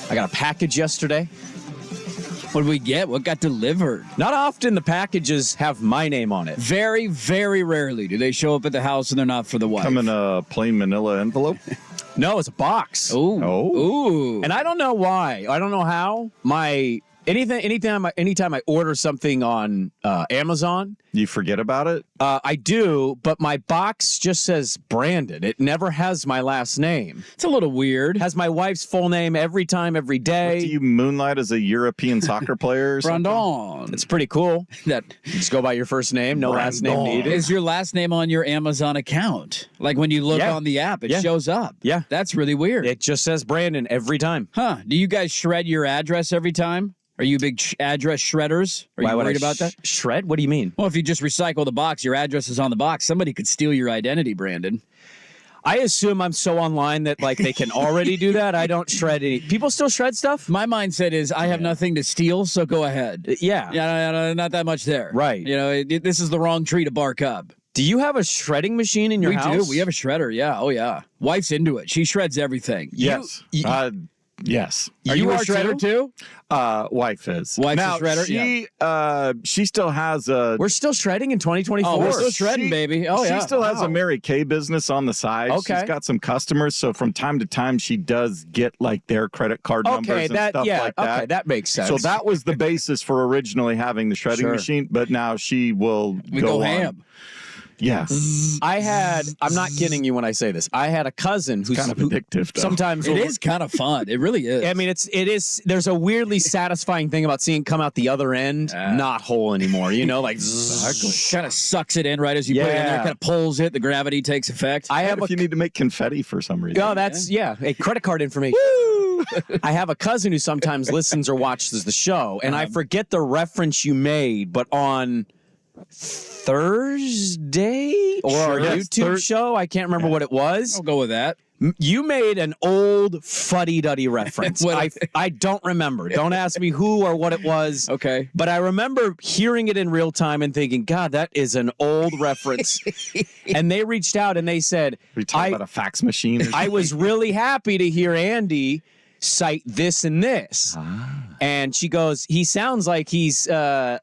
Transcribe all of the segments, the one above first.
I got a package yesterday. What did we get? What got delivered? Not often the packages have my name on it. Very, very rarely do they show up at the house and they're not for the wife. Come in a plain manila envelope? No, it's a box. Ooh. Oh. Ooh. And I don't know why. I don't know how. Anytime I order something on Amazon, You forget about it? I do, but my box just says Brandon. It never has my last name. It's a little weird. Has my wife's full name every time, every day. Do you moonlight as a European soccer player or something? Brandon. It's pretty cool. That Just go by your first name, no last name Brandon. needed. is your last name on your Amazon account. Like when you look Yeah. on the app, it Yeah. shows up. Yeah. That's really weird. It just says Brandon every time. Huh. Do you guys shred your address every time? Are you big address shredders? Are Why you would worried I about that? Shred? What do you mean? Well, if you just recycle the box, your address is on the box. Somebody could steal your identity, Brandon. I assume I'm so online that like they can already do that. I don't shred any. People still shred stuff? My mindset is I have nothing to steal, so go ahead. Yeah. Yeah, not that much there. Right. You know, this is the wrong tree to bark up. Do you have a shredding machine in your house? We do. We have a shredder. Yeah. Oh, yeah. Wife's into it. She shreds everything. Yes. Yes. Are you a shredder too? Wife is. Wife's now, a shredder? she still has a... We're still shredding in 2024. Oh, we're still shredding, baby. Oh, yeah. She still has Wow. a Mary Kay business on the side. Okay. She's got some customers, so from time to time she does get like their credit card numbers and stuff like that. Okay, that makes sense. So that was the basis for originally having the shredding Sure. machine, but now she will Go on. ham. Yeah. I'm not kidding you when I say this. I had a cousin who's Kind of addictive, though. sometimes It is kind of fun. It really is. I mean, it is. There's a weirdly satisfying thing about seeing it come out the other end, not whole anymore. You know, like kind of sucks it in right as you put it in there. Yeah. Kind of pulls it. The gravity takes effect. I And have if you need to make confetti for some reason. Oh, that's a credit card information. I have a cousin who sometimes listens or watches the show, and I forget the reference you made, but on Thursday or our YouTube show, I can't remember what it was. I'll go with that. You made an old fuddy-duddy reference. What- I don't remember. Don't ask me who or what it was. Okay. But I remember hearing it in real time and thinking, God, that is an old reference. And they reached out and they said, We talk about a fax machine. Or I was really happy to hear Andy cite this and this. And she goes, he sounds like he's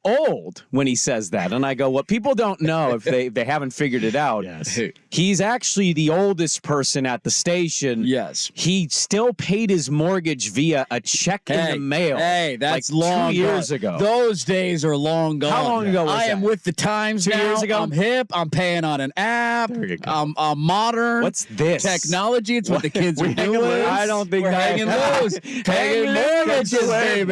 old when he says that. And I go, what people don't know if they haven't figured it out, Yes. he's actually the oldest person at the station. Yes. He still paid his mortgage via a check in the mail. Hey, that's like long 2 years gone. ago. Those days are long gone. How long ago was I am that? with the times 2 now. years ago? I'm hip. I'm paying on an app. There you go. I'm modern. What's this? Technology. It's what the kids are hanging doing. loose? I don't think We're that- hanging loose. Paying mortgages, baby.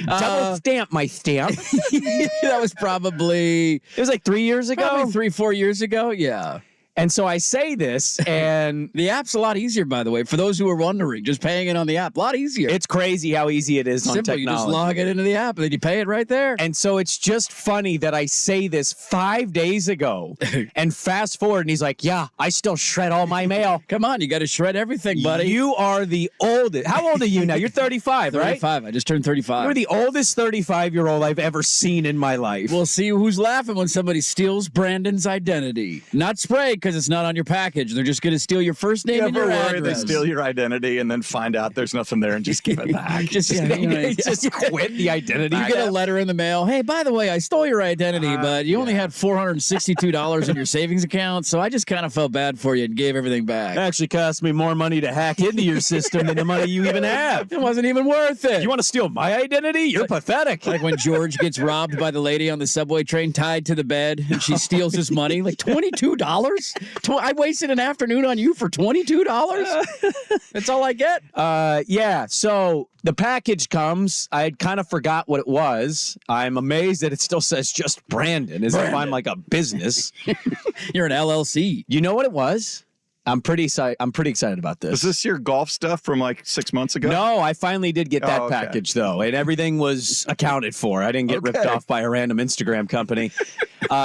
Double stamp my stamp. That was probably It was like 3 years ago. probably 3-4 years ago. Yeah. And so I say this, and The app's a lot easier, by the way, for those who are wondering. Just paying it on the app, a lot easier. it's crazy how easy it is on simple. technology. You just log it into the app and then you pay it right there. And so it's just funny that I say this 5 days ago and fast forward and he's like, yeah, I still shred all my mail. Come on, you got to shred everything, buddy. You are the oldest. How old are you now? You're 35, right? 35. I just turned 35. You're the oldest 35-year-old I've ever seen in my life. We'll see who's laughing when somebody steals Brandon's identity. Not Sprague, because it's not on your package. They're just going to steal your first name You and ever your worry they address. steal your identity and then find out there's nothing there and just give it back? Just, just quit the identity. You get a letter in the mail. Hey, by the way, I stole your identity, but you only had $462 in your savings account, so I just kind of felt bad for you and gave everything back. It actually cost me more money to hack into your system than the money you even have. It wasn't even worth it. You want to steal my identity? You're pathetic. Like when George gets robbed by the lady on the subway train tied to the bed and she steals his money. Like $22? I wasted an afternoon on you for $22? That's all I get? Yeah, so the package comes. I had kind of forgot what it was. I'm amazed that it still says just Brandon, as if I'm like a business. You're an LLC. You know what it was? I'm pretty excited about this. Is this your golf stuff from like 6 months ago? No, I finally did get that Oh, okay. package, though, and everything was accounted for. I didn't get ripped off by a random Instagram company.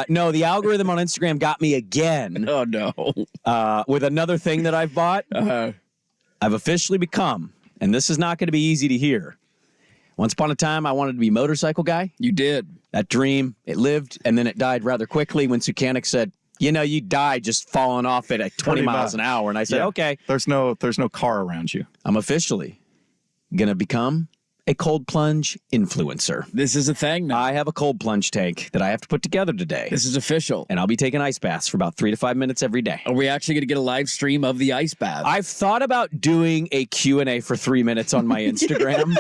No, the algorithm on Instagram got me again Oh, no. with another thing that I've bought. I've officially become, and this is not going to be easy to hear. Once upon a time, I wanted to be a motorcycle guy. You did. That dream, it lived, and then it died rather quickly when Sukanik said, you know, you die just falling off it at 20 miles an hour. And I said, okay. There's no car around you. I'm officially gonna become a cold plunge influencer. This is a thing now. I have a cold plunge tank that I have to put together today. This is official. And I'll be taking ice baths for about 3 to 5 minutes every day. Are we actually going to get a live stream of the ice bath? I've thought about doing a Q&A for 3 minutes on my Instagram,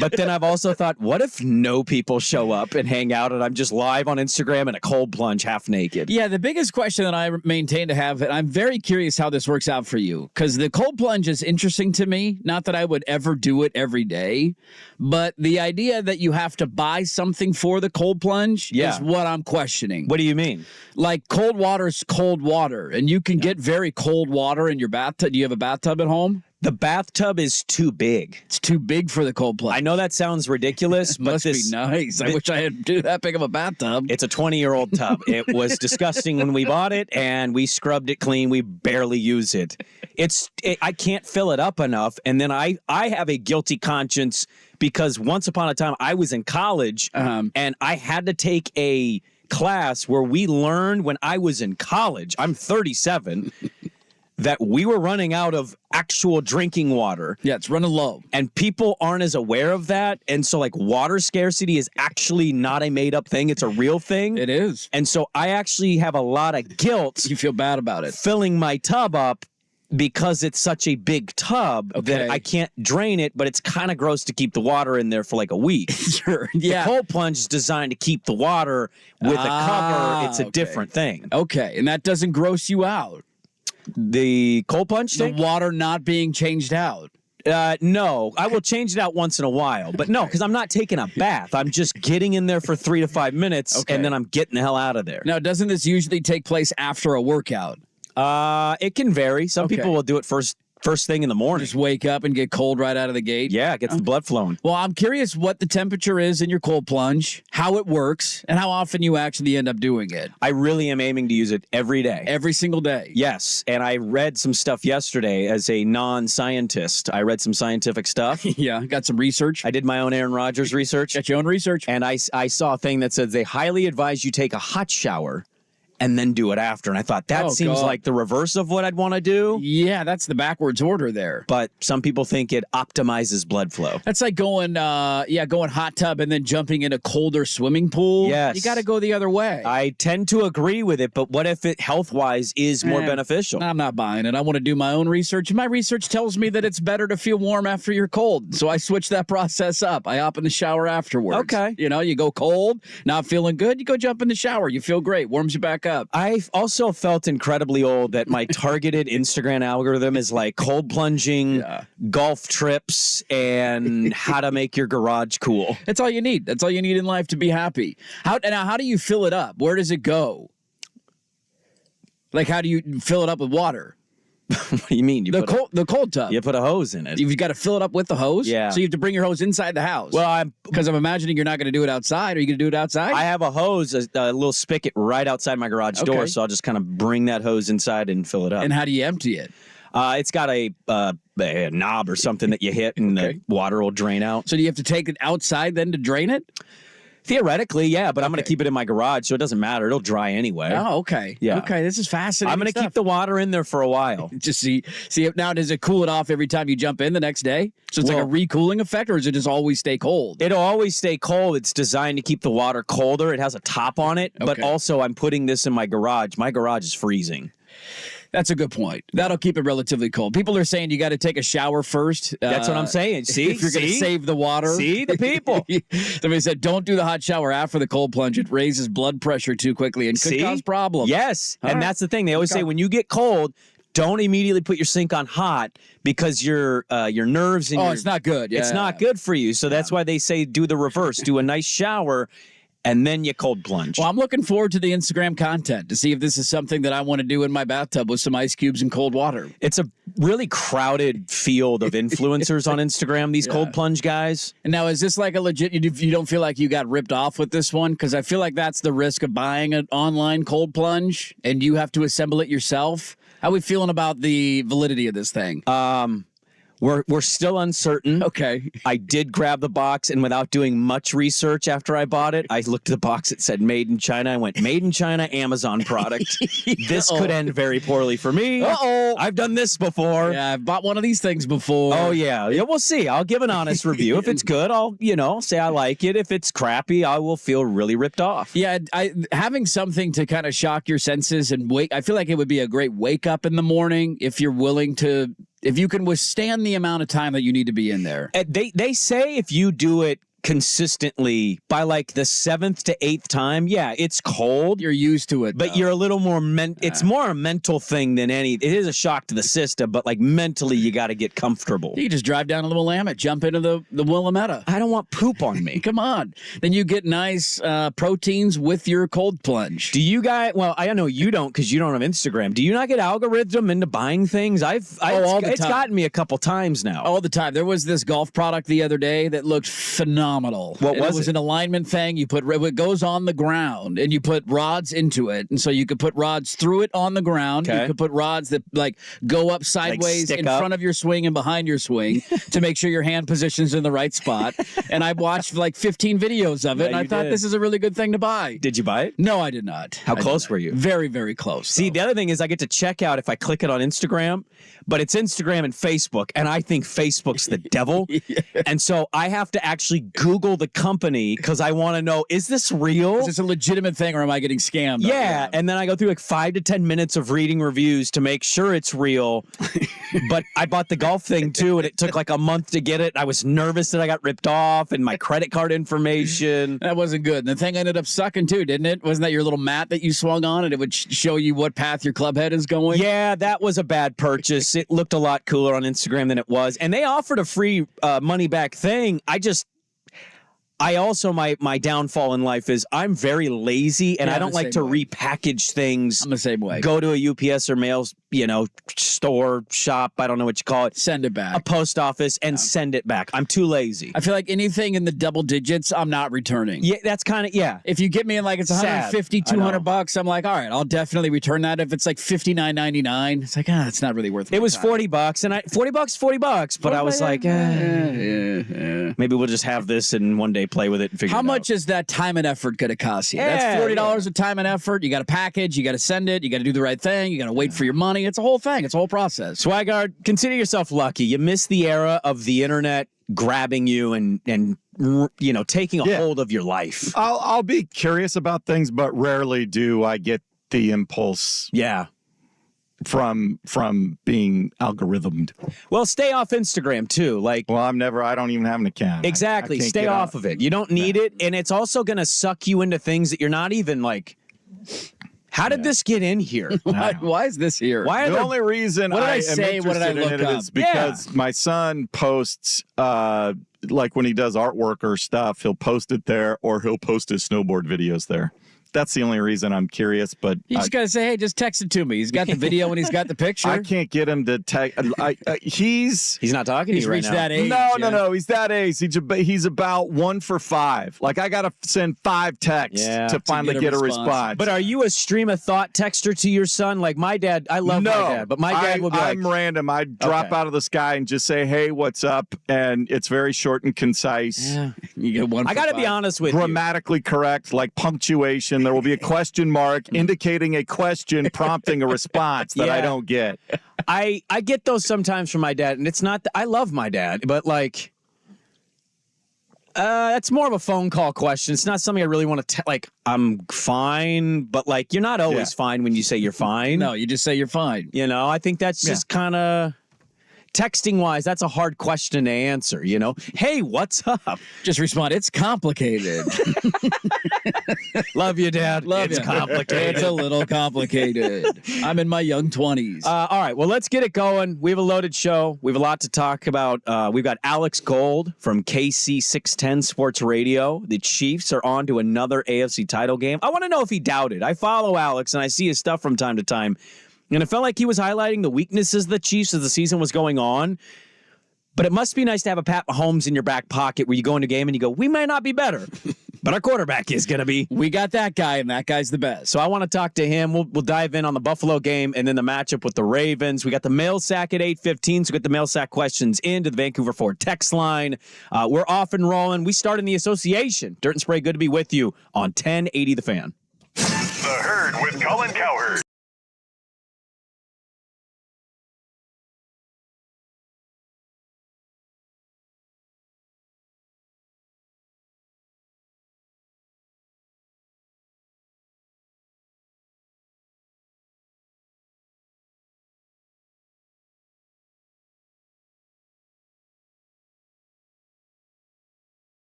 but then I've also thought, what if no people show up and hang out and I'm just live on Instagram in a cold plunge half naked? Yeah, the biggest question that I maintain to have, and I'm very curious how this works out for you, because the cold plunge is interesting to me. Not that I would ever do it every day, but the idea that you have to buy something for the cold plunge is what I'm questioning. What do you mean? Like cold water is cold water, and you can get very cold water in your bathtub. Do you have a bathtub at home? The bathtub is too big. It's too big for the cold plunge. I know that sounds ridiculous, but must be nice. I wish I had do that big of a bathtub. It's a 20-year-old tub. It was disgusting when we bought it, and we scrubbed it clean. We barely use it. I can't fill it up enough, and then I have a guilty conscience because once upon a time I was in college, and I had to take a class where we learned when I was in college. I'm 37. That we were running out of actual drinking water. Yeah, it's running low. And people aren't as aware of that. And so, like, water scarcity is actually not a made-up thing. It's a real thing. It is. And so I actually have a lot of guilt. You feel bad about it. Filling my tub up because it's such a big tub that I can't drain it, but it's kind of gross to keep the water in there for like a week. Sure. Yeah. The cold plunge is designed to keep the water with a cover. It's a different thing. Okay. And that doesn't gross you out. The cold plunge tank? The water not being changed out. No, I will change it out once in a while, but no, because I'm not taking a bath. I'm just getting in there for 3 to 5 minutes, and then I'm getting the hell out of there. Now, doesn't this usually take place after a workout? It can vary. Some people will do it first thing in the morning. Just wake up and get cold right out of the gate? Yeah, it gets the blood flowing. Well, I'm curious what the temperature is in your cold plunge, how it works, and how often you actually end up doing it. I really am aiming to use it every day. Every single day? Yes, and I read some stuff yesterday as a non-scientist. I read some scientific stuff. Yeah, got some research. I did my own Aaron Rodgers research. Got your own research. And I saw a thing that says they highly advise you take a hot shower and then do it after. And I thought that seems like the reverse of what I'd want to do. Yeah, that's the backwards order there. But some people think it optimizes blood flow. That's like going hot tub and then jumping in a colder swimming pool. Yes. You got to go the other way. I tend to agree with it, but what if it health-wise is more beneficial? I'm not buying it. I want to do my own research. And my research tells me that it's better to feel warm after you're cold. So I switch that process up. I hop in the shower afterwards. Okay. You know, you go cold, not feeling good, you go jump in the shower. You feel great. Warms you back up. I've also felt incredibly old that my targeted Instagram algorithm is like cold plunging, golf trips, and how to make your garage cool. That's all you need. That's all you need in life to be happy. How do you fill it up? Where does it go? Like, how do you fill it up with water? What do you mean? The cold tub. You put a hose in it. You've got to fill it up with the hose? Yeah. So you have to bring your hose inside the house? Well, because I'm imagining you're not going to do it outside. Are you going to do it outside? I have a hose, a little spigot right outside my garage door, so I'll just kind of bring that hose inside and fill it up. And how do you empty it? It's got a knob or something that you hit, and the water will drain out. So do you have to take it outside then to drain it? Theoretically, yeah, but I'm going to keep it in my garage, so it doesn't matter. It'll dry anyway. Oh, okay. Yeah. Okay, this is fascinating. I'm going to keep the water in there for a while. Just see if now, does it cool it off every time you jump in the next day? So it's like a recooling effect, or does it just always stay cold? It'll always stay cold. It's designed to keep the water colder. It has a top on it, but also I'm putting this in my garage. My garage is freezing. That's a good point. That'll keep it relatively cold. People are saying you got to take a shower first. That's what I'm saying. See? If you're going to save the water. See the people. Somebody said, don't do the hot shower after the cold plunge. It raises blood pressure too quickly and could cause problems. Yes. That's the thing. They always say when you get cold, don't immediately put your sink on hot because your nerves and it's not good. Yeah, it's not good for you. So that's why they say do the reverse. Do a nice shower and then you cold plunge. Well, I'm looking forward to the Instagram content to see if this is something that I want to do in my bathtub with some ice cubes and cold water. It's a really crowded field of influencers on Instagram, these cold plunge guys. And now, is this like a legit, you don't feel like you got ripped off with this one? Because I feel like that's the risk of buying an online cold plunge and you have to assemble it yourself. How are we feeling about the validity of this thing? We're still uncertain. Okay. I did grab the box, and without doing much research after I bought it, I looked at the box. It said "Made in China." I went, "Made in China, Amazon product." This could end very poorly for me. I've done this before. Yeah, I've bought one of these things before. Oh yeah, we'll see. I'll give an honest review. If it's good, I'll say I like it. If it's crappy, I will feel really ripped off. Yeah, having something to kind of shock your senses and wake. I feel like it would be a great wake up in the morning if you're willing to. If you can withstand the amount of time that you need to be in there. They say if you do it consistently by like the 7th to 8th time, yeah, it's cold. You're used to it, but you're a little more it's more a mental thing than it is a shock to the system, but like mentally you got to get comfortable. You just drive down a little Willamette, jump into the Willamette. I don't want poop on me. Come on. Then you get nice proteins with your cold plunge. Do you guys, well, I know you don't because you don't have Instagram. Do you not get algorithm into buying things? All the time. It's gotten me a couple times now. All the time. There was this golf product the other day that looked phenomenal. What was it? It was an alignment thing. It goes on the ground, and you put rods into it, and so you could put rods through it on the ground. Okay. You could put rods that like go up sideways in front of your swing and behind your swing to make sure your hand position's in the right spot. And I watched like 15 videos of it, and I thought this is a really good thing to buy. Did you buy it? No, I did not. How close were you? Very, very close. See, the other thing is I get to check out if I click it on Instagram, but it's Instagram and Facebook, and I think Facebook's the devil. And so I have to actually Google the company because I want to know, is this real? Is this a legitimate thing or am I getting scammed? Yeah. And then I go through like 5 to 10 minutes of reading reviews to make sure it's real. But I bought the golf thing too, and it took like a month to get it. I was nervous that I got ripped off and my credit card information. That wasn't good. And the thing ended up sucking too, didn't it? Wasn't that your little mat that you swung on and it would show you what path your club head is going? Yeah, that was a bad purchase. It looked a lot cooler on Instagram than it was. And they offered a free money back thing. I also, my downfall in life is I'm very lazy and I don't like to repackage things. I'm the same way. Go to a UPS or mail, store, shop, I don't know what you call it. Send it back. A post office and send it back. I'm too lazy. I feel like anything in the double digits, I'm not returning. Yeah, that's kind of, yeah. If you get me in like it's 150, $200, I'm like, all right, I'll definitely return that. If it's like $59.99, it's like, it's not really worth it. It was $40 and $40, but I was like, maybe we'll just have this and one day play with it and figure it out. How much is that time and effort going to cost you? That's $40 of time and effort. You got to package, you got to send it, you got to do the right thing, you got to wait for your money. It's a whole thing. It's a whole process. Swigard, consider yourself lucky. You missed the era of the internet grabbing you and taking a hold of your life. I'll be curious about things, but rarely do I get the impulse. Yeah. From being algorithmed. Well, stay off Instagram too. I don't even have an account. Exactly. Stay off of it. You don't need it. And it's also going to suck you into things that you're not even like, how did this get in here? Why is this here? The only reason what did I say? What did I look up? Is because my son posts, like when he does artwork or stuff, he'll post it there or he'll post his snowboard videos there. That's the only reason I'm curious, but you just gotta say, hey, just text it to me. He's got the video and he's got the picture. I can't get him to text. He's not talking to you right now. He's reached that age. No. He's that age. He's about 1 for 5. Like I gotta send 5 texts to finally get a response. But are you a stream of thought texter to your son? Like my dad, I love my dad, but my dad will be I'm random. I drop out of the sky and just say, hey, what's up? And it's very short and concise. Yeah. You get 1 for 5. I gotta be honest with you. Grammatically correct, like punctuation. There will be a question mark indicating a question prompting a response that I don't get. I get those sometimes from my dad, and it's not I love my dad, but like it's more of a phone call question. It's not something I really want to I'm fine, but like you're not always fine when you say you're fine. No, you just say you're fine. I think that's just kind of texting wise, that's a hard question to answer, Hey, what's up? Just respond, it's complicated. Love you, Dad. It's complicated. It's a little complicated. I'm in my young 20s. All right, well, let's get it going. We have a loaded show. We have a lot to talk about. We've got Alex Gold from KC 610 Sports Radio. The Chiefs are on to another AFC title game. I want to know if he doubted. I follow Alex, and I see his stuff from time to time. And it felt like he was highlighting the weaknesses of the Chiefs as the season was going on. But it must be nice to have a Pat Mahomes in your back pocket where you go into a game and you go, we might not be better. but our quarterback is going to be. We got that guy, and that guy's the best. So I want to talk to him. We'll dive in on the Buffalo game and then the matchup with the Ravens. We got the mail sack at 8:15, so get the mail sack questions into the Vancouver Ford text line. We're off and rolling. We start in the association. Dirt and Sprague, good to be with you on 1080 The Fan. The Herd with Colin Cowherd.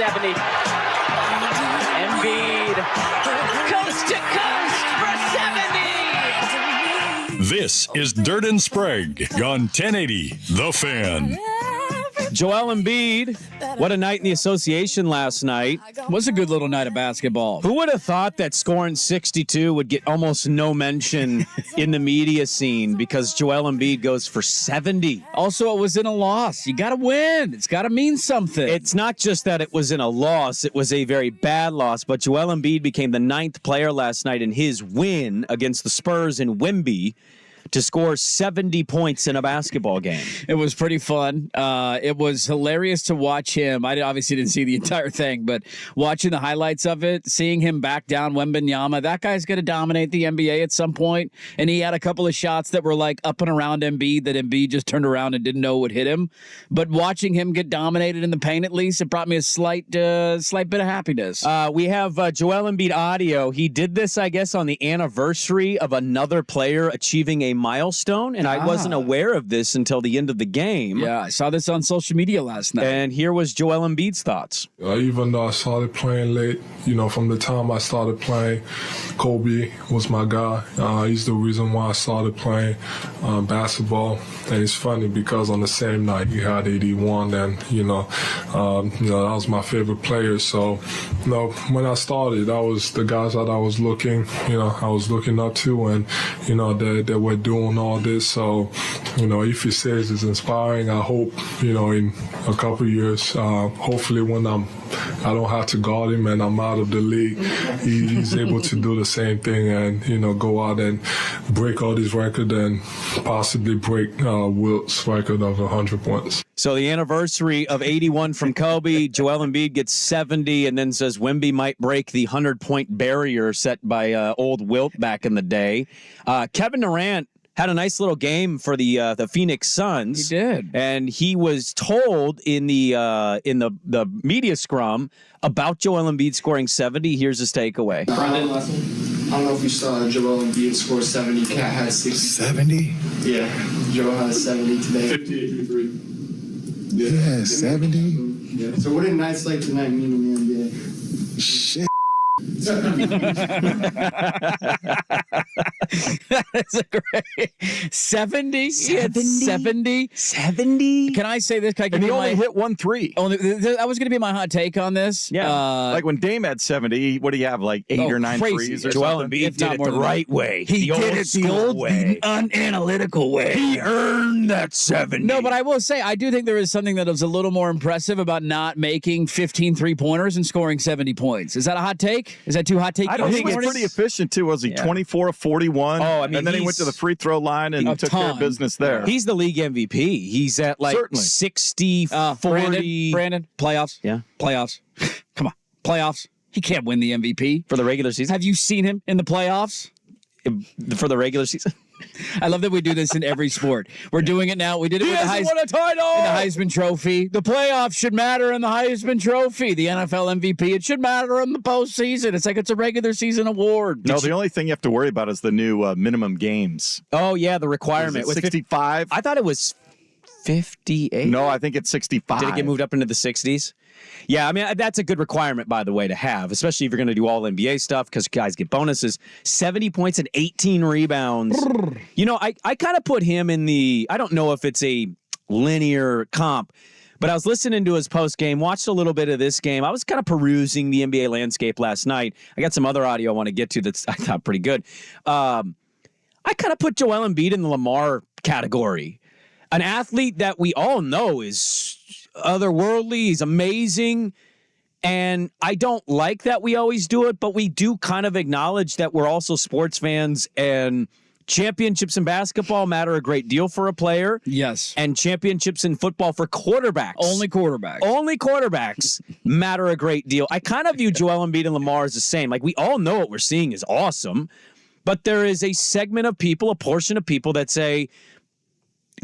70. Embiid, coast to coast for 70. This is Dirt and Sprague on 1080 The Fan. Joel Embiid, what a night in the association last night. Was a good little night of basketball. Who would have thought that scoring 62 would get almost no mention in the media scene because Joel Embiid goes for 70? Also, it was in a loss. You got to win. It's got to mean something. It's not just that it was in a loss. It was a very bad loss, but Joel Embiid became the 9th player last night in his win against the Spurs in Wemby to score 70 points in a basketball game. It was pretty fun. It was hilarious to watch him. I obviously didn't see the entire thing, but watching the highlights of it, seeing him back down Wembanyama, that guy's going to dominate the NBA at some point. And he had a couple of shots that were like up and around Embiid that Embiid just turned around and didn't know would hit him. But watching him get dominated in the paint, at least, it brought me a slight bit of happiness. We have Joel Embiid audio. He did this, I guess, on the anniversary of another player achieving a milestone, and I wasn't aware of this until the end of the game. Yeah, I saw this on social media last night. And here was Joel Embiid's thoughts. Even though I started playing late, from the time I started playing, Kobe was my guy. He's the reason why I started playing basketball. And it's funny because on the same night he had 81, and that was my favorite player. So, when I started, that was the guys that I was looking up to, and they were doing all this. So, if he says it's inspiring, I hope, in a couple of years, hopefully when I don't have to guard him and I'm out of the league, he's able to do the same thing and, go out and break all these records and possibly break Wilt's record of 100 points. So the anniversary of 81 from Kobe, Joel Embiid gets 70 and then says Wemby might break the 100-point barrier set by old Wilt back in the day. Kevin Durant had a nice little game for the Phoenix Suns. He did, and he was told in the media scrum about Joel Embiid scoring 70. Here's his takeaway. Brandon, I don't know if you saw Joel Embiid score 70. Cat had 60. 70? Yeah, Joel has 70 today. 58 3. Yeah, 70. Yeah. So what did nights like tonight mean in the NBA? Shit. That's a great 70. 70. 70. Can I say this? Can I give And he you only my, hit 1 3. that was going to be my hot take on this. Yeah. Like when Dame had 70, what do you have, like 8 or 9 crazy. threes or Joel something? Embiid If did not it more the than right way. He did it the old way. unanalytical way. He earned that 70. No, but I will say, I do think there is something that is a little more impressive about not making 15 3-pointers and scoring 70 points. Is that a hot take? Is that too hot take? I don't think he was pretty efficient, too. Was he 24 of 41? Oh, I mean, and then he went to the free throw line and took care of business there. He's the league MVP. He's at like Certainly. 60, 40. Brandon, playoffs. Yeah. Playoffs. Come on. Playoffs. He can't win the MVP. For the regular season? Have you seen him in the playoffs? For the regular season? I love that we do this in every sport. We're doing it now. We did it with the won a title! in the Heisman Trophy. The playoffs should matter in the Heisman Trophy. The NFL MVP, it should matter in the postseason. It's like it's a regular season award. No, the only thing you have to worry about is the new minimum games. Oh, yeah, the requirement. Was it 65? I thought it was 58. No, I think it's 65. Did it get moved up into the 60s? Yeah, I mean, that's a good requirement, by the way, to have, especially if you're going to do all NBA stuff because guys get bonuses. 70 points and 18 rebounds. I kind of put him in the, I don't know if it's a linear comp, but I was listening to his post game, watched a little bit of this game. I was kind of perusing the NBA landscape last night. I got some other audio I want to get to that's I thought pretty good. I kind of put Joel Embiid in the Lamar category. An athlete that we all know is otherworldly. He's amazing. And I don't like that we always do it, but we do kind of acknowledge that we're also sports fans and championships in basketball matter a great deal for a player. Yes. And championships in football for quarterbacks. Only quarterbacks. Only quarterbacks matter a great deal. I kind of view Joel Embiid and Lamar as the same. Like, we all know what we're seeing is awesome, but there is a segment of people, a portion of people that say,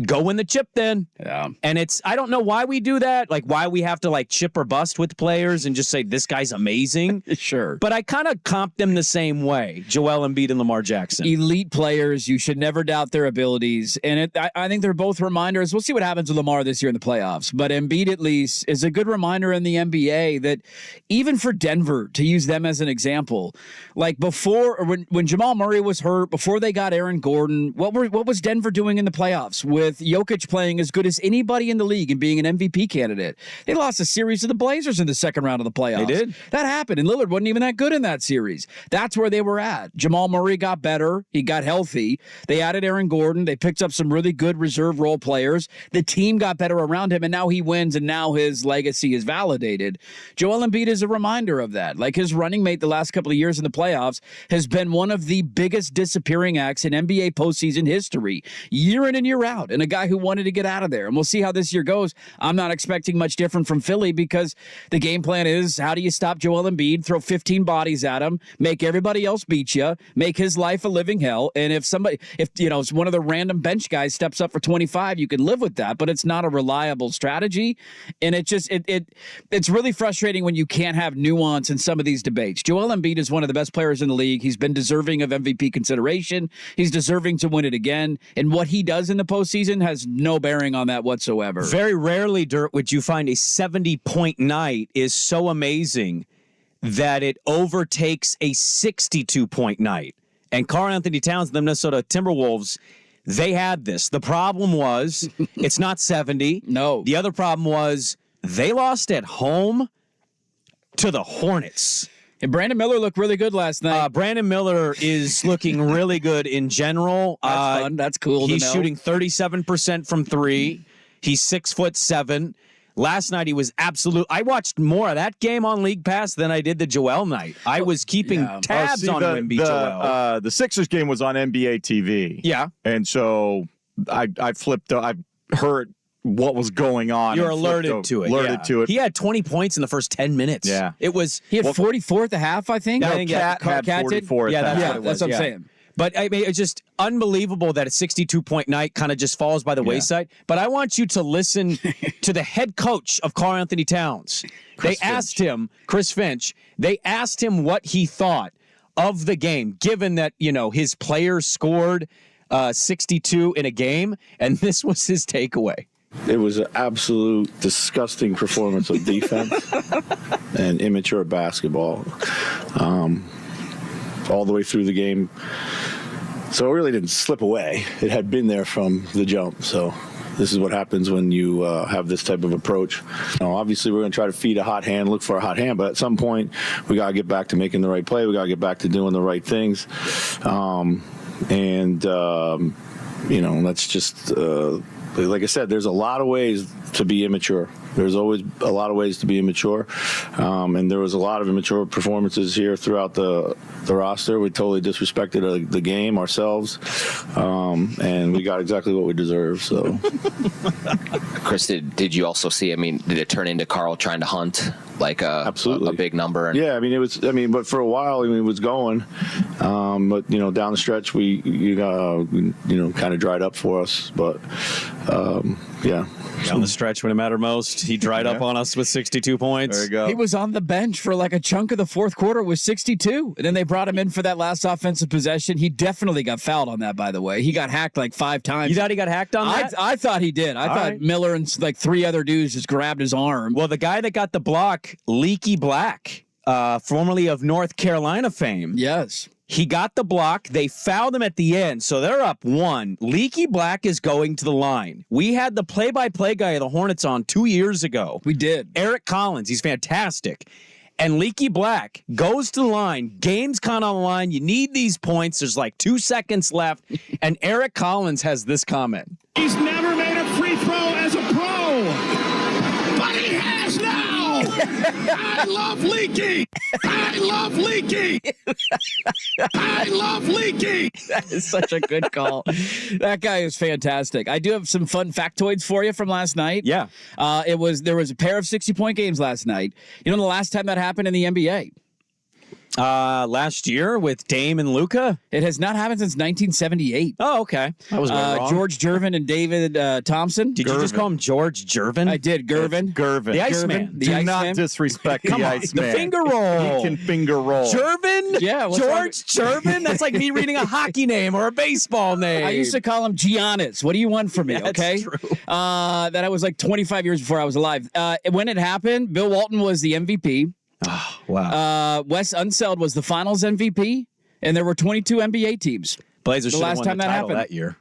go win the chip then. Yeah. And I don't know why we do that, like why we have to like chip or bust with players and just say this guy's amazing. Sure. But I kind of comp them the same way, Joel Embiid and Lamar Jackson. Elite players, you should never doubt their abilities. And I think they're both reminders. We'll see what happens with Lamar this year in the playoffs. But Embiid, at least, is a good reminder in the NBA that even for Denver, to use them as an example, like before, or when Jamal Murray was hurt, before they got Aaron Gordon, what was Denver doing in the playoffs with Jokic playing as good as anybody in the league and being an MVP candidate? They lost a series to the Blazers in the second round of the playoffs. They did. That happened, and Lillard wasn't even that good in that series. That's where they were at. Jamal Murray got better. He got healthy. They added Aaron Gordon. They picked up some really good reserve role players. The team got better around him, and now he wins, and now his legacy is validated. Joel Embiid is a reminder of that. Like his running mate the last couple of years in the playoffs has been one of the biggest disappearing acts in NBA postseason history, year in and year out, and a guy who wanted to get out of there. And we'll see how this year goes. I'm not expecting much different from Philly because the game plan is, how do you stop Joel Embiid, throw 15 bodies at him, make everybody else beat you, make his life a living hell. And if one of the random bench guys steps up for 25, you can live with that, but it's not a reliable strategy. And it's really frustrating when you can't have nuance in some of these debates. Joel Embiid is one of the best players in the league. He's been deserving of MVP consideration. He's deserving to win it again. And what he does in the postseason has no bearing on that whatsoever. Very rarely, Dirt, would you find a 70-point night is so amazing that it overtakes a 62-point night. And Karl Anthony Towns, the Minnesota Timberwolves, they had this. The problem was it's not 70. No. The other problem was they lost at home to the Hornets. And Brandon Miller looked really good last night. Brandon Miller is looking really good in general. That's fun. That's cool to know. He's shooting 37% from three. He's 6'7". Last night he was absolute. I watched more of that game on League Pass than I did the Joel night. I was keeping tabs on Wemby Joel. The Sixers game was on NBA TV. Yeah. And so I flipped. I heard what was going on. You're alerted to it. Alerted to it. He had 20 points in the first 10 minutes. Yeah. It was. He had 44 at the half, I think. No, Cat had 44 at that. That's what I'm saying. But I mean, it's just unbelievable that a 62-point night kind of just falls by the wayside. But I want you to listen to the head coach of Karl Anthony Towns. They asked him, Chris Finch, they asked him what he thought of the game, given that, his players scored 62 in a game. And this was his takeaway. It was an absolute disgusting performance of defense and immature basketball. All the way through the game. So it really didn't slip away. It had been there from the jump. So this is what happens when you have this type of approach. Obviously, we're going to try to feed a hot hand, look for a hot hand, but at some point, we got to get back to making the right play. We got to get back to doing the right things. That's just, like I said, there's a lot of ways to be immature. There's always a lot of ways to be immature. And there was a lot of immature performances here throughout the roster. We totally disrespected the game, ourselves, and we got exactly what we deserve. So, Chris, did you also see, did it turn into Karl trying to hunt like a big number? Yeah, but for a while, it was going. But, down the stretch, we kind of dried up for us. But, yeah. Down the stretch when it mattered most, he dried up on us with 62 points. There you go. He was on the bench for like a chunk of the fourth quarter with 62. And then they brought him in for that last offensive possession. He definitely got fouled on that, by the way. He got hacked like 5 times. You thought he got hacked on that? I thought he did. I thought Miller and like 3 other dudes just grabbed his arm. Well, the guy that got the block, Leaky Black, formerly of North Carolina fame. Yes. He got the block. They fouled him at the end, so they're up 1. Leaky Black is going to the line. We had the play-by-play guy of the Hornets on 2 years ago. We did. Eric Collins. He's fantastic. And Leaky Black goes to the line. Game's kind of on the line. You need these points. There's like 2 seconds left. And Eric Collins has this comment. He's never made a free throw as a pro, but he has now. I love Leaky. I love Leaky. I love Leaky. That is such a good call. That guy is fantastic. I do have some fun factoids for you from last night. Yeah. There was a pair of 60-point games last night. You know the last time that happened in the NBA? Last year with Dame and Luka? It has not happened since 1978. Oh, okay. I was wrong. George Gervin and David Thompson. Did you just call him George Gervin? I did. Gervin. Gervin. The Iceman. Do not disrespect the Iceman. The finger roll. He can finger roll. Gervin? Yeah. George Gervin? That's like me reading a hockey name or a baseball name. I used to call him Giannis. What do you want from me? That's okay. true. That I was like 25 years before I was alive. When it happened, Bill Walton was the MVP. Oh, wow. Wes Unseld was the Finals MVP, and there were 22 NBA teams. Blazers the should have last won time the that title happened. that year.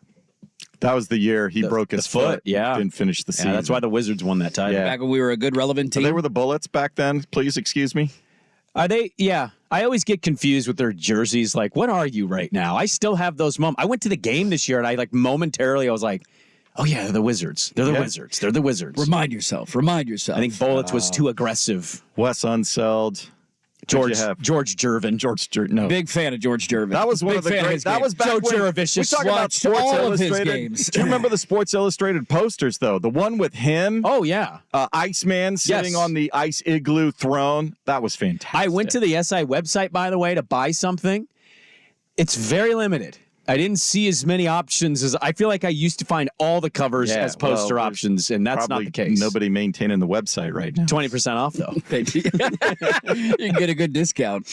That was the year he broke his foot. Yeah. Didn't finish the season. Yeah, that's why the Wizards won that title. Yeah. Back when we were a good, relevant team. They were the Bullets back then. Please excuse me. Are they? Yeah. I always get confused with their jerseys. Like, what are you right now? I still have those moments. I went to the game this year, and I momentarily, I was like, oh, yeah, they're the Wizards. They're the Wizards. They're the Wizards. Remind yourself. I think Bullets was too aggressive. Wes Unseld. George Gervin. No. Big fan of George Gervin. That was one of the great. That was back Joe when Jurevicius. we talk about Sports all of his Illustrated. games. Do you remember the Sports Illustrated posters though? The one with him. Oh yeah, Iceman sitting on the ice igloo throne. That was fantastic. I went to the SI website, by the way, to buy something. It's very limited. I didn't see as many options as I feel like I used to find all the covers as poster options, and that's not the case. Nobody maintaining the website right now. 20% off though. You can get a good discount.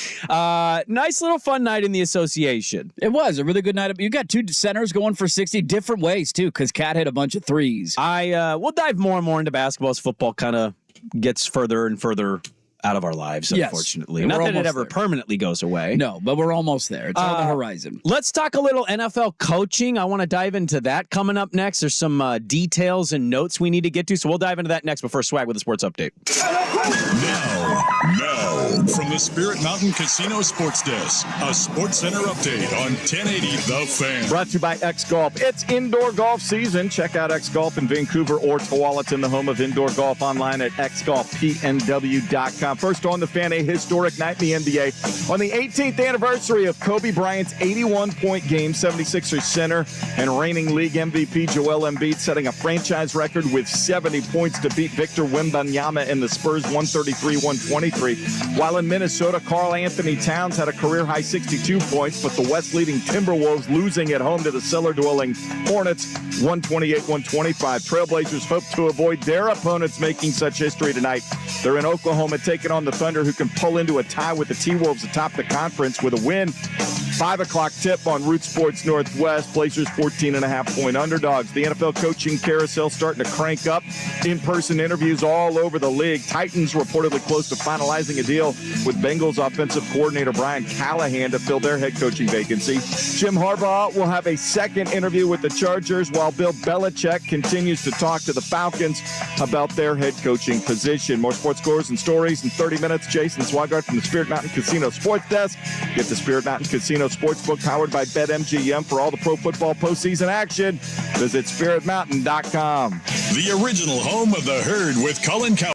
Nice little fun night in the association. It was a really good night. You got two centers going for 60 different ways too, because Cat hit a bunch of threes. We'll dive more and more into basketball as football kind of gets further and further out of our lives, unfortunately. Yes. Not that it ever permanently goes away. No, but we're almost there. It's on the horizon. Let's talk a little NFL coaching. I want to dive into that coming up next. There's some details and notes we need to get to, so we'll dive into that next. But first, Swag with the sports update. Now, from the Spirit Mountain Casino Sports Desk, a Sports Center update on 1080 The Fan. Brought to you by X Golf. It's indoor golf season. Check out X Golf in Vancouver or Tualatin, the home of indoor golf, online at xgolfpnw.com. First on the Fan, a historic night in the NBA. On the 18th anniversary of Kobe Bryant's 81-point game, 76ers center and reigning league MVP Joel Embiid setting a franchise record with 70 points to beat Victor Wembanyama and the Spurs 133-123. While in Minnesota, Karl Anthony Towns had a career-high 62 points, but the West-leading Timberwolves losing at home to the cellar-dwelling Hornets 128-125. Trailblazers hope to avoid their opponents making such history tonight. They're in Oklahoma taking on the Thunder, who can pull into a tie with the T-Wolves atop the conference with a win. 5 o'clock tip on Root Sports Northwest. Blazers 14.5-point underdogs. The NFL coaching carousel starting to crank up. In-person interviews all over the league. Titans reportedly close to finalizing a deal with Bengals offensive coordinator Brian Callahan to fill their head coaching vacancy. Jim Harbaugh will have a second interview with the Chargers, while Bill Belichick continues to talk to the Falcons about their head coaching position. More sports scores and stories in 30 minutes. Jason Swigart from the Spirit Mountain Casino Sports Desk. Get the Spirit Mountain Casino Sportsbook powered by BetMGM for all the pro football postseason action. Visit spiritmountain.com. The original home of the Herd with Colin Coward.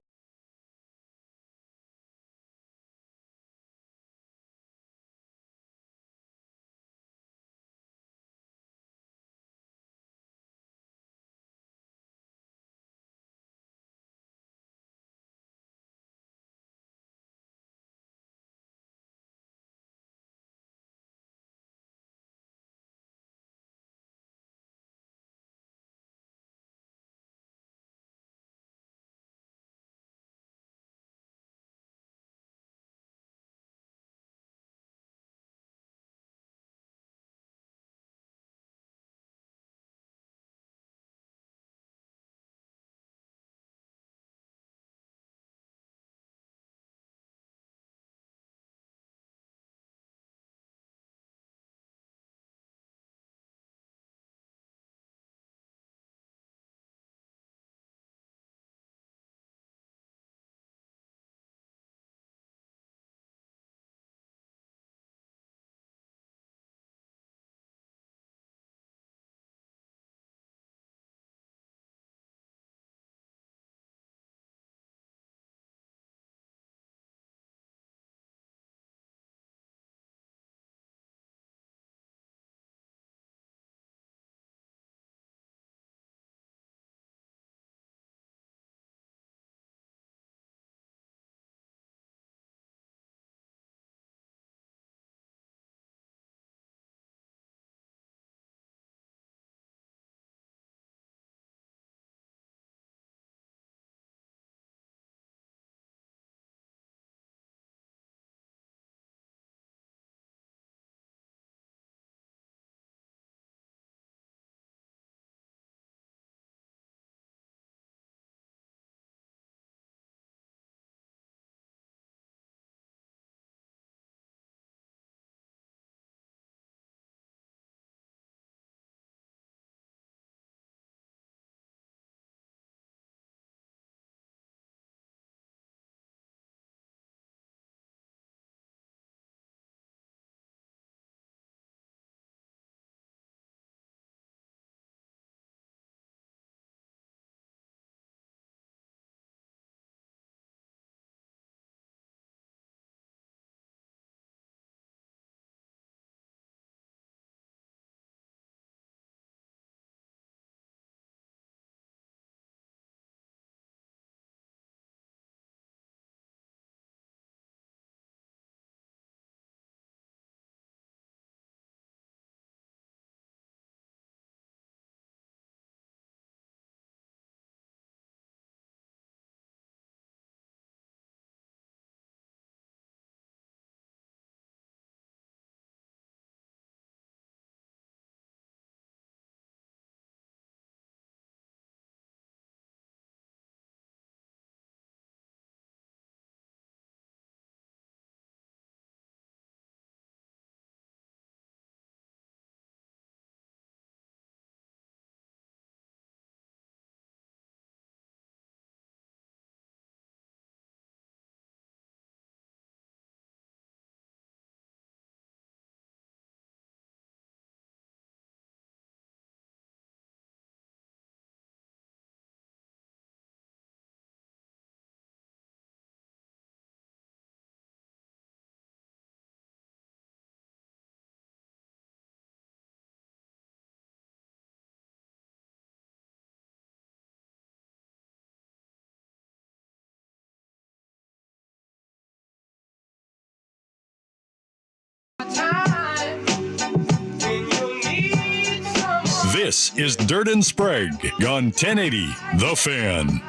This is Dirt and Sprague on 1080 The Fan.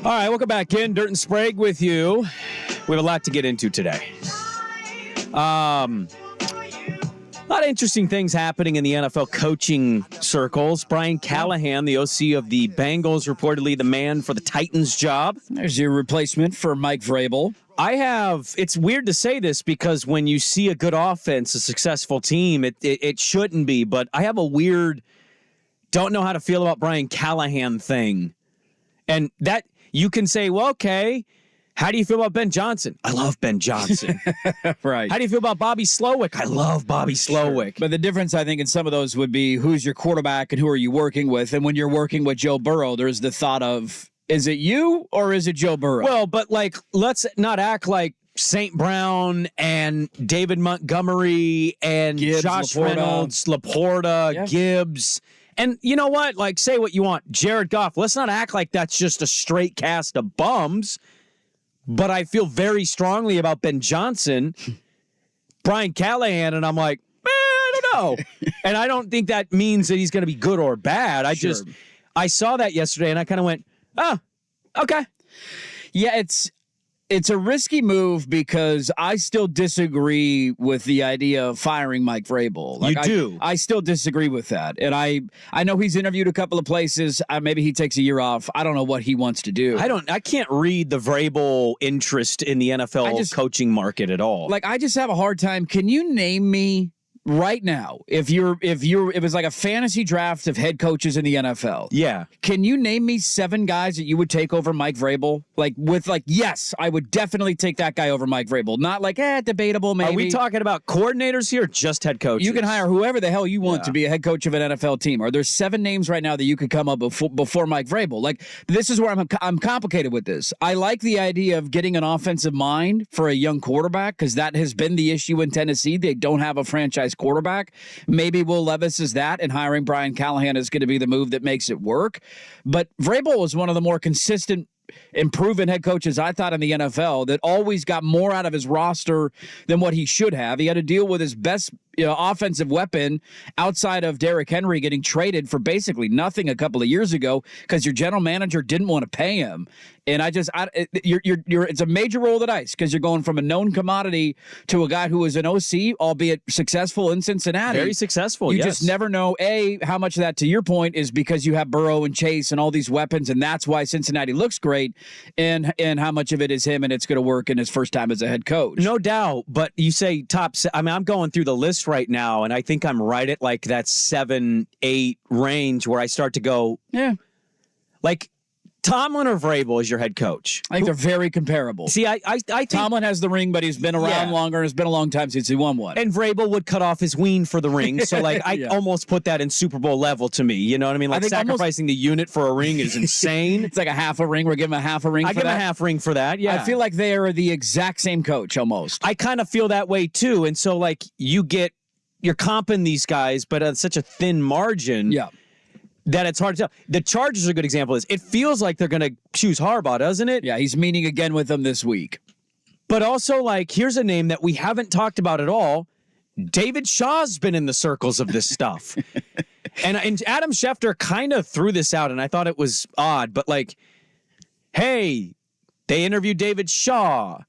All right, welcome back in. Dirt and Sprague with you. We have a lot to get into today. A lot of interesting things happening in the NFL coaching circles. Brian Callahan, the OC of the Bengals, reportedly the man for the Titans job. There's your replacement for Mike Vrabel. It's weird to say this because when you see a good offense, a successful team, it shouldn't be, but I have a weird, don't know how to feel about Brian Callahan thing. And that you can say, well, okay, how do you feel about Ben Johnson? I love Ben Johnson. Right. How do you feel about Bobby Slowick? I love Bobby Slowick. But the difference, I think, in some of those would be who's your quarterback and who are you working with? And when you're working with Joe Burrow, there's the thought of, is it you or is it Joe Burrow? Well, but let's not act like St. Brown and David Montgomery and Gibbs, Josh Laporta. Reynolds, Laporta, Gibbs. And you know what? Say what you want. Jared Goff. Let's not act like that's just a straight cast of bums. But I feel very strongly about Ben Johnson, Brian Callahan, and I'm like, I don't know. And I don't think that means that he's going to be good or bad. I saw that yesterday, and I kind of went, oh, okay. Yeah, it's a risky move because I still disagree with the idea of firing Mike Vrabel. You do? I still disagree with that. And I know he's interviewed a couple of places. Maybe he takes a year off. I don't know what he wants to do. I can't read the Vrabel interest in the NFL coaching market at all. I just have a hard time. Can you name me right now, if it was like a fantasy draft of head coaches in the NFL. Yeah. Can you name me 7 guys that you would take over Mike Vrabel? Yes, I would definitely take that guy over Mike Vrabel. Not debatable maybe. Are we talking about coordinators here or just head coaches? You can hire whoever the hell you want to be a head coach of an NFL team. Are there 7 names right now that you could come up before Mike Vrabel? This is where I'm complicated with this. I like the idea of getting an offensive mind for a young quarterback because that has been the issue in Tennessee. They don't have a franchise quarterback. Maybe Will Levis is that, and hiring Brian Callahan is going to be the move that makes it work. But Vrabel was one of the more consistent, improving head coaches I thought in the NFL that always got more out of his roster than what he should have. He had to deal with his best offensive weapon outside of Derrick Henry getting traded for basically nothing a couple of years ago because your general manager didn't want to pay him. And it's a major roll of the dice because you're going from a known commodity to a guy who was an OC, albeit successful in Cincinnati. Very successful. You just never know, how much of that, to your point, is because you have Burrow and Chase and all these weapons, and that's why Cincinnati looks great, and how much of it is him and it's going to work in his first time as a head coach. No doubt. But you say I'm going through the list right now, and I think I'm right at that 7-8 range where I start to go, Tomlin or Vrabel is your head coach? I think they're very comparable. See, I think Tomlin has the ring, but he's been around longer, and it's been a long time since he won one. And Vrabel would cut off his ween for the ring. So, I almost put that in Super Bowl level to me. You know what I mean? Sacrificing the unit for a ring is insane. It's like a half a ring. We're giving him a half a ring for that. I give him a half ring for that, yeah. I feel like they are the exact same coach almost. I kind of feel that way, too. And so, you're comping these guys, but at such a thin margin. Yeah. That it's hard to tell. The Chargers are a good example of this. It feels like they're going to choose Harbaugh, doesn't it? Yeah, he's meeting again with them this week. But also, here's a name that we haven't talked about at all. David Shaw's been in the circles of this stuff. and Adam Schefter kind of threw this out, and I thought it was odd. But, hey, they interviewed David Shaw.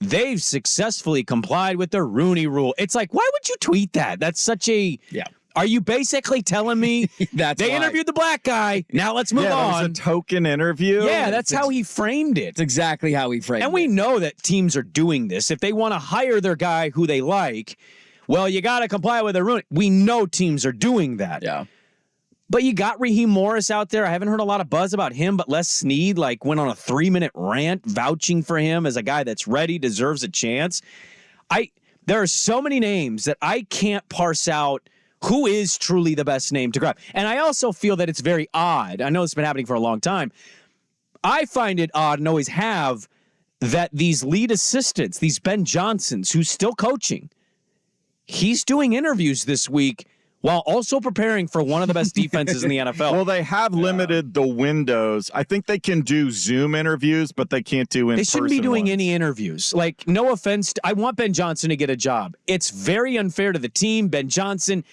They've successfully complied with the Rooney Rule. It's why would you tweet that? That's such a... Yeah. Are you basically telling me they interviewed the black guy? Now let's move on. That was a token interview. Yeah, that's how he framed it. It's exactly how he framed it. And we know that teams are doing this. If they want to hire their guy who they like, well, you got to comply with the rule. We know teams are doing that. Yeah. But you got Raheem Morris out there. I haven't heard a lot of buzz about him, but Les Snead went on a 3-minute rant vouching for him as a guy that's ready, deserves a chance. There are so many names that I can't parse out who is truly the best name to grab. And I also feel that it's very odd. I know it's been happening for a long time. I find it odd and always have that these lead assistants, these Ben Johnsons, who's still coaching, he's doing interviews this week while also preparing for one of the best defenses in the NFL. Well, they have limited the windows. I think they can do Zoom interviews, but they can't do in-person. They shouldn't be doing ones. any interviews. Like, no offense. I want Ben Johnson to get a job. It's very unfair to the team, Ben Johnson,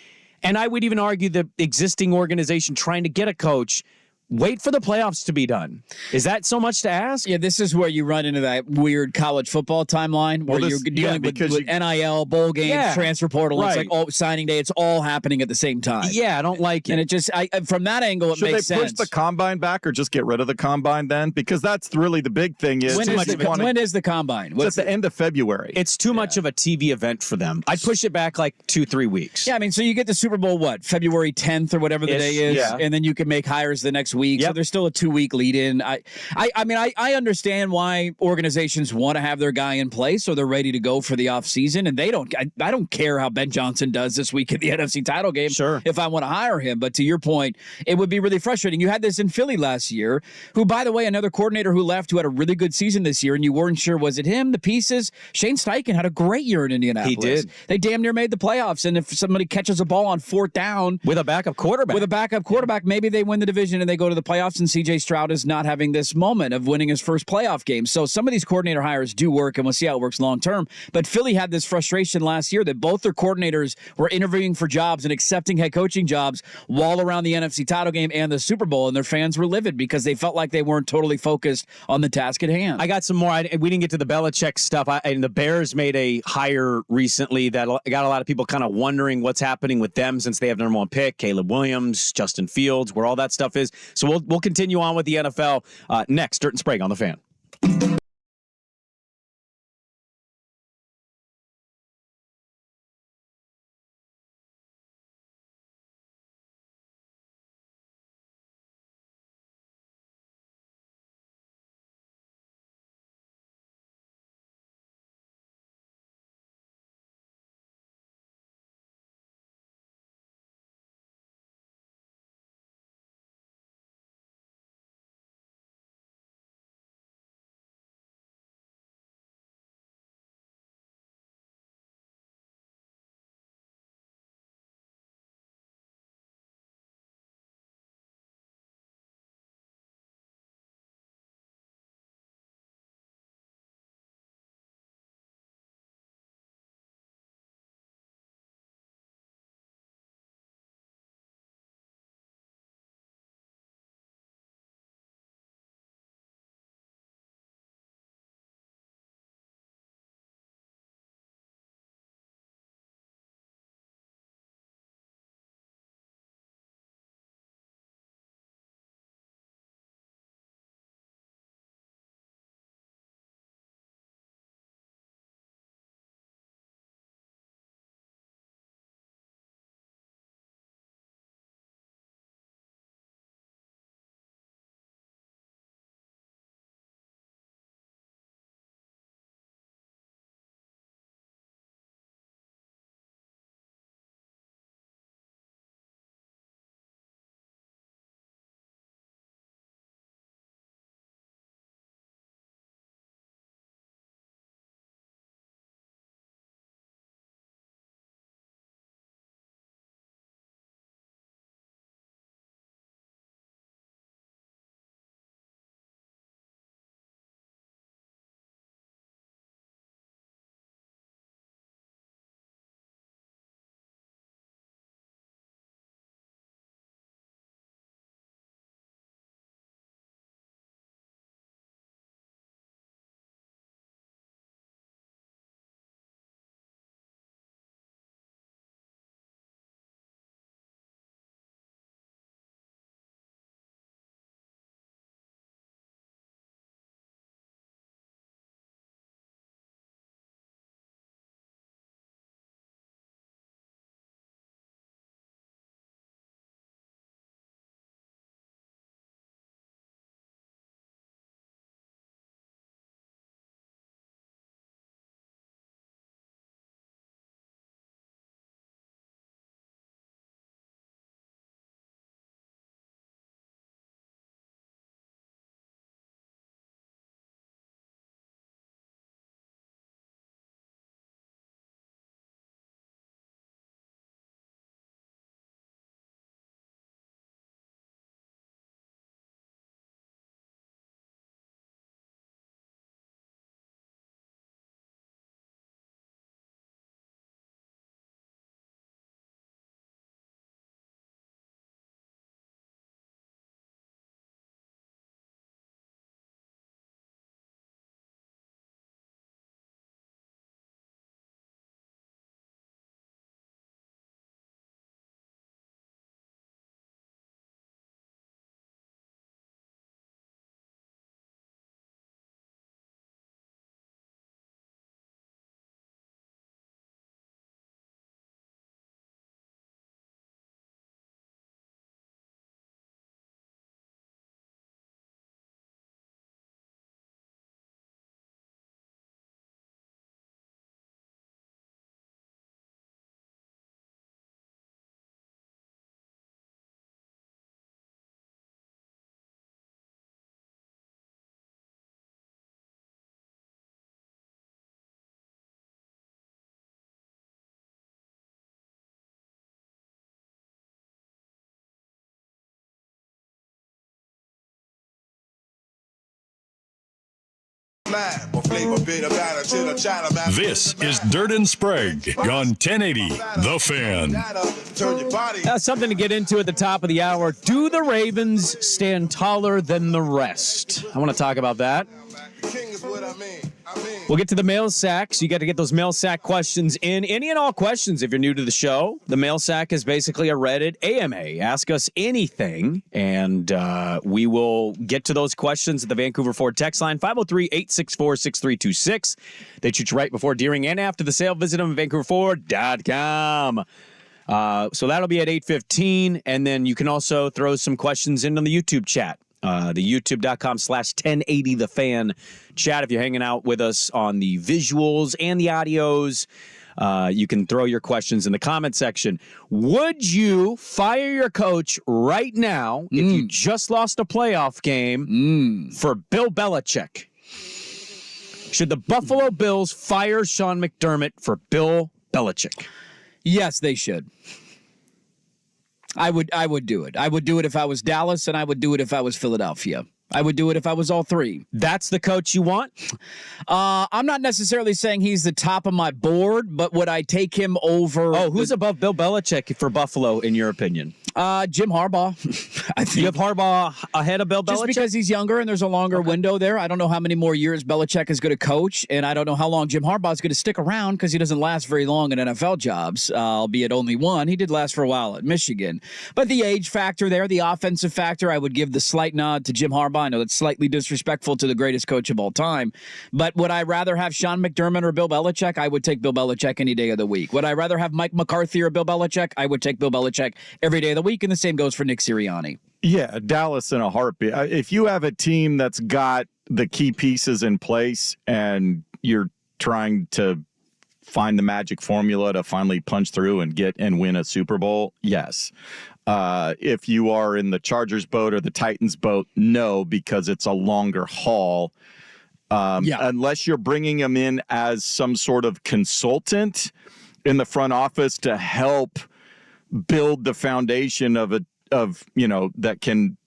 and I would even argue the existing organization trying to get a coach. Wait for the playoffs to be done. Is that so much to ask? Yeah, this is where you run into that weird college football timeline where you're dealing with NIL, bowl games, transfer portal. It's like signing day. It's all happening at the same time. Yeah, I don't like it. And it just, from that angle, it makes sense. Should they push the combine back or just get rid of the combine then? Because that's really the big thing. When is the combine? It's at the end of February. It's too much of a TV event for them. I'd push it back like 2-3 weeks. Yeah, I mean, so you get the Super Bowl, February 10th or whatever the day is, and then you can make hires the next week. Yep. So there's still a 2-week lead in. I understand why organizations want to have their guy in place so they're ready to go for the offseason, and they don't. I don't care how Ben Johnson does this week at the NFC title game. Sure. If I want to hire him, but to your point, it would be really frustrating. You had this in Philly last year, who, by the way, another coordinator who left who had a really good season this year, and you weren't sure was it him, the pieces. Shane Steichen had a great year in Indianapolis. He did. They damn near made the playoffs, and if somebody catches a ball on 4th down with a backup quarterback, maybe they win the division and they go to the playoffs, and CJ Stroud is not having this moment of winning his first playoff game. So some of these coordinator hires do work, and we'll see how it works long term. But Philly had this frustration last year that both their coordinators were interviewing for jobs and accepting head coaching jobs while around the NFC title game and the Super Bowl, and their fans were livid because they felt like they weren't totally focused on the task at hand. I got some more. We didn't get to the Belichick stuff, and the Bears made a hire recently that got a lot of people kind of wondering what's happening with them since they have the number 1 pick, Caleb Williams, Justin Fields, where all that stuff is. So we'll continue on with the NFL next. Dirt and Sprague on the Fan. This is Dirt and Sprague on 1080 The Fan. Something to get into at the top of the hour. Do the Ravens stand taller than the rest? I want to talk about that. We'll get to the mail sack. So you got to get those mail sack questions in. Any and all questions if you're new to the show. The mail sack is basically a Reddit AMA. Ask us anything, and we will get to those questions at the Vancouver Ford text line, 503-864-6326. They shoot you right before, during, and after the sale. Visit them at vancouverford.com. So that'll be at 8:15, and then you can also throw some questions in on the YouTube chat. The youtube.com/1080thefan chat. If you're hanging out with us on the visuals and the audios, you can throw your questions in the comment section. Would you fire your coach right now if you just lost a playoff game for Bill Belichick? Should the Buffalo Bills fire Sean McDermott for Bill Belichick? Yes, they should. I would do it. I would do it if I was Dallas, and I would do it if I was Philadelphia. I would do it if I was all three. That's the coach you want? I'm not necessarily saying he's the top of my board, but would I take him over? Oh, who's above Bill Belichick for Buffalo, in your opinion? Jim Harbaugh. I think you have Harbaugh ahead of Bill Belichick? Just because he's younger and there's a longer window there. I don't know how many more years Belichick is going to coach, and I don't know how long Jim Harbaugh is going to stick around because he doesn't last very long in NFL jobs, albeit only one. He did last for a while at Michigan. But the age factor there, the offensive factor, I would give the slight nod to Jim Harbaugh. I know that's slightly disrespectful to the greatest coach of all time. But would I rather have Sean McDermott or Bill Belichick? I would take Bill Belichick any day of the week. Would I rather have Mike McCarthy or Bill Belichick? I would take Bill Belichick every day of the week, and the same goes for Nick Sirianni. Yeah, Dallas in a heartbeat. If you have a team that's got the key pieces in place and you're trying to find the magic formula to finally punch through and get and win a Super Bowl, yes. If you are in the Chargers boat or the Titans boat, no, because it's a longer haul. Unless you're bringing them in as some sort of consultant in the front office to help build the foundation of that can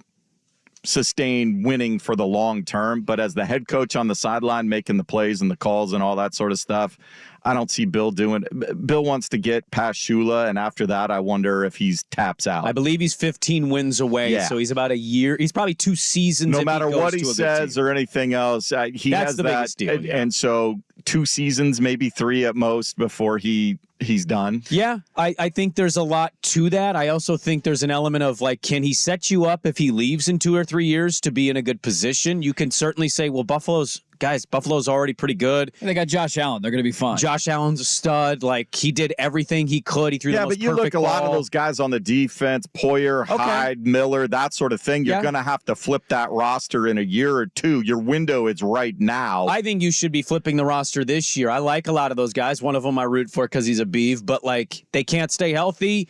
sustain winning for the long term. But as the head coach on the sideline making the plays and the calls and all that sort of stuff, I don't see Bill doing it. Bill wants to get past Shula, and after that, I wonder if he's taps out. I believe he's 15 wins away, so he's about a year. He's probably 2 seasons. No matter what he says or anything else, he has the biggest deal. And so 2 seasons, maybe 3 at most before he's done. Yeah, I think there's a lot to that. I also think there's an element of, like, can he set you up if he leaves in 2 or 3 years to be in a good position? You can certainly say, well, Buffalo's already pretty good. And they got Josh Allen. They're going to be fine. Josh Allen's a stud. Like, he did everything he could. He threw the most perfect ball. Yeah, but you look a lot of those guys on the defense, Poyer, Hyde, Miller, that sort of thing. You're going to have to flip that roster in a year or 2. Your window is right now. I think you should be flipping the roster this year. I like a lot of those guys. One of them I root for because he's a beef, but, like, they can't stay healthy,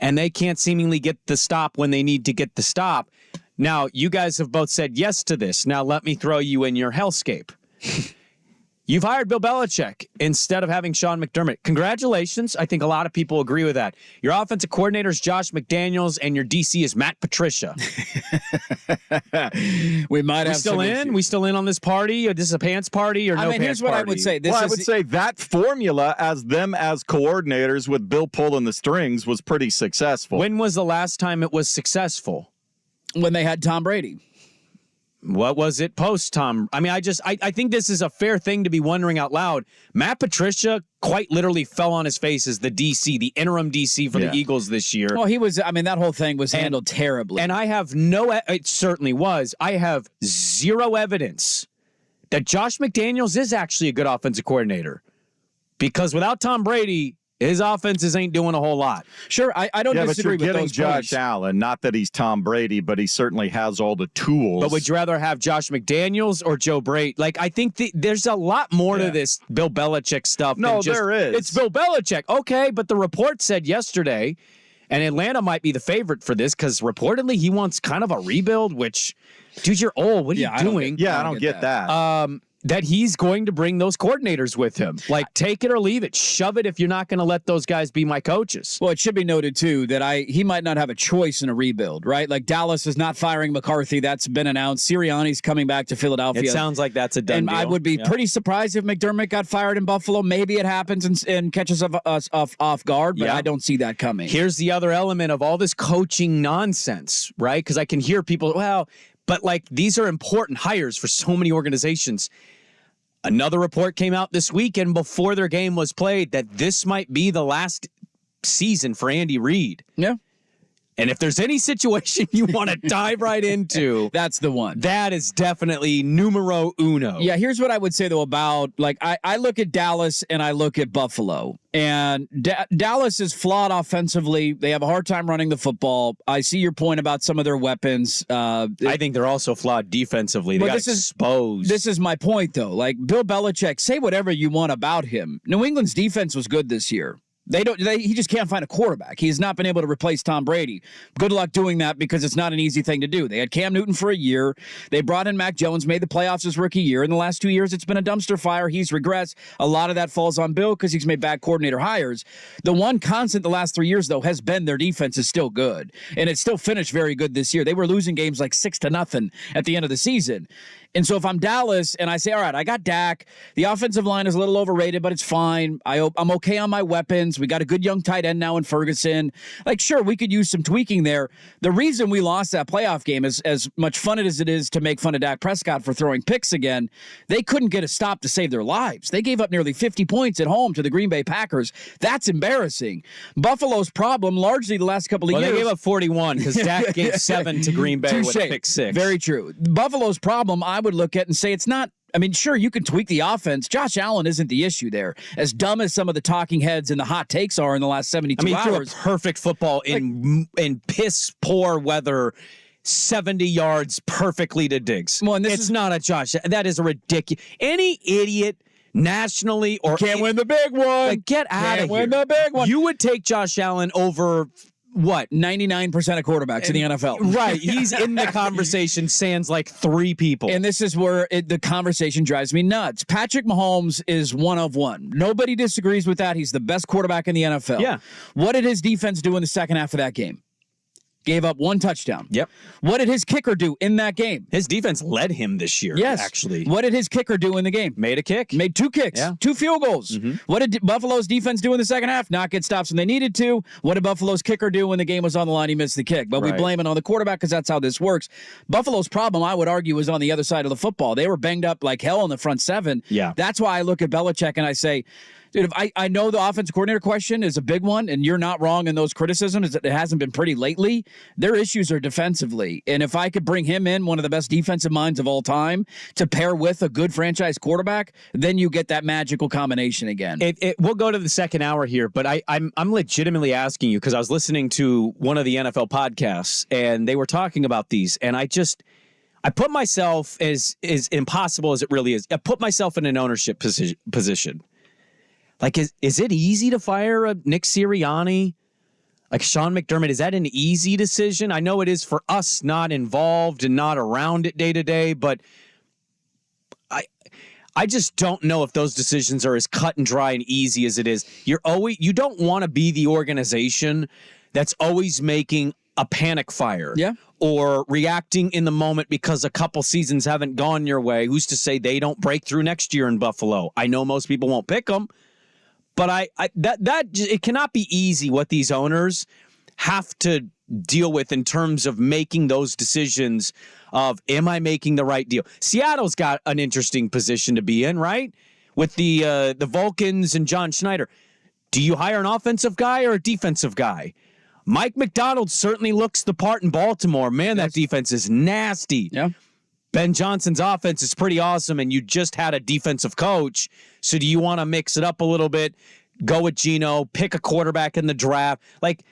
and they can't seemingly get the stop when they need to get the stop. Now, you guys have both said yes to this. Now, let me throw you in your hellscape. You've hired Bill Belichick instead of having Sean McDermott. Congratulations. I think a lot of people agree with that. Your offensive coordinator is Josh McDaniels, and your DC is Matt Patricia. We might have still in? We still in on this party? Or this is a pants party or no pants party? Here's what I would say. I would say that formula as them as coordinators with Bill pulling the strings was pretty successful. When was the last time it was successful? When they had Tom Brady. What was it post Tom? I mean, I think this is a fair thing to be wondering out loud. Matt Patricia quite literally fell on his face as the DC, the interim DC for the Eagles this year. Well, he was, that whole thing was handled terribly. And I have it certainly was. I have zero evidence that Josh McDaniels is actually a good offensive coordinator. Because without Tom Brady, his offenses ain't doing a whole lot. Sure, I don't disagree with those Josh points. Allen. Not that he's Tom Brady, but he certainly has all the tools. But would you rather have Josh McDaniels or Joe Brady? Like, I think there's a lot more to this Bill Belichick stuff. No, there is. It's Bill Belichick. Okay, but the report said yesterday, and Atlanta might be the favorite for this because reportedly he wants kind of a rebuild, which, dude, you're old. What are you doing? I don't get that. that he's going to bring those coordinators with him. Like, take it or leave it. Shove it if you're not going to let those guys be my coaches. Well, it should be noted, too, that he might not have a choice in a rebuild, right? Like, Dallas is not firing McCarthy. That's been announced. Sirianni's coming back to Philadelphia. It sounds like that's a done deal. I would be pretty surprised if McDermott got fired in Buffalo. Maybe it happens and catches us off guard, but I don't see that coming. Here's the other element of all this coaching nonsense, right? Because I can hear people, but like these are important hires for so many organizations. Another report came out this weekend before their game was played that this might be the last season for Andy Reid. Yeah. And if there's any situation you want to dive right into, that's the one. That is definitely numero uno. Yeah, here's what I would say, though, about, like, I look at Dallas and I look at Buffalo. And Dallas is flawed offensively. They have a hard time running the football. I see your point about some of their weapons. I think they're also flawed defensively. They got exposed. This is my point, though. Like, Bill Belichick, say whatever you want about him. New England's defense was good this year. He just can't find a quarterback. He's not been able to replace Tom Brady. Good luck doing that because it's not an easy thing to do. They had Cam Newton for a year. They brought in Mac Jones, made the playoffs his rookie year. In the last 2 years, it's been a dumpster fire. He's regressed. A lot of that falls on Bill because he's made bad coordinator hires. The one constant the last 3 years, though, has been their defense is still good. And it's still finished very good this year. They were losing games like 6-0 at the end of the season. And so if I'm Dallas and I say, all right, I got Dak. The offensive line is a little overrated, but it's fine. I'm okay on my weapons. We got a good young tight end now in Ferguson. Like, sure, we could use some tweaking there. The reason we lost that playoff game is as much fun as it is to make fun of Dak Prescott for throwing picks again. They couldn't get a stop to save their lives. They gave up nearly 50 points at home to the Green Bay Packers. That's embarrassing. Buffalo's problem largely the last couple of years. They gave up 41 because Dak gave 7 to Green Bay with a pick 6. Very true. Buffalo's problem, I would look at and say it's not. I mean, sure, you can tweak the offense. Josh Allen isn't the issue there. As dumb as some of the talking heads and the hot takes are in the last 72 hours. Threw a perfect football in piss poor weather, 70 yards perfectly to Diggs. Well, and it's not a Josh. That is a ridiculous. Any idiot nationally or can't win the big one. Like, get out of here. Win the big one. You would take Josh Allen over. What? 99% of quarterbacks in the NFL. Right. He's in the conversation, sans like 3 people. And this is where the conversation drives me nuts. Patrick Mahomes is one of one. Nobody disagrees with that. He's the best quarterback in the NFL. Yeah. What did his defense do in the second half of that game? Gave up 1 touchdown. Yep. What did his kicker do in that game? His defense led him this year, yes. actually. What did his kicker do in the game? Made a kick. Made 2 kicks. Yeah. 2 field goals. Mm-hmm. What did Buffalo's defense do in the second half? Not get stops when they needed to. What did Buffalo's kicker do when the game was on the line? He missed the kick. But we blame it on the quarterback because that's how this works. Buffalo's problem, I would argue, is on the other side of the football. They were banged up like hell in the front 7. Yeah. That's why I look at Belichick and I say, dude, if I know the offensive coordinator question is a big one, and you're not wrong in those criticisms. It hasn't been pretty lately. Their issues are defensively. And if I could bring him in, one of the best defensive minds of all time, to pair with a good franchise quarterback, then you get that magical combination again. We'll go to the second hour here, but I'm legitimately asking you because I was listening to one of the NFL podcasts, and they were talking about these, and I put myself, as impossible as it really is, I put myself in an ownership position. Like, is it easy to fire a Nick Sirianni? Like Sean McDermott, is that an easy decision? I know it is for us not involved and not around it day to day, but I just don't know if those decisions are as cut and dry and easy as it is. You don't want to be the organization that's always making a panic fire. Yeah. Or reacting in the moment because a couple seasons haven't gone your way. Who's to say they don't break through next year in Buffalo? I know most people won't pick them. But it cannot be easy what these owners have to deal with in terms of making those decisions of, am I making the right deal? Seattle's got an interesting position to be in, right? With the Vulcans and John Schneider. Do you hire an offensive guy or a defensive guy? Mike McDonald certainly looks the part in Baltimore. Man, that defense is nasty. Yeah. Ben Johnson's offense is pretty awesome, and you just had a defensive coach. So do you want to mix it up a little bit, go with Geno, pick a quarterback in the draft? Like,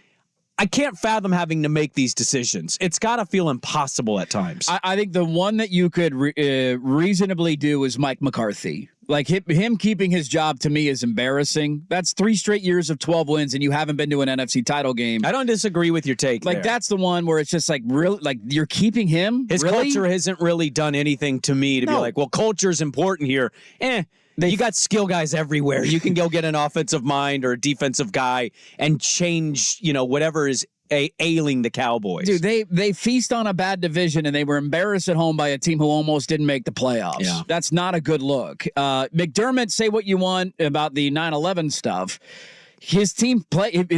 I can't fathom having to make these decisions. It's got to feel impossible at times. I think the one that you could reasonably do is Mike McCarthy. Like him keeping his job to me is embarrassing. That's 3 straight years of 12 wins, and you haven't been to an NFC title game. I don't disagree with your take. Like, that's the one where it's just like, really, like, you're keeping him? His really? culture hasn't really done anything to me to be like, well, culture's important here. You got skill guys everywhere. You can go get an offensive mind or a defensive guy and change, whatever is ailing the Cowboys. Dude, they feast on a bad division, and they were embarrassed at home by a team who almost didn't make the playoffs. Yeah. That's not a good look. McDermott, say what you want about the 9/11 stuff. His team played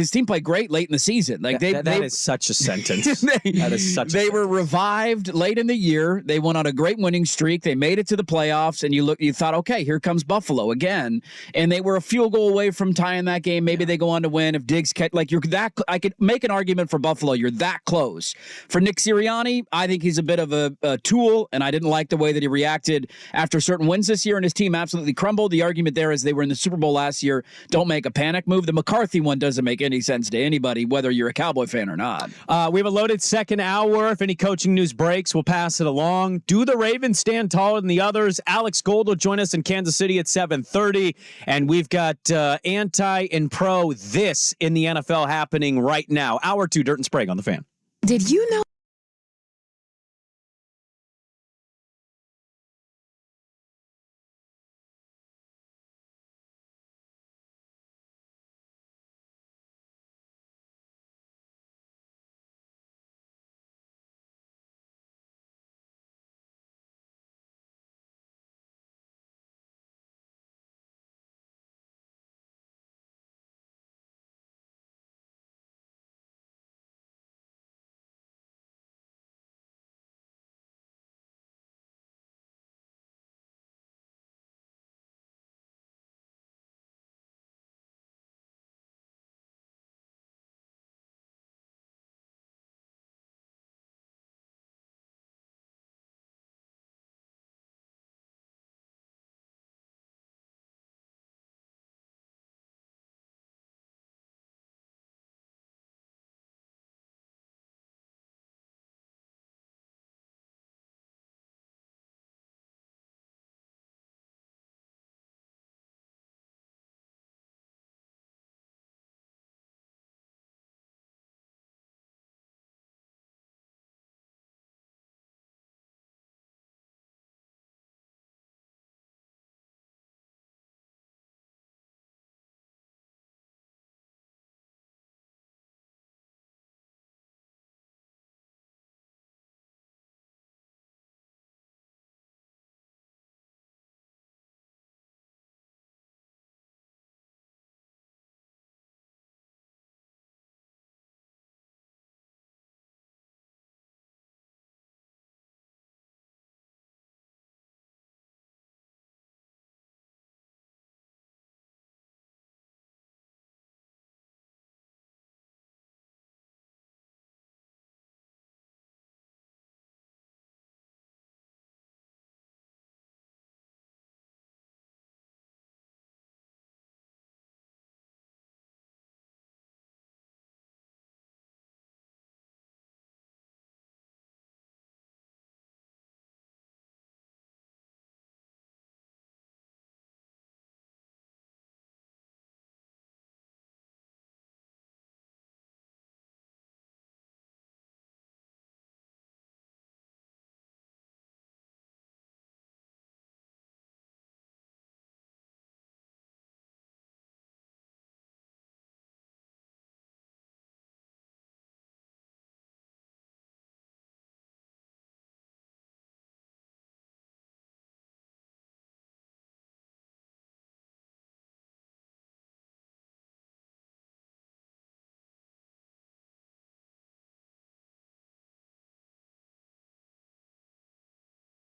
great late in the season. Like that is such a sentence. That is such. They were revived late in the year. They went on a great winning streak. They made it to the playoffs, and you thought, okay, here comes Buffalo again, and they were a field goal away from tying that game. Maybe they go on to win if Diggs I could make an argument for Buffalo. You're that close. For Nick Sirianni, I think he's a bit of a tool, and I didn't like the way that he reacted after certain wins this year, and his team absolutely crumbled. The argument there is they were in the Super Bowl last year. Don't make a panic move. The McCarthy one doesn't make any sense to anybody, whether you're a Cowboy fan or not. We have a loaded second hour. If any coaching news breaks, we'll pass it along. Do the Ravens stand taller than the others? Alex Gold will join us in Kansas City at 7:30. And we've got anti and pro this in the NFL happening right now. Hour 2, Dirt and Sprague on the Fan. Did you know?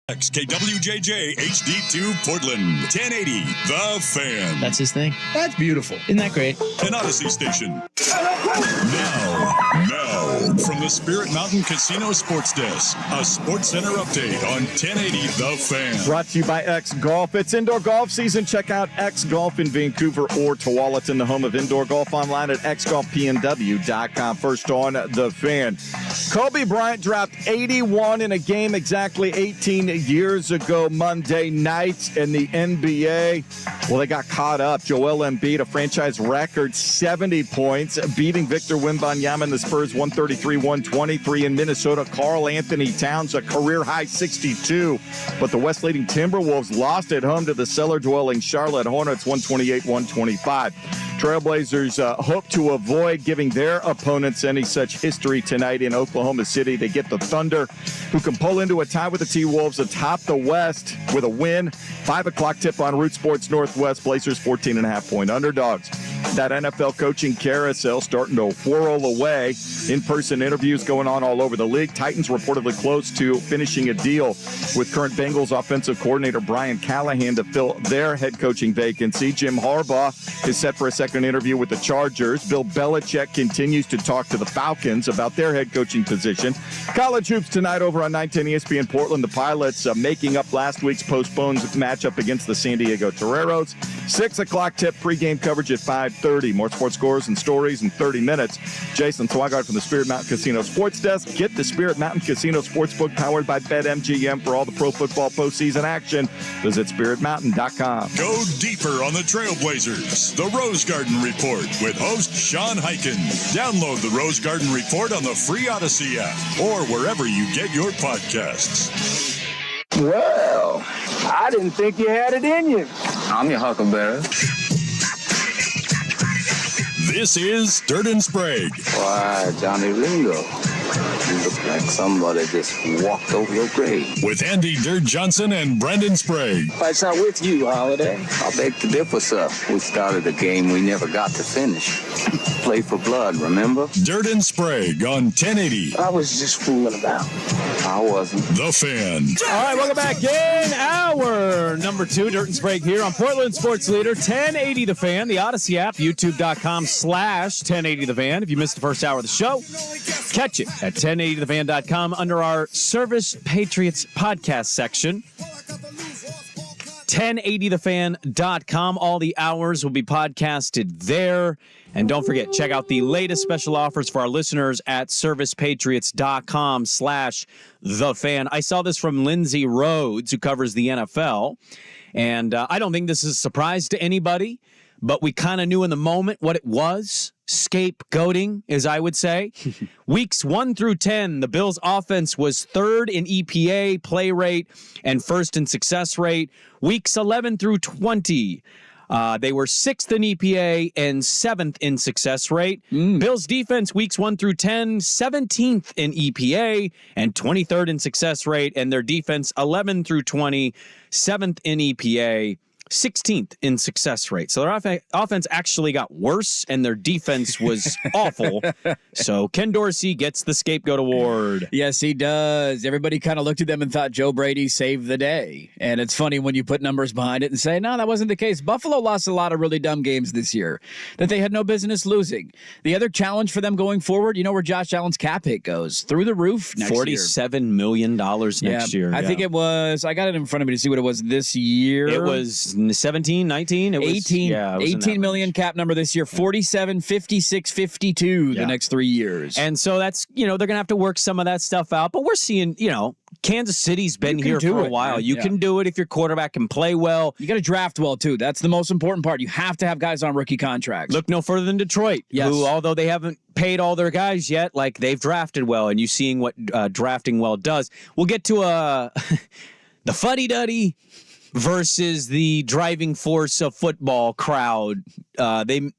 KWJJ HD2 Portland, 1080 The Fan. That's his thing. That's beautiful. Isn't that great? An Odyssey station. Now, from the the Spirit Mountain Casino Sports Desk, a Sports Center update on 1080 The Fan. Brought to you by X Golf. It's indoor golf season. Check out X Golf in Vancouver or Tualatin, the home of indoor golf, online at xgolfpnw.com. First on The Fan. Kobe Bryant dropped 81 in a game exactly 18 years ago Monday night in the NBA. Well, they got caught up. Joel Embiid, a franchise record 70 points, beating Victor Wembanyama and the Spurs 133-123 in Minnesota. Karl Anthony Towns, a career-high 62. But the West-leading Timberwolves lost at home to the cellar-dwelling Charlotte Hornets 128-125. Trailblazers hope to avoid giving their opponents any such history tonight in Oklahoma City. They get the Thunder, who can pull into a tie with the T-Wolves atop the West with a win. 5 o'clock tip on Root Sports Northwest. Blazers 14.5-point underdogs. That NFL coaching carousel starting to whirl away. In-person interviews going on all over the league. Titans reportedly close to finishing a deal with current Bengals offensive coordinator Brian Callahan to fill their head coaching vacancy. Jim Harbaugh is set for a second interview with the Chargers. Bill Belichick continues to talk to the Falcons about their head coaching position. College hoops tonight over on 910 ESPN Portland. The Pilots making up last week's postponed matchup against the San Diego Toreros. 6 o'clock tip pregame coverage at 5:30. More sports scores and stories in 30 minutes. Jason Swigard from the Spirit Mountain Casino Sports Desk. Get the Spirit Mountain Casino Sportsbook powered by BetMGM for all the pro football postseason action. Visit spiritmountain.com. Go deeper on the Trailblazers. The Rose Garden Report with host Sean Hyken. Download the Rose Garden Report on the free Odyssey app or wherever you get your podcasts. Well, I didn't think you had it in you. I'm your huckleberry. This is Dirt and Sprague. Why, Johnny Ringo, you look like somebody just walked over your grave. With Andy Dirt Johnson and Brandon Sprague. Fight's not with you, Holiday. I beg to differ, sir. We started a game we never got to finish. Play for blood, remember? Dirt and Sprague on 1080. I was just fooling about. I wasn't. The Fan. All right, welcome back in hour number 2. Dirt and Sprague here on Portland Sports Leader 1080 The Fan, the Odyssey app, youtube.com/1080 The Fan. If you missed the first hour of the show, catch it at 1080thefan.com under our Service Patriots podcast section. 1080thefan.com. All the hours will be podcasted there. And don't forget, check out the latest special offers for our listeners at servicepatriots.com/thefan. I saw this from Lindsay Rhodes, who covers the NFL. And I don't think this is a surprise to anybody, but we kind of knew in the moment what it was. Scapegoating, as I would say. Weeks 1 through 10, the Bills' offense was 3rd in EPA, play rate, and 1st in success rate. Weeks 11 through 20, they were 6th in EPA and 7th in success rate. Bills' defense, weeks 1 through 10, 17th in EPA and 23rd in success rate. And their defense, 11 through 20, 7th in EPA, 16th in success rate. So their offense actually got worse, and their defense was awful. So Ken Dorsey gets the scapegoat award. Yes, he does. Everybody kind of looked at them and thought Joe Brady saved the day. And it's funny when you put numbers behind it and say, no, that wasn't the case. Buffalo lost a lot of really dumb games this year that they had no business losing. The other challenge for them going forward, you know where Josh Allen's cap hit goes? Through the roof next year. $47 million next year. I think it was, I got it in front of me to see what it was this year. It was 17, 19? It was 18, yeah, it was 18 million cap number this year, 47, 56, 52 the next 3 years. And so that's, they're going to have to work some of that stuff out. But we're seeing, Kansas City's been here for a while. You can do it if your quarterback can play well. You got to draft well, too. That's the most important part. You have to have guys on rookie contracts. Look no further than Detroit, who, although they haven't paid all their guys yet, they've drafted well, and you seeing what drafting well does. We'll get to the fuddy-duddy versus the driving force of football crowd. They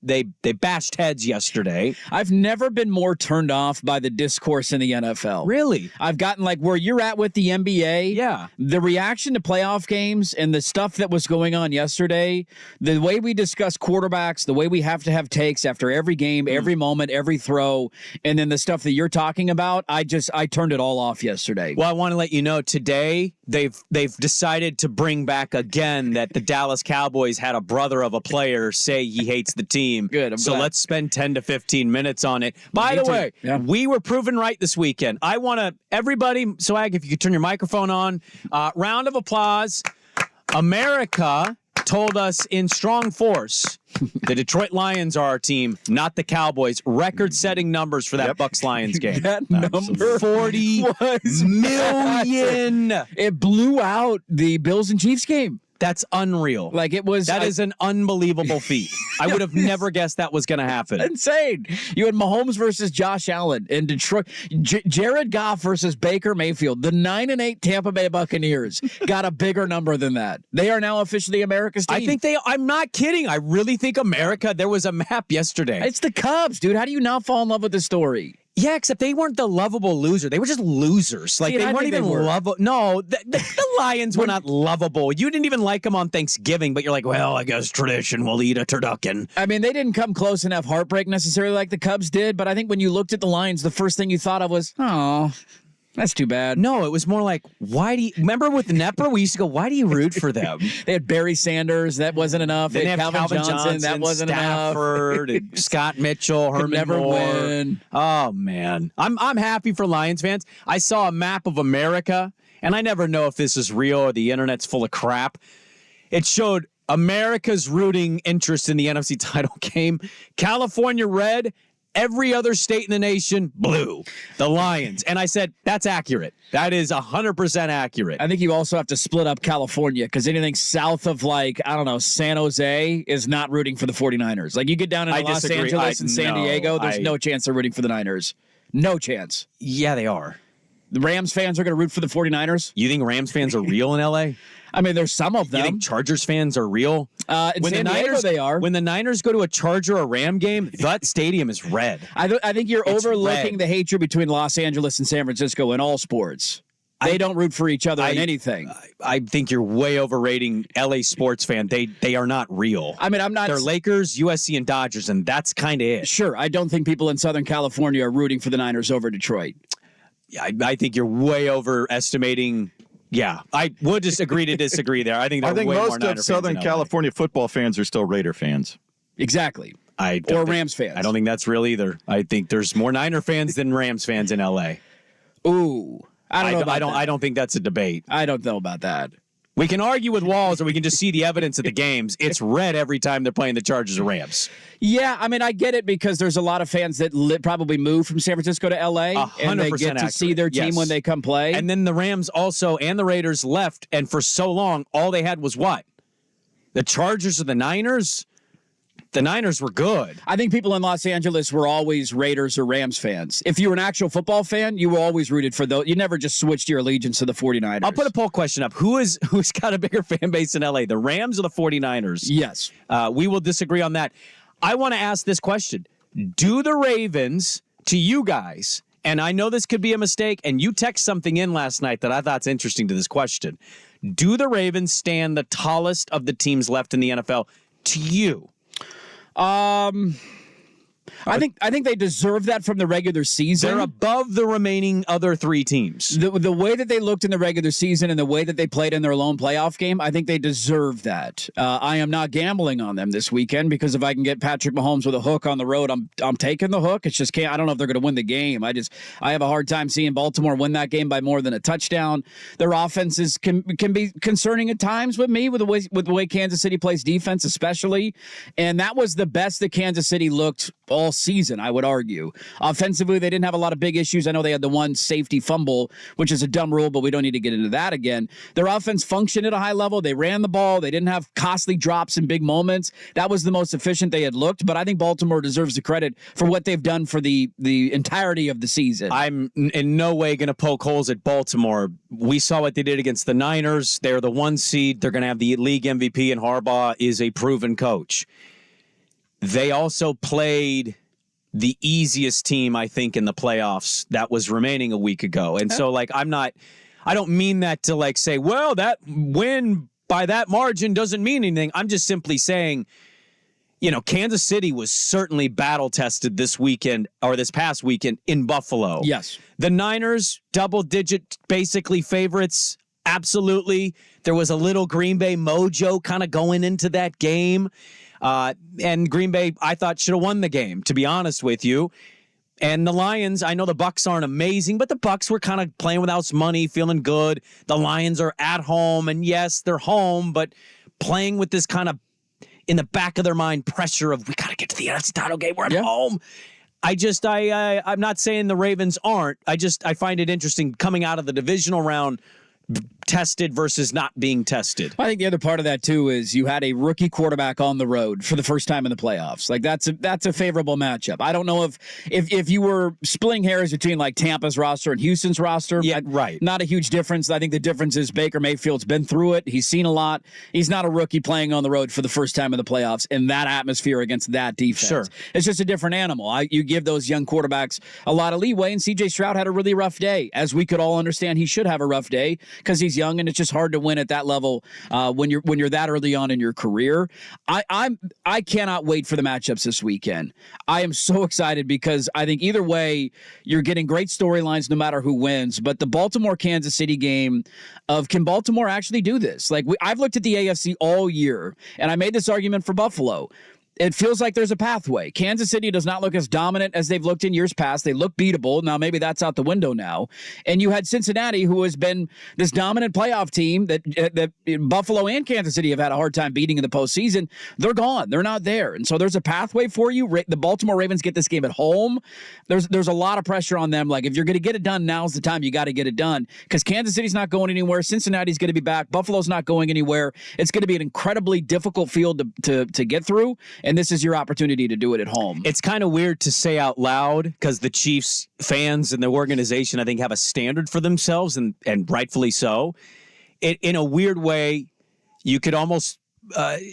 bashed heads yesterday. I've never been more turned off by the discourse in the NFL. Really? I've gotten where you're at with the NBA. Yeah. The reaction to playoff games and the stuff that was going on yesterday, the way we discuss quarterbacks, the way we have to have takes after every game, every moment, every throw, and then the stuff that you're talking about, I turned it all off yesterday. Well, I want to let you know today they've decided to bring back back again that the Dallas Cowboys had a brother of a player say he hates the team. Good. So let's spend 10 to 15 minutes on it. By the way, we were proven right this weekend. I want to, everybody, Swag, if you could turn your microphone on, round of applause. America told us in strong force the Detroit Lions are our team, not the Cowboys. Record-setting numbers for that Bucs-Lions game. That number 40 million. It blew out the Bills and Chiefs game. That's unreal. Like it was. That is an unbelievable feat. I would have never guessed that was going to happen. Insane. You had Mahomes versus Josh Allen in Detroit. Jared Goff versus Baker Mayfield. The 9-8 Tampa Bay Buccaneers got a bigger number than that. They are now officially America's team. I think I'm not kidding. I really think America, there was a map yesterday. It's the Cubs, dude. How do you not fall in love with this story? Yeah, except they weren't the lovable loser. They were just losers. Like, they weren't even lovable. No, the Lions were not lovable. You didn't even like them on Thanksgiving, but you're like, well, I guess tradition, we'll eat a turducken. I mean, they didn't come close enough heartbreak necessarily like the Cubs did, but I think when you looked at the Lions, the first thing you thought of was, oh, that's too bad. No, it was more like, why do you... Remember with Nepper, we used to go, why do you root for them? They had Barry Sanders. That wasn't enough. They had Calvin Johnson. That wasn't Stafford, enough. And Scott Mitchell, Herman never Moore. win. Oh, man. I'm happy for Lions fans. I saw a map of America, and I never know if this is real or the internet's full of crap. It showed America's rooting interest in the NFC title game. California red. Every other state in the nation, blue. The Lions. And I said, that's accurate. That is 100% accurate. I think you also have to split up California because anything south of, like, I don't know, San Jose is not rooting for the 49ers. Like, you get down into Los Angeles and San Diego, there's no chance they're rooting for the Niners. No chance. Yeah, they are. The Rams fans are going to root for the 49ers? You think Rams fans are real in L.A.? I mean, there's some of them. You think Chargers fans are real? In San Diego, they are. When the Niners go to a Charger or Ram game, that stadium is red. I think you're overlooking the hatred between Los Angeles and San Francisco in all sports. They don't root for each other in anything. I think you're way overrating LA sports fan. They are not real. I mean, I'm not. They're Lakers, USC, and Dodgers, and that's kind of it. Sure. I don't think people in Southern California are rooting for the Niners over Detroit. I think you're way overestimating. Yeah, I would just agree to disagree there. I think most of Southern California football fans are still Raider fans. Exactly. Or Rams fans. I don't think that's real either. I think there's more Niner fans than Rams fans in LA. Ooh. I don't think that's a debate. I don't know about that. We can argue with walls, or we can just see the evidence of the games. It's red every time they're playing the Chargers or Rams. Yeah, I mean, I get it because there's a lot of fans that probably move from San Francisco to L.A. 100% and they get to see their team when they come play. And then the Rams also and the Raiders left, and for so long, all they had was what? The Chargers or the Niners? The Niners were good. I think people in Los Angeles were always Raiders or Rams fans. If you were an actual football fan, you were always rooted for those. You never just switched your allegiance to the 49ers. I'll put a poll question up. Who's got a bigger fan base in LA, the Rams or the 49ers? Yes. We will disagree on that. I want to ask this question. Do the Ravens, to you guys, and I know this could be a mistake, and you text something in last night that I thought's interesting to this question. Do the Ravens stand the tallest of the teams left in the NFL to you? I think they deserve that from the regular season. They're above the remaining other three teams. The way that they looked in the regular season and the way that they played in their lone playoff game, I think they deserve that. I am not gambling on them this weekend because if I can get Patrick Mahomes with a hook on the road, I'm taking the hook. It's just I don't know if they're going to win the game. I have a hard time seeing Baltimore win that game by more than a touchdown. Their offenses can be concerning at times with me with the way Kansas City plays defense, especially. And that was the best that Kansas City looked all season, I would argue. Offensively, they didn't have a lot of big issues. I know they had the one safety fumble, which is a dumb rule, but we don't need to get into that again. Their offense functioned at a high level. They ran the ball. They didn't have costly drops in big moments. That was the most efficient they had looked, but I think Baltimore deserves the credit for what they've done for the entirety of the season. I'm in no way going to poke holes at Baltimore. We saw what they did against the Niners. They're the 1 seed. They're going to have the league MVP, and Harbaugh is a proven coach. They also played the easiest team, I think, in the playoffs that was remaining a week ago. And so, I don't mean that to, say, well, that win by that margin doesn't mean anything. I'm just simply saying, Kansas City was certainly battle-tested this past weekend in Buffalo. Yes. The Niners, double-digit, basically favorites. absolutely. There was a little Green Bay mojo kind of going into that game. And Green Bay, I thought, should have won the game, to be honest with you. And the Lions, I know the Bucs aren't amazing, but the Bucs were kind of playing without money, feeling good. The Lions are at home, and yes, they're home, but playing with this kind of in the back of their mind pressure of we got to get to the NFC title game. We're at home. I'm not saying the Ravens aren't. I find it interesting coming out of the divisional round, tested versus not being tested. I think the other part of that too is you had a rookie quarterback on the road for the first time in the playoffs. Like that's a favorable matchup. I don't know if you were splitting hairs between like Tampa's roster and Houston's roster. Yeah, right. Not a huge difference. I think the difference is Baker Mayfield's been through it. He's seen a lot. He's not a rookie playing on the road for the first time in the playoffs in that atmosphere against that defense. Sure. It's just a different animal. You give those young quarterbacks a lot of leeway, and C.J. Stroud had a really rough day, as we could all understand he should have a rough day because he's young and it's just hard to win at that level when you're that early on in your career. I cannot wait for the matchups this weekend. I am so excited because I think either way you're getting great storylines no matter who wins. But the Baltimore-Kansas City game of can Baltimore actually do this? Like I've looked at the AFC all year and I made this argument for Buffalo. It feels like there's a pathway. Kansas City does not look as dominant as they've looked in years past. They look beatable. Now, maybe that's out the window now. And you had Cincinnati, who has been this dominant playoff team that Buffalo and Kansas City have had a hard time beating in the postseason. They're gone. They're not there. And so there's a pathway for you. The Baltimore Ravens get this game at home. There's a lot of pressure on them. Like, if you're going to get it done, now's the time you got to get it done because Kansas City's not going anywhere. Cincinnati's going to be back. Buffalo's not going anywhere. It's going to be an incredibly difficult field to get through. And this is your opportunity to do it at home. It's kind of weird to say out loud because the Chiefs fans and the organization, I think, have a standard for themselves, and rightfully so. In a weird way, you could almost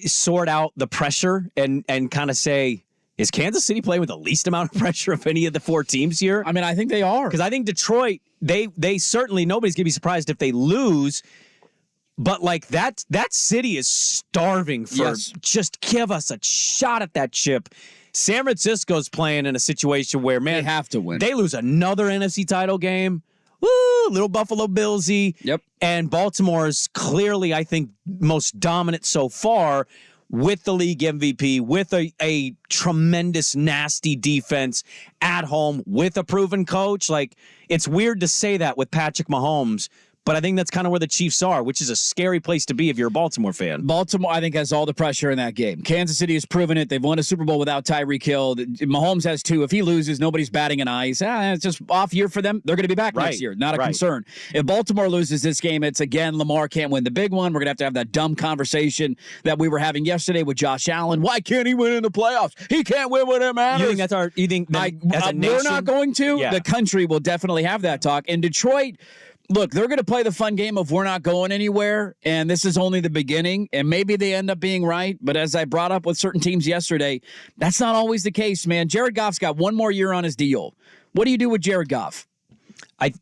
sort out the pressure and kind of say, is Kansas City playing with the least amount of pressure of any of the four teams here? I mean, I think they are. Because I think Detroit, they certainly, nobody's going to be surprised if they lose. But like that city is starving for just give us a shot at that chip. San Francisco's playing in a situation where, man, they have to win. They lose another NFC title game. Woo, little Buffalo Billsy. Yep. And Baltimore's clearly, I think, most dominant so far with the league MVP, with a tremendous, nasty defense at home with a proven coach. Like, it's weird to say that with Patrick Mahomes, but I think that's kind of where the Chiefs are, which is a scary place to be if you're a Baltimore fan. Baltimore, I think, has all the pressure in that game. Kansas City has proven it. They've won a Super Bowl without Tyreek Hill. Mahomes has two. If he loses, nobody's batting an eye. It's just off year for them. They're going to be back next year. Not a concern. If Baltimore loses this game, it's, again, Lamar can't win the big one. We're going to have that dumb conversation that we were having yesterday with Josh Allen. Why can't he win in the playoffs? He can't win when it matters. You think that's as a nation? We're not going to. Yeah. The country will definitely have that talk. In Detroit, look, they're going to play the fun game of we're not going anywhere, and this is only the beginning, and maybe they end up being right, but as I brought up with certain teams yesterday, that's not always the case, man. Jared Goff's got one more year on his deal. What do you do with Jared Goff?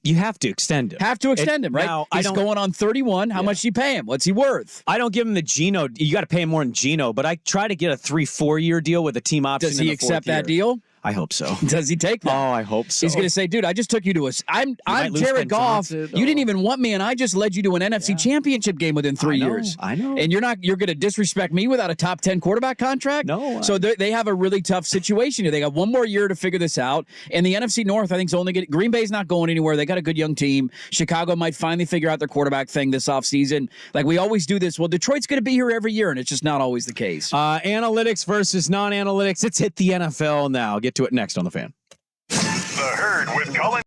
You have to extend him. Have to extend him, right? Now, He's going on 31. How much do you pay him? What's he worth? I don't give him the Geno. You got to pay him more than Geno, but I try to get a 3-4 year deal with a team option. Does he accept that deal? I hope so. Does he take that? Oh, I hope so. He's going to say, dude, I just took you to I'm Jared Goff. You didn't even want me, and I just led you to an NFC championship game within 3 years. I know. And you're going to disrespect me without a top 10 quarterback contract? No. So they have a really tough situation here. They got one more year to figure this out. And the NFC North, I think, is only Green Bay's not going anywhere. They got a good young team. Chicago might finally figure out their quarterback thing this offseason. Like, we always do this. Well, Detroit's going to be here every year, and it's just not always the case. Analytics versus non-analytics. It's hit the NFL now. Get to it next on The Fan. The Herd with Cullen.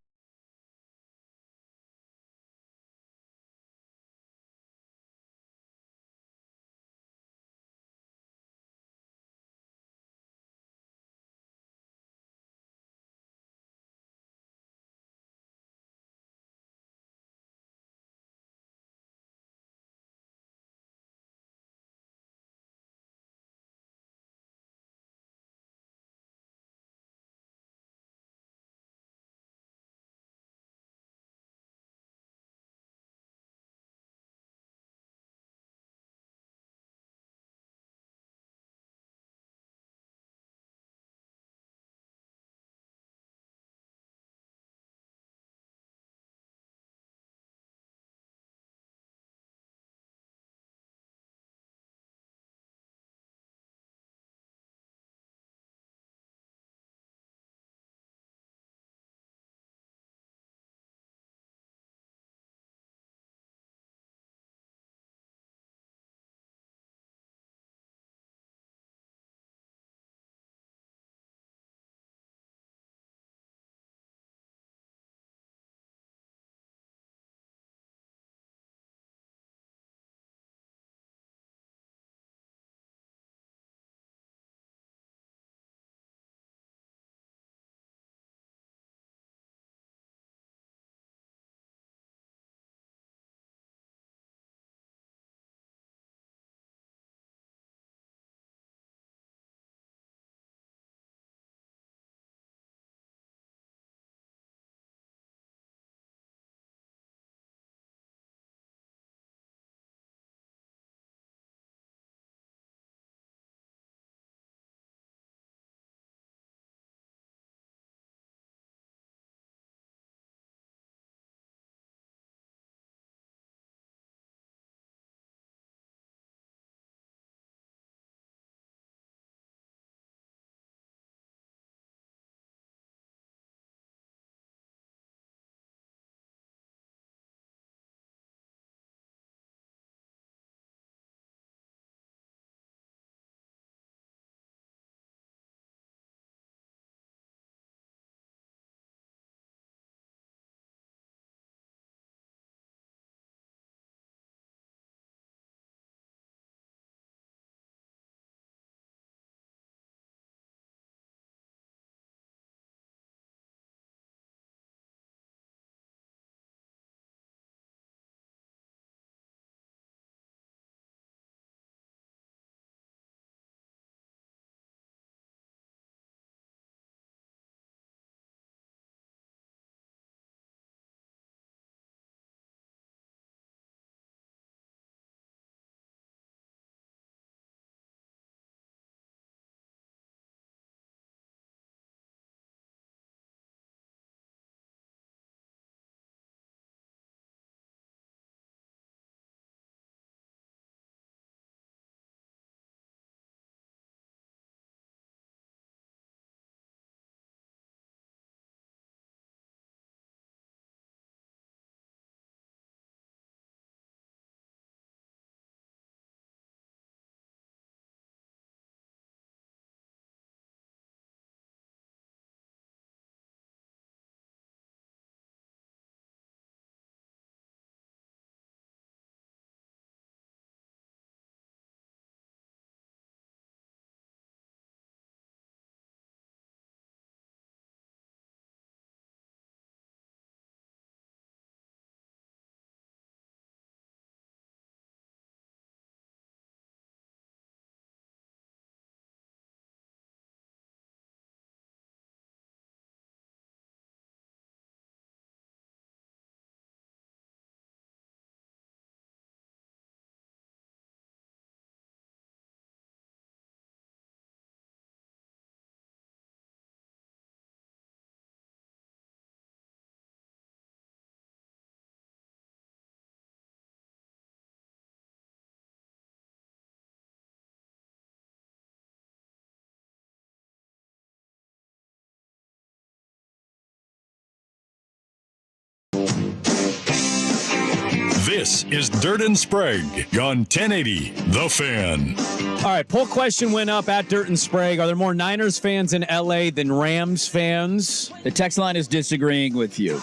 This is Dirt and Sprague on 1080 The Fan. All right, poll question went up at Dirt and Sprague. Are there more Niners fans in L.A. than Rams fans? The text line is disagreeing with you.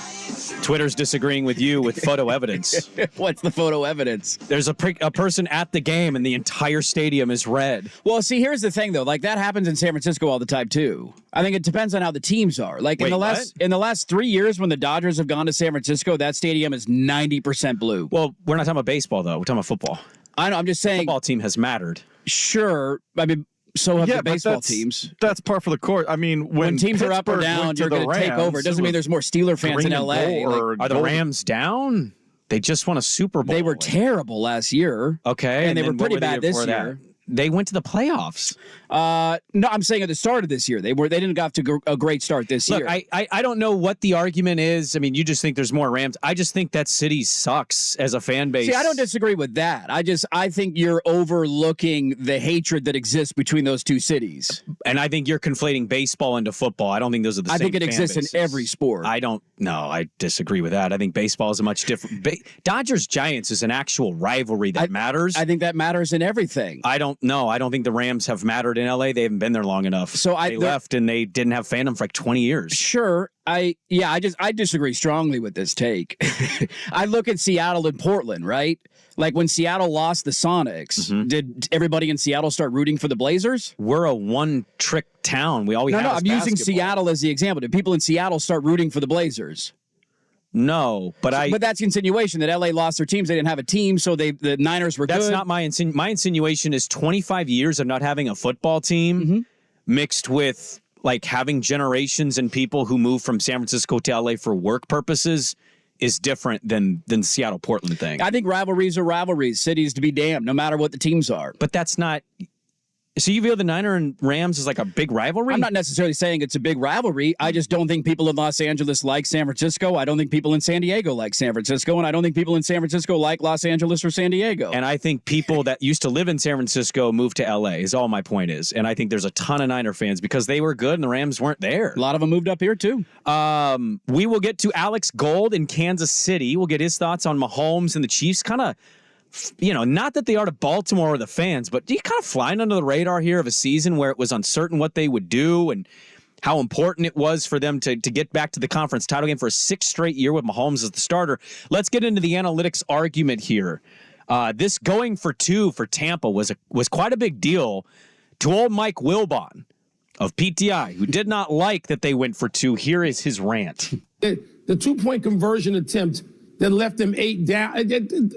Twitter's disagreeing with you with photo evidence. What's the photo evidence? There's a person at the game, and the entire stadium is red. Well, see, here's the thing, though. Like, that happens in San Francisco all the time, too. I think it depends on how the teams are. Like, in the last 3 years when the Dodgers have gone to San Francisco, that stadium is 90% blue. Well, we're not talking about baseball, though. We're talking about football. I know. I'm just saying. The football team has mattered. Sure. I mean, so have the baseball teams. That's par for the course. I mean, when teams are up or down, you're going to take over. It doesn't mean there's more Steeler fans in L.A. Are the Rams down? They just won a Super Bowl. They were terrible last year. Okay. And they were pretty bad this year. They went to the playoffs. No, I'm saying at the start of this year. They didn't go off to a great start this year. Look, I don't know what the argument is. I mean, you just think there's more Rams. I just think that city sucks as a fan base. See, I don't disagree with that. I think you're overlooking the hatred that exists between those two cities. And I think you're conflating baseball into football. I don't think those are the same. I think it exists bases. in every sport. I disagree with that. I think baseball is a much different. Dodgers-Giants is an actual rivalry that matters. I think that matters in everything. I don't know. I don't think the Rams have mattered in LA. They haven't been there long enough. So they left and they didn't have fandom for like 20 years. Sure. I disagree strongly with this take. I look at Seattle and Portland, right? Like when Seattle lost the Sonics, did everybody in Seattle start rooting for the Blazers? We're a one-trick town. We always have I'm using Seattle as the example. Did people in Seattle start rooting for the Blazers? No, but that's insinuation that LA lost their teams. They didn't have a team, so the Niners were good. That's not my insinuation. My insinuation is 25 years of not having a football team mixed with like having generations and people who move from San Francisco to LA for work purposes is different than the Seattle-Portland thing. I think rivalries are rivalries. Cities to be damned, no matter what the teams are. But that's not. So you view the Niner and Rams as like a big rivalry? I'm not necessarily saying it's a big rivalry. I just don't think people in Los Angeles like San Francisco. I don't think people in San Diego like San Francisco. And I don't think people in San Francisco like Los Angeles or San Diego. And I think people that used to live in San Francisco moved to LA is all my point is. And I think there's a ton of Niner fans because they were good and the Rams weren't there. A lot of them moved up here too. We will get to Alex Gold in Kansas City. We'll get his thoughts on Mahomes and the Chiefs. Kind of, not that they are to Baltimore or the fans, but you kind of flying under the radar here of a season where it was uncertain what they would do and how important it was for them to get back to the conference title game for a 6th straight year with Mahomes as the starter. Let's get into the analytics argument here. This going for 2 for Tampa was quite a big deal to old Mike Wilbon of PTI, who did not like that they went for 2. Here is his rant. The 2-point conversion attempt that left them 8 down.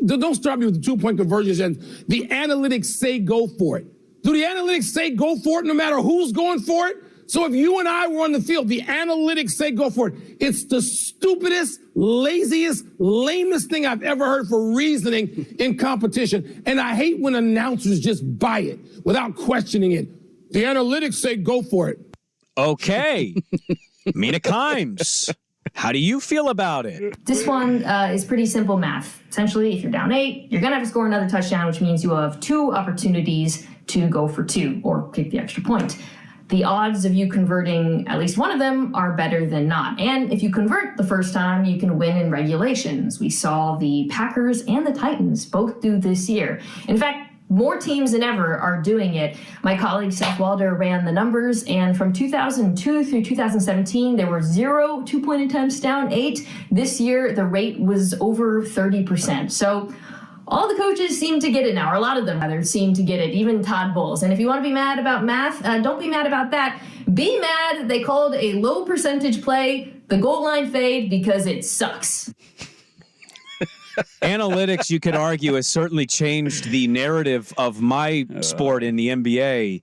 Don't start me with the 2-point conversions. And the analytics say go for it. Do the analytics say go for it no matter who's going for it? So if you and I were on the field, the analytics say go for it. It's the stupidest, laziest, lamest thing I've ever heard for reasoning in competition. And I hate when announcers just buy it without questioning it. The analytics say go for it. Okay. Mina Kimes. How do you feel about it? This one is pretty simple math. Essentially, if you're down 8, you're going to have to score another touchdown, which means you have 2 opportunities to go for 2 or kick the extra point. The odds of you converting at least one of them are better than not. And if you convert the first time, you can win in regulations. We saw the Packers and the Titans both do this year. In fact, more teams than ever are doing it. My colleague Seth Walder ran the numbers, and from 2002 through 2017, there were 0 2-point attempts down 8. This year, the rate was over 30%. So all the coaches seem to get it now, or a lot of them rather seem to get it, even Todd Bowles. And if you want to be mad about math, don't be mad about that. Be mad they called a low percentage play the goal line fade because it sucks. Analytics, you could argue, has certainly changed the narrative of my sport in the NBA.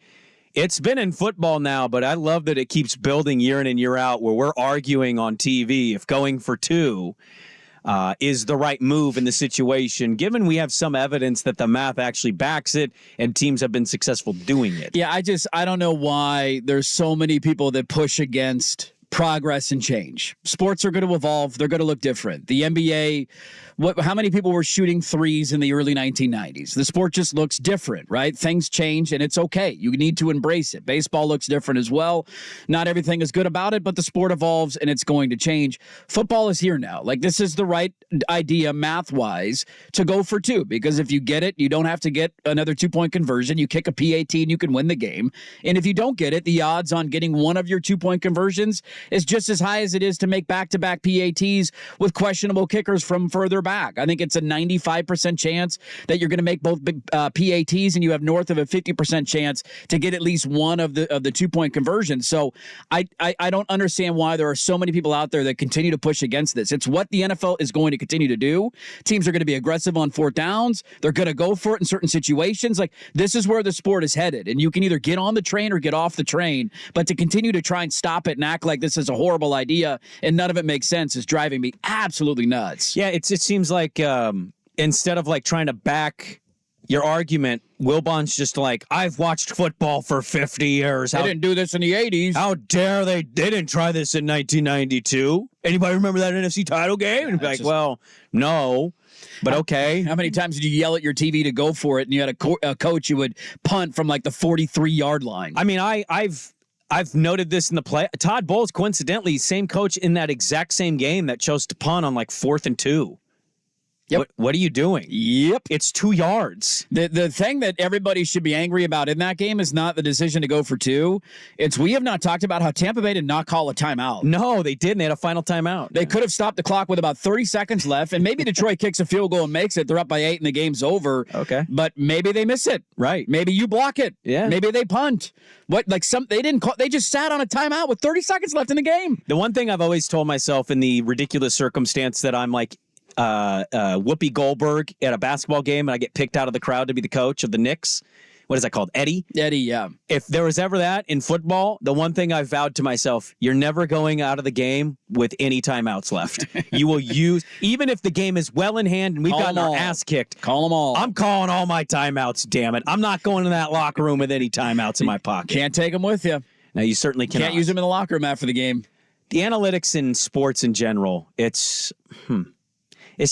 It's been in football now, but I love that it keeps building year in and year out where we're arguing on TV if going for 2 is the right move in the situation, given we have some evidence that the math actually backs it and teams have been successful doing it. Yeah, I don't know why there's so many people that push against progress and change. Sports are going to evolve. They're going to look different. The NBA, how many people were shooting threes in the early 1990s? The sport just looks different, right? Things change, and it's okay. You need to embrace it. Baseball looks different as well. Not everything is good about it, but the sport evolves, and it's going to change. Football is here now. Like, this is the right idea, math-wise, to go for two, because if you get it, you don't have to get another two-point conversion. You kick a PAT, and you can win the game. And if you don't get it, the odds on getting one of your two-point conversions is just as high as it is to make back-to-back PATs with questionable kickers from further back. I think it's a 95% chance that you're going to make both PATs, and you have north of a 50% chance to get at least one of the two-point conversions. So I don't understand why there are so many people out there that continue to push against this. It's what the NFL is going to continue to do. Teams are going to be aggressive on fourth downs. They're going to go for it in certain situations. Like, this is where the sport is headed, and you can either get on the train or get off the train. But to continue to try and stop it and act like this is a horrible idea and none of it makes sense is driving me absolutely nuts. Yeah, it seems like instead of like trying to back your argument, Wilbon's just like, I've watched football for 50 years. They didn't do this in the 80s. How dare they? They didn't try this in 1992. Anybody remember that NFC title game? And like, well, no. But okay. How many times did you yell at your TV to go for it, and you had a coach who would punt from like the 43-yard line? I mean, I've noted this in the play. Todd Bowles, coincidentally, same coach in that exact same game that chose to punt on like 4th and 2. Yep. What are you doing? Yep. It's 2 yards. The thing that everybody should be angry about in that game is not the decision to go for 2. It's we have not talked about how Tampa Bay did not call a timeout. No, they didn't. They had a final timeout. They could have stopped the clock with about 30 seconds left, and maybe Detroit kicks a field goal and makes it. They're up by 8 and the game's over. Okay. But maybe they miss it. Right. Maybe you block it. Yeah. Maybe they punt. They didn't call, they just sat on a timeout with 30 seconds left in the game. The one thing I've always told myself in the ridiculous circumstance that I'm like Whoopi Goldberg at a basketball game and I get picked out of the crowd to be the coach of the Knicks. What is that called? Eddie, yeah. If there was ever that in football, the one thing I've vowed to myself, you're never going out of the game with any timeouts left. You will use, even if the game is well in hand and we've gotten our ass kicked. Call them all. I'm calling all my timeouts, damn it. I'm not going in that locker room with any timeouts in my pocket. Can't take them with you. No, you certainly cannot. Can't use them in the locker room after the game. The analytics in sports in general, it's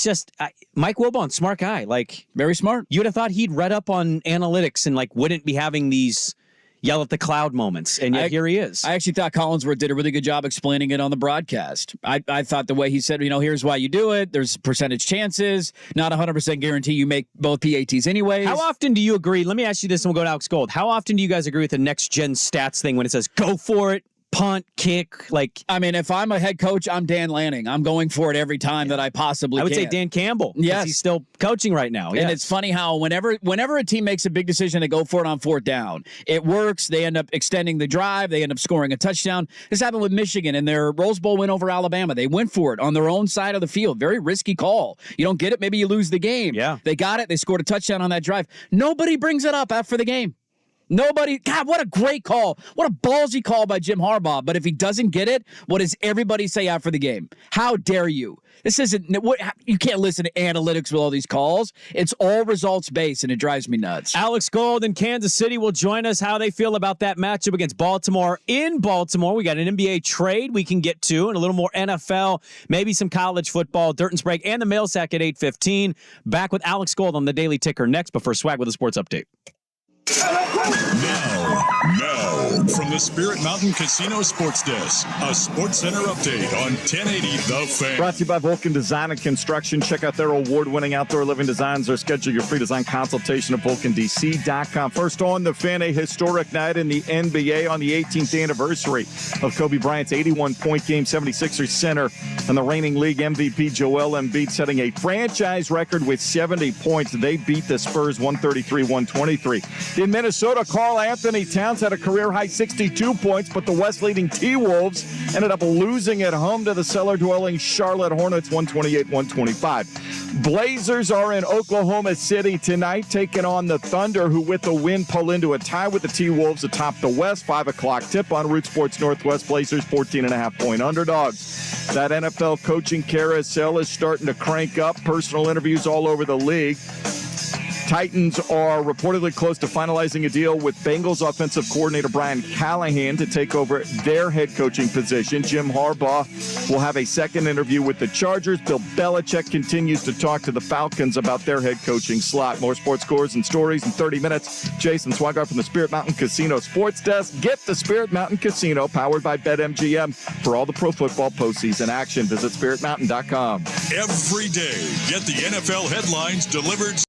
just Mike Wilbon, smart guy, like very smart. You'd have thought he'd read up on analytics and like wouldn't be having these yell at the cloud moments, and yet here he is. I actually thought Collinsworth did a really good job explaining it on the broadcast. I thought the way he said, here's why you do it. There's percentage chances, not 100% guarantee you make both PATs anyways. How often do you agree? Let me ask you this, and we'll go to Alex Gold. How often do you guys agree with the next gen stats thing when it says go for it? Punt, kick, like... I mean, if I'm a head coach, I'm Dan Lanning. I'm going for it every time that I possibly can. I would say Dan Campbell. Yes. He's still coaching right now. And it's funny how whenever a team makes a big decision to go for it on fourth down, it works. They end up extending the drive. They end up scoring a touchdown. This happened with Michigan in their Rose Bowl win over Alabama. They went for it on their own side of the field. Very risky call. You don't get it, maybe you lose the game. Yeah. They got it. They scored a touchdown on that drive. Nobody brings it up after the game. Nobody, God, what a great call. What a ballsy call by Jim Harbaugh. But if he doesn't get it, what does everybody say after the game? How dare you? This isn't, you can't listen to analytics with all these calls. It's all results based, and it drives me nuts. Alex Gold in Kansas City will join us, how they feel about that matchup against Baltimore in Baltimore. We got an NBA trade we can get to, and a little more NFL, maybe some college football, Dirt and Sprague, and the mail sack at 8:15. Back with Alex Gold on the Daily Ticker next, but first, Swag with a sports update. Now, from the Spirit Mountain Casino Sports Desk, a Sports Center update on 1080 The Fan. Brought to you by Vulcan Design and Construction. Check out their award-winning outdoor living designs or schedule your free design consultation at vulcandc.com. First on The Fan, a historic night in the NBA on the 18th anniversary of Kobe Bryant's 81-point game. 76ers center and the reigning league MVP Joel Embiid setting a franchise record with 70 points. They beat the Spurs 133-123. In Minnesota, Karl Anthony Towns had a career-high 62 points, but the West-leading T-Wolves ended up losing at home to the cellar-dwelling Charlotte Hornets 128-125. Blazers are in Oklahoma City tonight, taking on the Thunder, who with the win pull into a tie with the T-Wolves atop the West. 5 o'clock tip on Root Sports Northwest. Blazers 14.5-point underdogs. That NFL coaching carousel is starting to crank up. Personal interviews all over the league. Titans are reportedly close to finalizing a deal with Bengals offensive coordinator Brian Callahan to take over their head coaching position. Jim Harbaugh will have a second interview with the Chargers. Bill Belichick continues to talk to the Falcons about their head coaching slot. More sports scores and stories in 30 minutes. Jason Swigart from the Spirit Mountain Casino Sports Desk. Get the Spirit Mountain Casino, powered by BetMGM, for all the pro football postseason action. Visit spiritmountain.com. Every day, get the NFL headlines delivered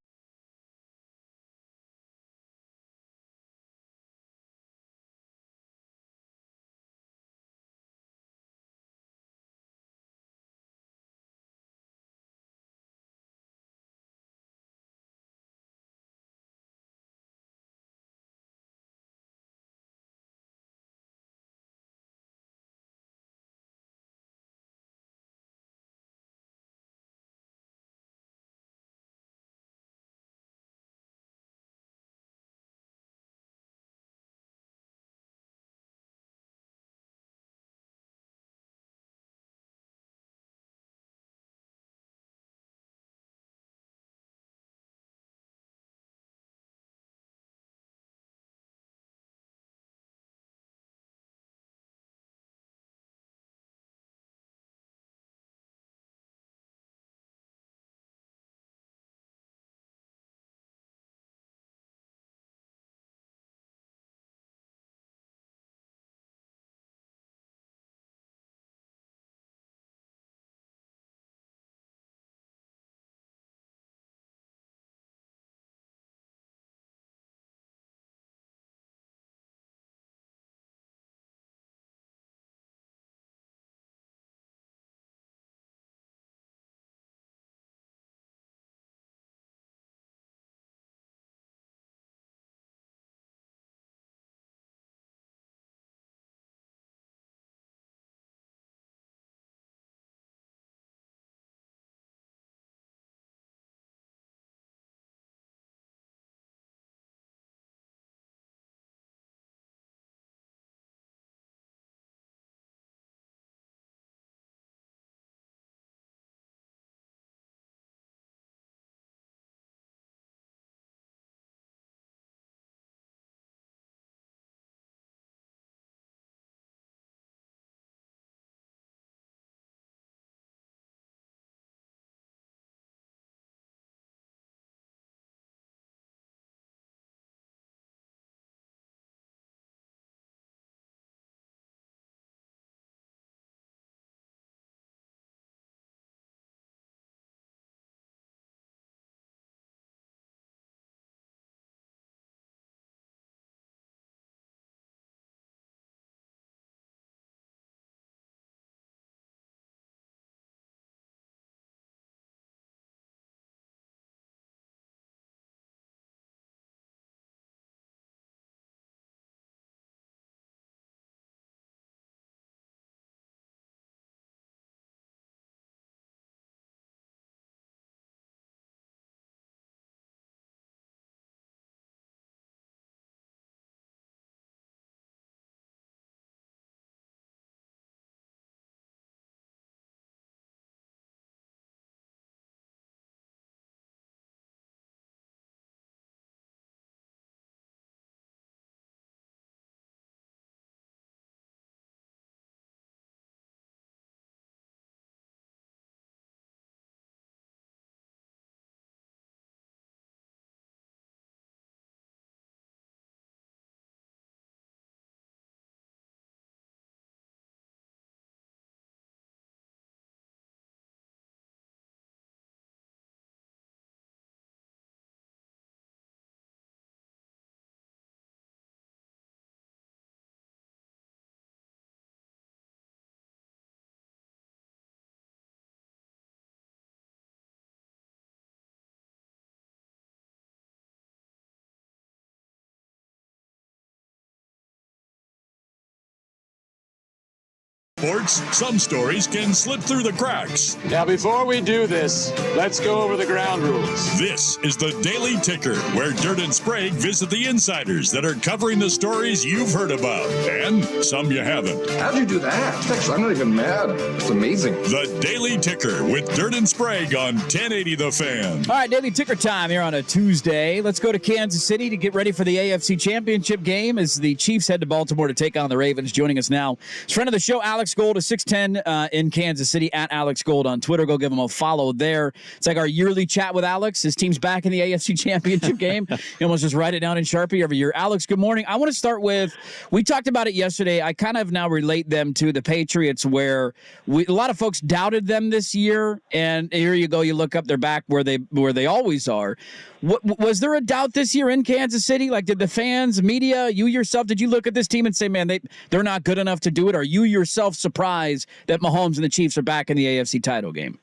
Sports, some stories can slip through the cracks. Now, before we do this, let's go over the ground rules. This is the Daily Ticker, where Dirt and Sprague visit the insiders that are covering the stories you've heard about, and some you haven't. How'd you do that? Actually, I'm not even mad. It's amazing. The Daily Ticker with Dirt and Sprague on 1080 The Fan. All right, Daily Ticker time here on a Tuesday. Let's go to Kansas City to get ready for the AFC Championship game as the Chiefs head to Baltimore to take on the Ravens. Joining us now is friend of the show, Alex Gold, is 6'10", in Kansas City, at Alex Gold on Twitter. Go give him a follow there. It's like our yearly chat with Alex. His team's back in the AFC Championship game. You almost just write it down in Sharpie every year. Alex, good morning. I want to start with, we talked about it yesterday. I kind of now relate them to the Patriots, where a lot of folks doubted them this year, and here you go, you look up, they're back where they always are. Was there a doubt this year in Kansas City? Like, did the fans, media, you yourself, did you look at this team and say, man, they're not good enough to do it? Are you yourself surprised that Mahomes and the Chiefs are back in the AFC title game?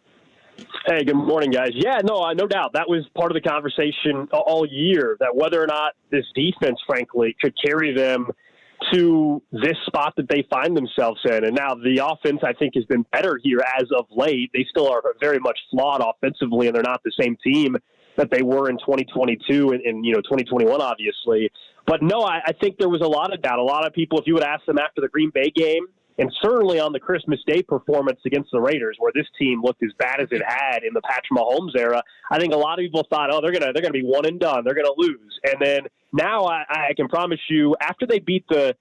Hey, good morning, guys. Yeah, no doubt. That was part of the conversation all year, that whether or not this defense, frankly, could carry them to this spot that they find themselves in. And now the offense, I think, has been better here as of late. They still are very much flawed offensively, and they're not the same team that they were in 2022 and 2021, obviously. But no, I think there was a lot of doubt. A lot of people, if you would ask them after the Green Bay game, and certainly on the Christmas Day performance against the Raiders, where this team looked as bad as it had in the Patrick Mahomes era, I think a lot of people thought, they're gonna be one and done. They're gonna lose. And then now I can promise you, after they beat the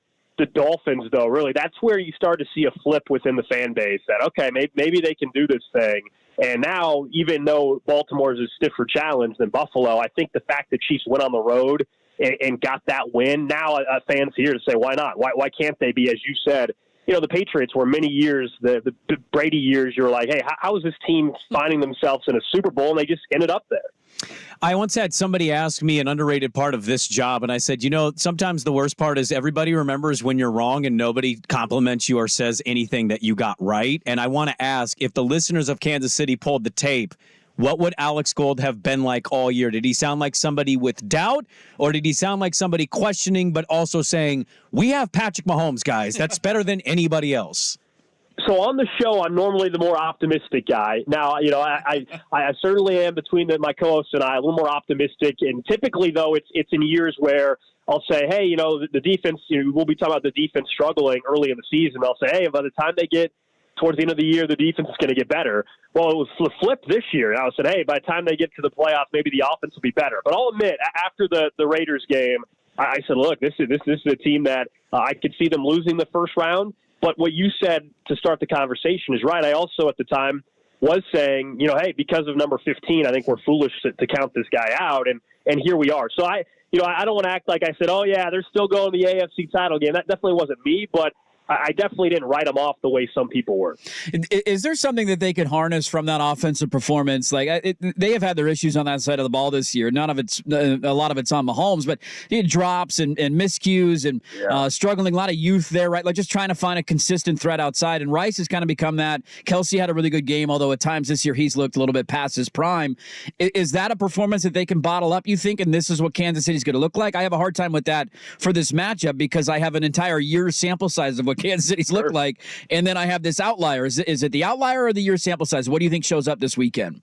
Dolphins, though, really, that's where you start to see a flip within the fan base that, okay, maybe they can do this thing. And now, even though Baltimore is a stiffer challenge than Buffalo, I think the fact that Chiefs went on the road and got that win, now fans here to say, why not? Why can't they be, as you said, the Patriots were many years, the Brady years, you're like, hey, how is this team finding themselves in a Super Bowl? And they just ended up there. I once had somebody ask me an underrated part of this job, and I said, sometimes the worst part is everybody remembers when you're wrong and nobody compliments you or says anything that you got right. And I want to ask, if the listeners of Kansas City pulled the tape, what would Alex Gold have been like all year? Did he sound like somebody with doubt, or did he sound like somebody questioning but also saying, we have Patrick Mahomes, guys. That's better than anybody else? So on the show, I'm normally the more optimistic guy. Now, I certainly am, between my co-hosts and I, a little more optimistic. And typically, though, it's in years where I'll say, hey, the defense, we'll be talking about the defense struggling early in the season. I'll say, hey, by the time they get towards the end of the year, the defense is going to get better. Well, it was flipped this year. And I said, hey, by the time they get to the playoffs, maybe the offense will be better. But I'll admit, after the Raiders game, I said, look, this is a team that I could see them losing the first round. But what you said to start the conversation is right. I also, at the time, was saying, hey, because of number 15, I think we're foolish to count this guy out. And here we are. So I don't want to act like I said, oh, yeah, they're still going to the AFC title game. That definitely wasn't me, but I definitely didn't write them off the way some people were. Is there something that they could harness from that offensive performance? Like, they have had their issues on that side of the ball this year. A lot of it's on Mahomes, but it drops and miscues and struggling. A lot of youth there, right? Like, just trying to find a consistent threat outside. And Rice has kind of become that. Kelsey had a really good game, although at times this year he's looked a little bit past his prime. Is that a performance that they can bottle up, you think? And this is what Kansas City's going to look like? I have a hard time with that for this matchup because I have an entire year's sample size of what Kansas City's look like, and then I have this outlier. Is it the outlier or the year sample size? What do you think shows up this weekend?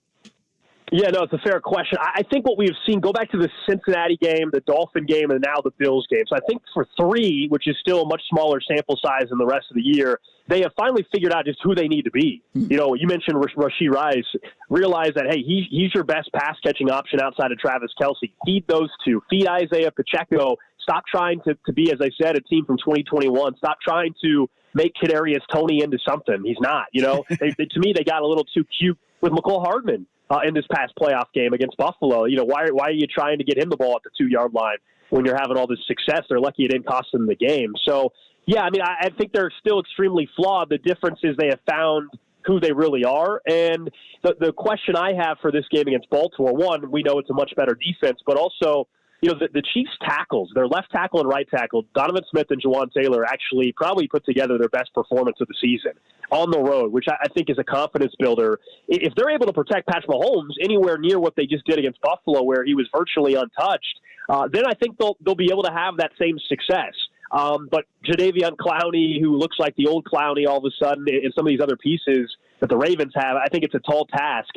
Yeah, no, it's a fair question. I think what we've seen, go back to the Cincinnati game, the Dolphin game, and now the Bills game. So I think for 3, which is still a much smaller sample size than the rest of the year, they have finally figured out just who they need to be. You mentioned Rashee Rice. Realize that, hey, he's your best pass-catching option outside of Travis Kelsey. Feed those two. Feed Isaiah Pacheco. Stop trying to be, as I said, a team from 2021. Stop trying to make Kadarius Toney into something. He's not, to me, they got a little too cute with McCole Hardman in this past playoff game against Buffalo. Why are you trying to get him the ball at the 2-yard line when you're having all this success? They're lucky it didn't cost them the game. So, yeah, I think they're still extremely flawed. The difference is they have found who they really are. And the question I have for this game against Baltimore, one, we know it's a much better defense, but also, the Chiefs tackles, their left tackle and right tackle, Donovan Smith and Jawan Taylor actually probably put together their best performance of the season on the road, which I think is a confidence builder. If they're able to protect Patrick Mahomes anywhere near what they just did against Buffalo, where he was virtually untouched, then I think they'll be able to have that same success. But Jadeveon Clowney, who looks like the old Clowney all of a sudden, and some of these other pieces that the Ravens have, I think it's a tall task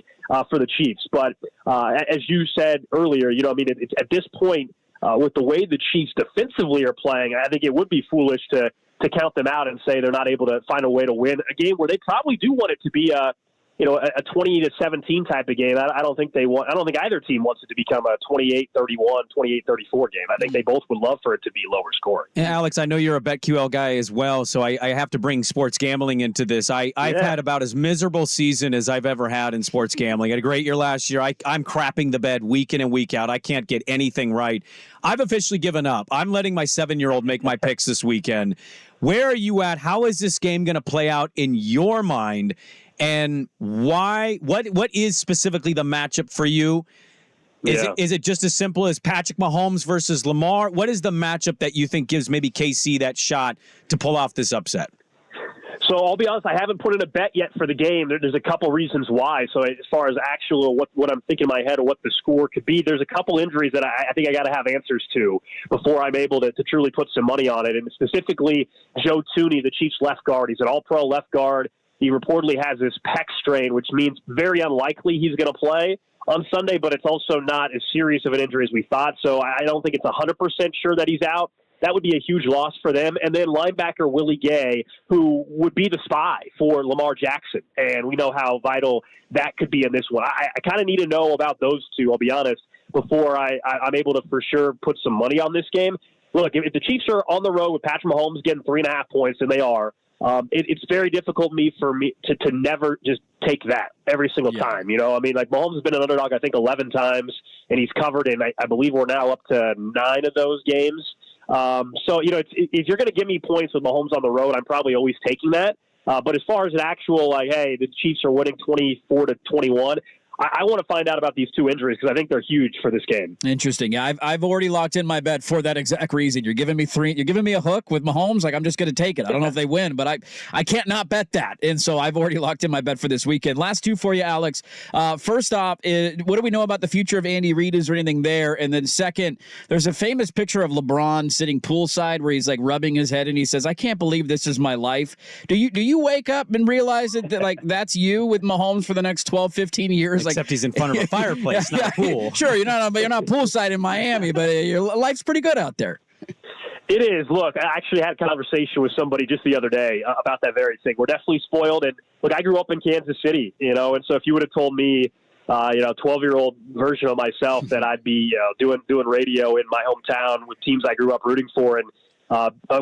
for the Chiefs. But as you said earlier, it's at this point, with the way the Chiefs defensively are playing, I think it would be foolish to count them out and say they're not able to find a way to win a game where they probably do want it to be a 20-17 type of game. I don't think either team wants it to become a 28-31, 28-34 game. I think they both would love for it to be lower scoring. Yeah, Alex, I know you're a BetQL guy as well, so I have to bring sports gambling into this. I've had about as miserable season as I've ever had in sports gambling. I had a great year last year. I'm crapping the bed week in and week out. I can't get anything right. I've officially given up. I'm letting my 7-year-old make my picks this weekend. Where are you at? How is this game going to play out in your mind? And why? What is specifically the matchup for you? Is it just as simple as Patrick Mahomes versus Lamar? What is the matchup that you think gives maybe KC that shot to pull off this upset? So I'll be honest, I haven't put in a bet yet for the game. There's a couple reasons why. So as far as actual what I'm thinking in my head of what the score could be, there's a couple injuries that I think I got to have answers to before I'm able to truly put some money on it. And specifically, Joe Thuney, the Chiefs left guard. He's an all-pro left guard. He reportedly has this pec strain, which means very unlikely he's going to play on Sunday, but it's also not as serious of an injury as we thought. So I don't think it's 100% sure that he's out. That would be a huge loss for them. And then linebacker Willie Gay, who would be the spy for Lamar Jackson. And we know how vital that could be in this one. I kind of need to know about those two, I'll be honest, before I'm able to for sure put some money on this game. Look, if the Chiefs are on the road with Patrick Mahomes getting 3.5 points, and they are, it's very difficult for me to never just take that every single time. Like Mahomes has been an underdog, I think 11 times, and he's covered in, I believe we're now up to 9 of those games. So if you're going to give me points with Mahomes on the road, I'm probably always taking that. But as far as an actual, hey, the Chiefs are winning 24-21, I want to find out about these two injuries because I think they're huge for this game. Interesting. I've already locked in my bet for that exact reason. You're giving me a hook with Mahomes. Like, I'm just going to take it. I don't know if they win, but I can't not bet that. And so I've already locked in my bet for this weekend. Last two for you, Alex. First off, what do we know about the future of Andy Reid? Is there anything there? And then second, there's a famous picture of LeBron sitting poolside where he's like rubbing his head and he says, "I can't believe this is my life." Do you wake up and realize that like that's you with Mahomes for the next 12, 15 years? Except he's in front of a fireplace, not a pool. Sure, you're not poolside in Miami, but your life's pretty good out there. It is. Look, I actually had a conversation with somebody just the other day about that very thing. We're definitely spoiled. And look, I grew up in Kansas City, and so if you would have told me, 12-year-old version of myself that I'd be doing radio in my hometown with teams I grew up rooting for and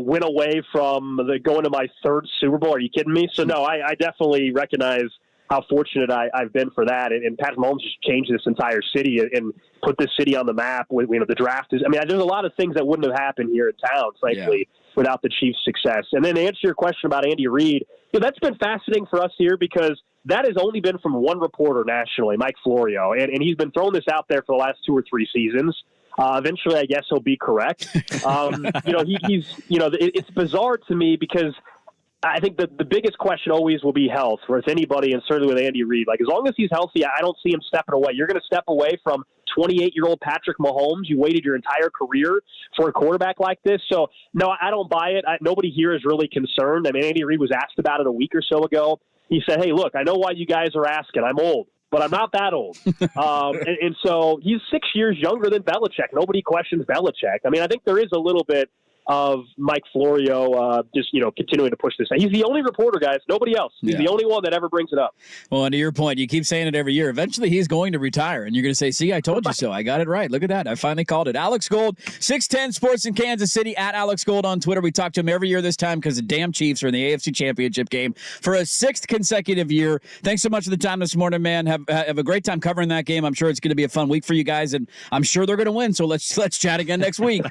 went away from going to my third Super Bowl. Are you kidding me? So, no, I definitely recognize how fortunate I've been for that. And Patrick Mahomes just changed this entire city and put this city on the map. With the draft is. There's a lot of things that wouldn't have happened here in town, frankly, without the Chiefs' success. And then to answer your question about Andy Reid, that's been fascinating for us here because that has only been from one reporter nationally, Mike Florio, and he's been throwing this out there for the last 2 or 3 seasons. Eventually, I guess he'll be correct. It's bizarre to me because I think the biggest question always will be health with anybody, and certainly with Andy Reid. Like, as long as he's healthy, I don't see him stepping away. You're going to step away from 28-year-old Patrick Mahomes. You waited your entire career for a quarterback like this. So, no, I don't buy it. Nobody here is really concerned. Andy Reid was asked about it a week or so ago. He said, "Hey, look, I know why you guys are asking. I'm old, but I'm not that old." and so he's 6 years younger than Belichick. Nobody questions Belichick. I think there is a little bit of Mike Florio just continuing to push this. He's the only reporter, guys. Nobody else. He's the only one that ever brings it up. Well, and to your point, you keep saying it every year. Eventually, he's going to retire, and you're going to say, "See, I told you so. I got it right. Look at that. I finally called it." Alex Gold, 610 Sports in Kansas City, at Alex Gold on Twitter. We talk to him every year this time because the damn Chiefs are in the AFC Championship game for a 6th consecutive year. Thanks so much for the time this morning, man. Have a great time covering that game. I'm sure it's going to be a fun week for you guys, and I'm sure they're going to win. So let's chat again next week.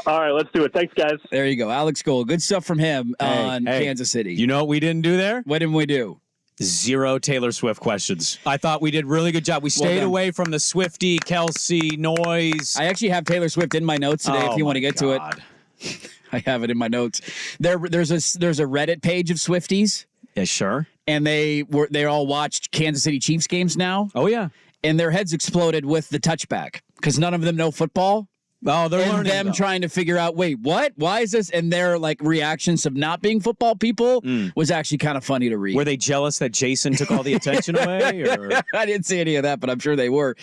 All right, let's do it. Thanks, guys. There you go. Alex Gold. Good stuff from him on Kansas City. You know what we didn't do there? What didn't we do? 0 Taylor Swift questions. I thought we did a really good job. We stayed away from the Swiftie, Kelsey noise. I actually have Taylor Swift in my notes today if you want to get to it. I have it in my notes. There's a Reddit page of Swifties. Yeah, sure. And they all watched Kansas City Chiefs games now. Oh, yeah. And their heads exploded with the touchback because none of them know football. Oh, they're and learning, them though. trying to figure out, wait, what? Why is this? And their like reactions of not being football people was actually kind of funny to read. Were they jealous that Jason took all the attention away? Or? I didn't see any of that, but I'm sure they were.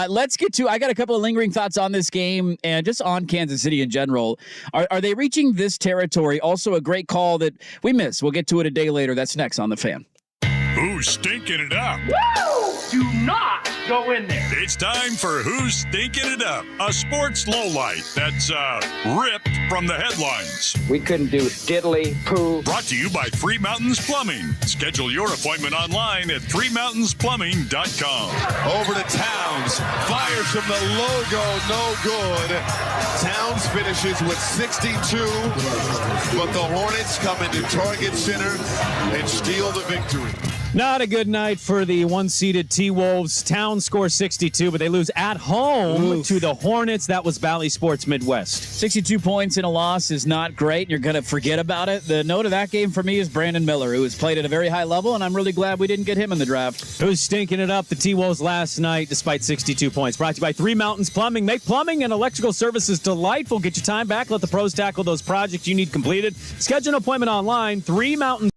Let's get to, I got a couple of lingering thoughts on this game and just on Kansas City in general. Are they reaching this territory? Also a great call that we missed. We'll get to it a day later. That's next on The Fan. Who's stinking it up? Woo! Do not go in there. It's time for Who's Stinking It Up, a sports lowlight that's ripped from the headlines. We couldn't do diddly poo. Brought to you by Three Mountains Plumbing. Schedule your appointment online at threemountainsplumbing.com. Over to Towns. Fires from the logo. No good. Towns finishes with 62. But the Hornets come into Target Center and steal the victory. Not a good night for the one-seeded T-Wolves. Town scores 62, but they lose at home to the Hornets. That was Bally Sports Midwest. 62 points in a loss is not great. You're going to forget about it. The note of that game for me is Brandon Miller, who has played at a very high level, and I'm really glad we didn't get him in the draft. Who's stinking it up? The T-Wolves last night, despite 62 points. Brought to you by Three Mountains Plumbing. Make plumbing and electrical services delightful. Get your time back. Let the pros tackle those projects you need completed. Schedule an appointment online. Three Mountains.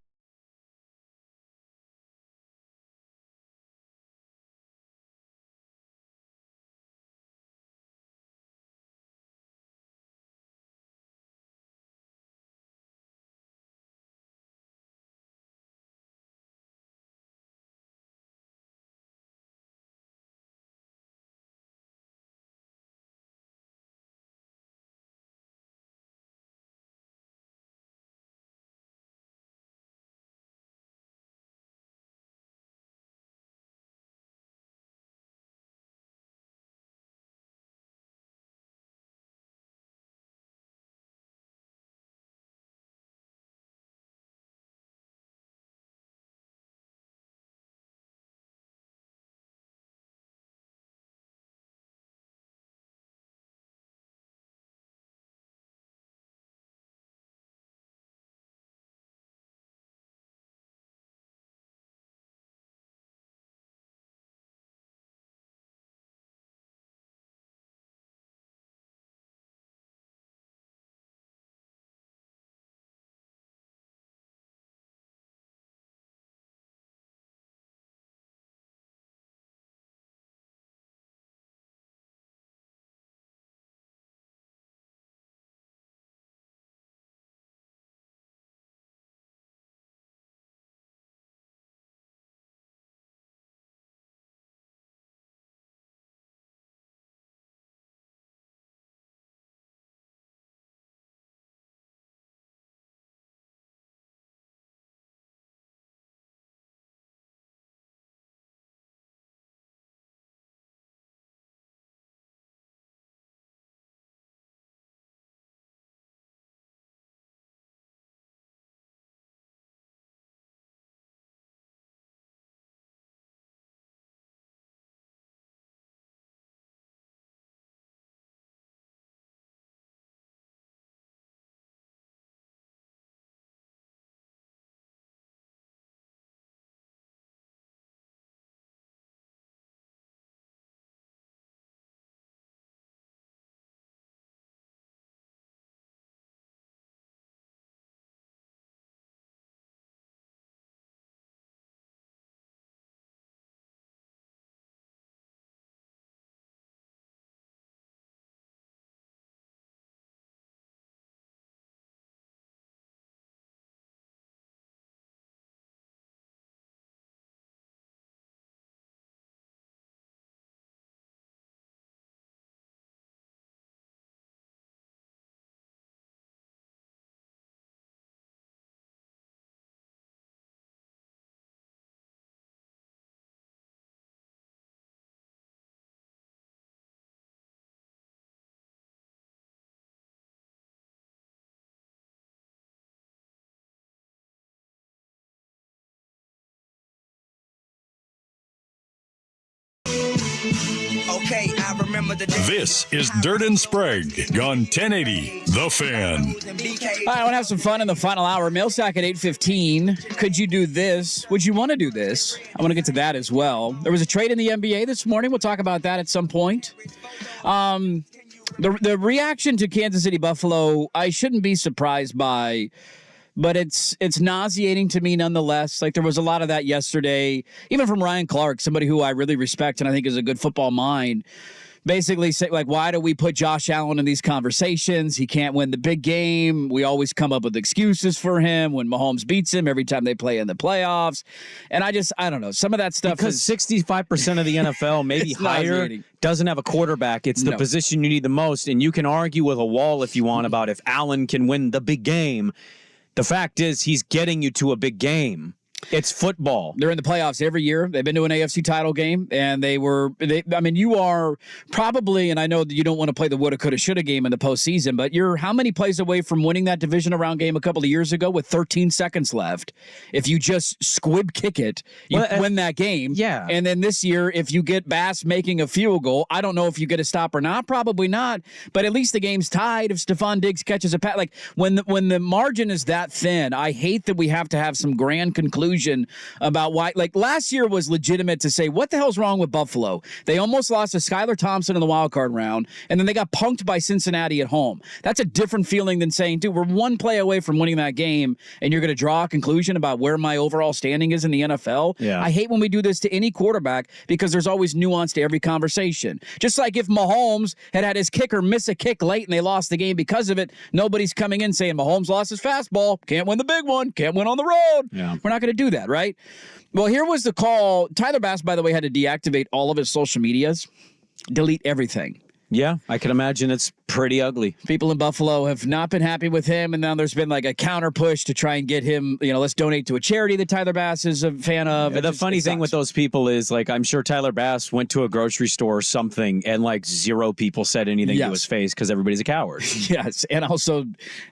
Okay, I remember the day. This is Dirt and Sprague on 1080 The Fan. All right, I want to have some fun in the final hour. Mail sack at 8:15. Could you do this? Would you want to do this? I want to get to that as well. There was a trade in the NBA this morning. We'll talk about that at some point. The reaction to Kansas City Buffalo, I shouldn't be surprised by, but it's nauseating to me nonetheless. Like there was a lot of that yesterday, even from Ryan Clark, somebody who I really respect and I think is a good football mind. Basically say, like, why do we put Josh Allen in these conversations? He can't win the big game. We always come up with excuses for him when Mahomes beats him every time they play in the playoffs. And I don't know. Some of that stuff because 65% of the NFL, maybe higher, doesn't have a quarterback. It's the position you need the most. And you can argue with a wall if you want about if Allen can win the big game. The fact is he's getting you to a big game. It's football. They're in the playoffs every year. They've been to an AFC title game, and you are probably, and I know that you don't want to play the woulda, coulda, shoulda game in the postseason, but you're how many plays away from winning that divisional round game a couple of years ago with 13 seconds left? If you just squib kick it, you win that game. Yeah. And then this year, if you get Bass making a field goal, I don't know if you get a stop or not. Probably not. But at least the game's tied if Stephon Diggs catches a pass. Like when the margin is that thin, I hate that we have to have some grand conclusion about why. Like last year was legitimate to say, what the hell's wrong with Buffalo? They almost lost to Skylar Thompson in the wild card round, and then they got punked by Cincinnati at home. That's a different feeling than saying, dude, we're one play away from winning that game, and you're going to draw a conclusion about where my overall standing is in the NFL. Yeah. I hate when we do this to any quarterback because there's always nuance to every conversation. Just like if Mahomes had his kicker miss a kick late and they lost the game because of it, nobody's coming in saying Mahomes lost his fastball, can't win the big one, can't win on the road. Yeah. We're not going to do that, right? Well, here was the call. Tyler Bass, by the way, had to deactivate all of his social medias, delete everything. Yeah, I can imagine it's pretty ugly. People in Buffalo have not been happy with him, and now there's been like a counter push to try and get him, let's donate to a charity that Tyler Bass is a fan of. The funny thing with those people is, like, I'm sure Tyler Bass went to a grocery store or something, and like 0 people said anything to his face because everybody's a coward. Yes, and also,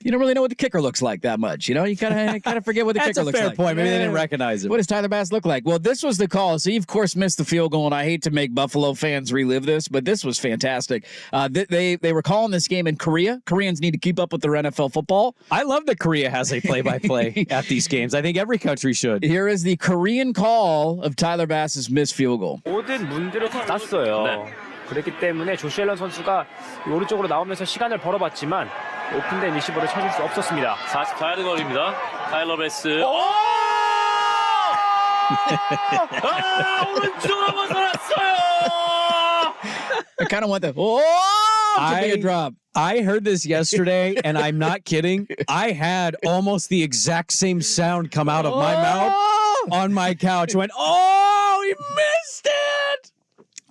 you don't really know what the kicker looks like that much. You kind of forget what the kicker looks like. That's a fair point. Maybe they didn't recognize it. What does Tyler Bass look like? Well, this was the call. So he, of course, missed the field goal, and I hate to make Buffalo fans relive this, but this was fantastic. They were calling this game in Korea. Koreans need to keep up with their NFL football. I love that Korea has a play-by-play at these games. I think every country should. Here is the Korean call of Tyler Bass's missed field goal. 모든 문들을 닫았어요. 그렇기 때문에 조시 앨런 선수가 오른쪽으로 나오면서 시간을 벌어봤지만 오픈된 리시버를 찾을 수 없었습니다. 44야드 거리입니다. 타일러 베스. 오른쪽으로 벗어났어요. I kind of want the to be a drop. I heard this yesterday, and I'm not kidding. I had almost the exact same sound come out of my mouth on my couch. I went, he missed it!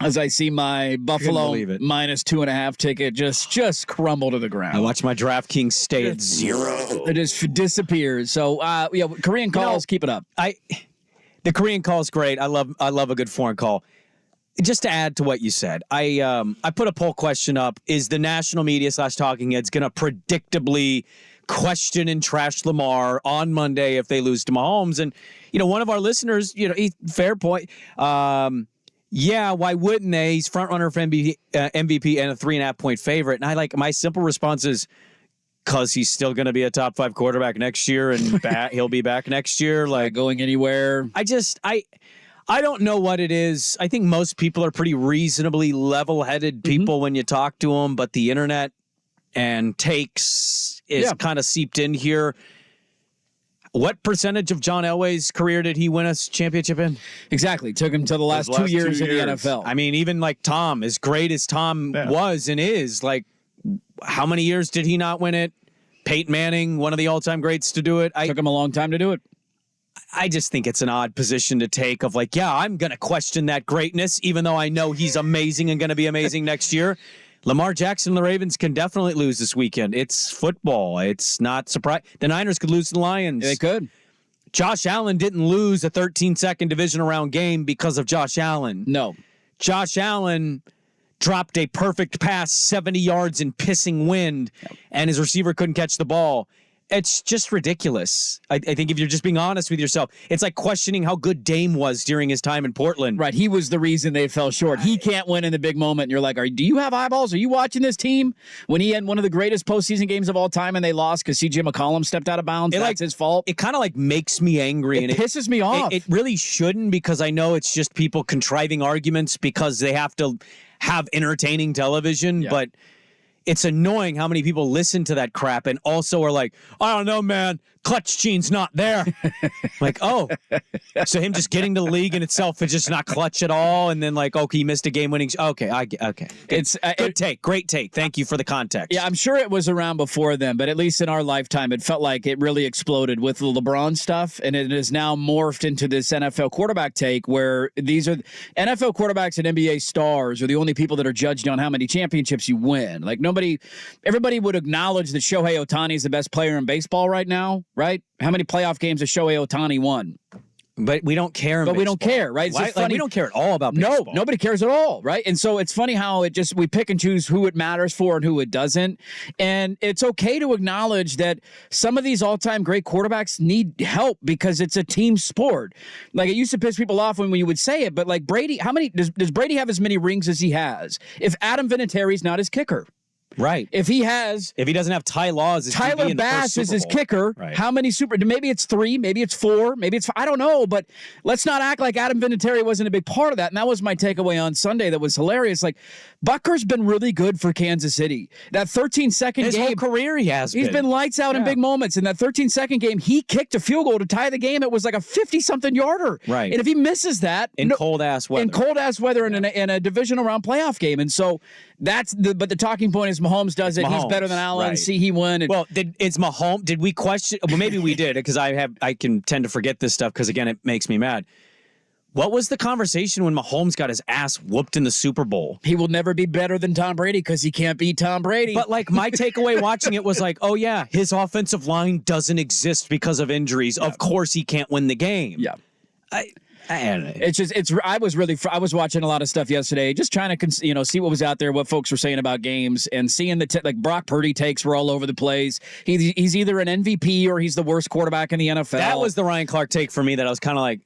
As I see my Buffalo minus 2.5 ticket just crumble to the ground. I watched my DraftKings stay at 0. It just disappears. So, Korean calls, keep it up. The Korean call is great. I love a good foreign call. Just to add to what you said, I put a poll question up. Is the national media / talking heads going to predictably question and trash Lamar on Monday if they lose to Mahomes? And, one of our listeners, fair point. Yeah, why wouldn't they? He's front runner for MVP and a 3.5-point favorite. And my simple response is, because he's still going to be a top 5 quarterback next year, and he'll be back next year. Like going anywhere. I don't know what it is. I think most people are pretty reasonably level-headed people when you talk to them, but the internet and takes is kind of seeped in here. What percentage of John Elway's career did he win a championship in? Exactly. Took him to the last 2 years in the NFL. I mean, even like Tom, as great as Tom was and is, like, how many years did he not win it? Peyton Manning, one of the all-time greats to do it. Took him a long time to do it. I just think it's an odd position to take of like, I'm going to question that greatness, even though I know he's amazing and going to be amazing next year. Lamar Jackson and the Ravens can definitely lose this weekend. It's football. It's not surprising. The Niners could lose to the Lions. They could. Josh Allen didn't lose a 13-second divisional round game because of Josh Allen. No. Josh Allen dropped a perfect pass 70 yards in pissing wind, and his receiver couldn't catch the ball. It's just ridiculous. I think if you're just being honest with yourself, it's like questioning how good Dame was during his time in Portland. Right. He was the reason they fell short. He can't win in the big moment. And you're like, do you have eyeballs? Are you watching this team? When he had one of the greatest postseason games of all time and they lost because C.J. McCollum stepped out of bounds, that's his fault. It kind of like makes me angry. It pisses me off. It really shouldn't, because I know it's just people contriving arguments because they have to have entertaining television. But it's annoying how many people listen to that crap and also are like, I don't know, man, clutch gene's not there. Like, oh, so him just getting to the league in itself is just not clutch at all. And then like, okay, he missed a game winning. Okay. It's good take. Great take. Thank you for the context. Yeah, I'm sure it was around before then, but at least in our lifetime, it felt like it really exploded with the LeBron stuff. And it is now morphed into this NFL quarterback take where these are NFL quarterbacks and NBA stars are the only people that are judged on how many championships you win. Like everybody would acknowledge that Shohei Ohtani is the best player in baseball right now, right? How many playoff games has Shohei Ohtani won? But we don't care. We don't care, right? Why, like, we don't care at all about baseball. No, nobody cares at all, right? And so it's funny how we pick and choose who it matters for and who it doesn't. And it's okay to acknowledge that some of these all-time great quarterbacks need help because it's a team sport. Like it used to piss people off when you would say it, but like Brady, how many does Brady have as many rings as he has? If Adam Vinatieri's not his kicker. Right. If he doesn't have Ty Law as his Tyler QB in the Bass first is Super his Bowl. kicker. Right. How many maybe it's 3, maybe it's 4, maybe it's 5, I don't know, but let's not act like Adam Vinatieri wasn't a big part of that. And that was my takeaway on Sunday that was hilarious. Like Butker's been really good for Kansas City. That 13-second His game. whole career he's been lights out in big moments. In that 13-second game, he kicked a field goal to tie the game. It was like a 50-something yarder. Right. And if he misses that in cold-ass weather. In a divisional round playoff game. And so but the talking point is Mahomes does it. He's better than Allen. Right. See, he won. Well, it's Mahomes. Did we question? Well, maybe we did because I can tend to forget this stuff because again, it makes me mad. What was the conversation when Mahomes got his ass whooped in the Super Bowl? He will never be better than Tom Brady because he can't beat Tom Brady. But like my takeaway watching it was like, oh yeah, his offensive line doesn't exist because of injuries. Yeah. Of course, he can't win the game. Yeah. I was watching a lot of stuff yesterday, just trying to see what was out there, what folks were saying about games, and seeing like Brock Purdy takes were all over the place. He's either an MVP or he's the worst quarterback in the NFL. That was the Ryan Clark take for me. That I was kind of like,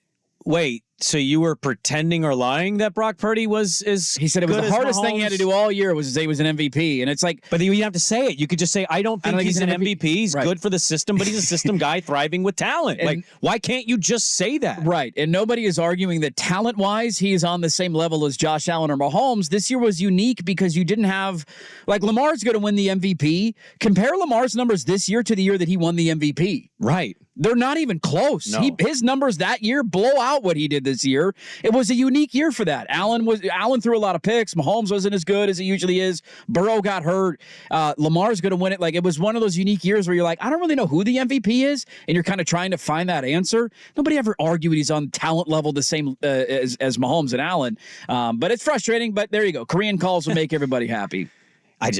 wait. So you were pretending or lying that Brock Purdy He said it was the hardest thing he had to do all year was to say he was an MVP. And it's like... But you have to say it. You could just say, I don't think he's an MVP. He's good for the system, but he's a system guy thriving with talent. Like, why can't you just say that? Right. And nobody is arguing that talent-wise, he is on the same level as Josh Allen or Mahomes. This year was unique because you didn't have... Like, Lamar's going to win the MVP. Compare Lamar's numbers this year to the year that he won the MVP. Right. They're not even close. No. His numbers that year blow out what he did this year. It was a unique year for that. Allen threw a lot of picks. Mahomes wasn't as good as he usually is. Burrow got hurt. Lamar's going to win it. Like, it was one of those unique years where you're like, I don't really know who the MVP is, and you're kind of trying to find that answer. Nobody ever argued he's on talent level the same as Mahomes and Allen. But it's frustrating, but there you go. Korean calls will make everybody happy. I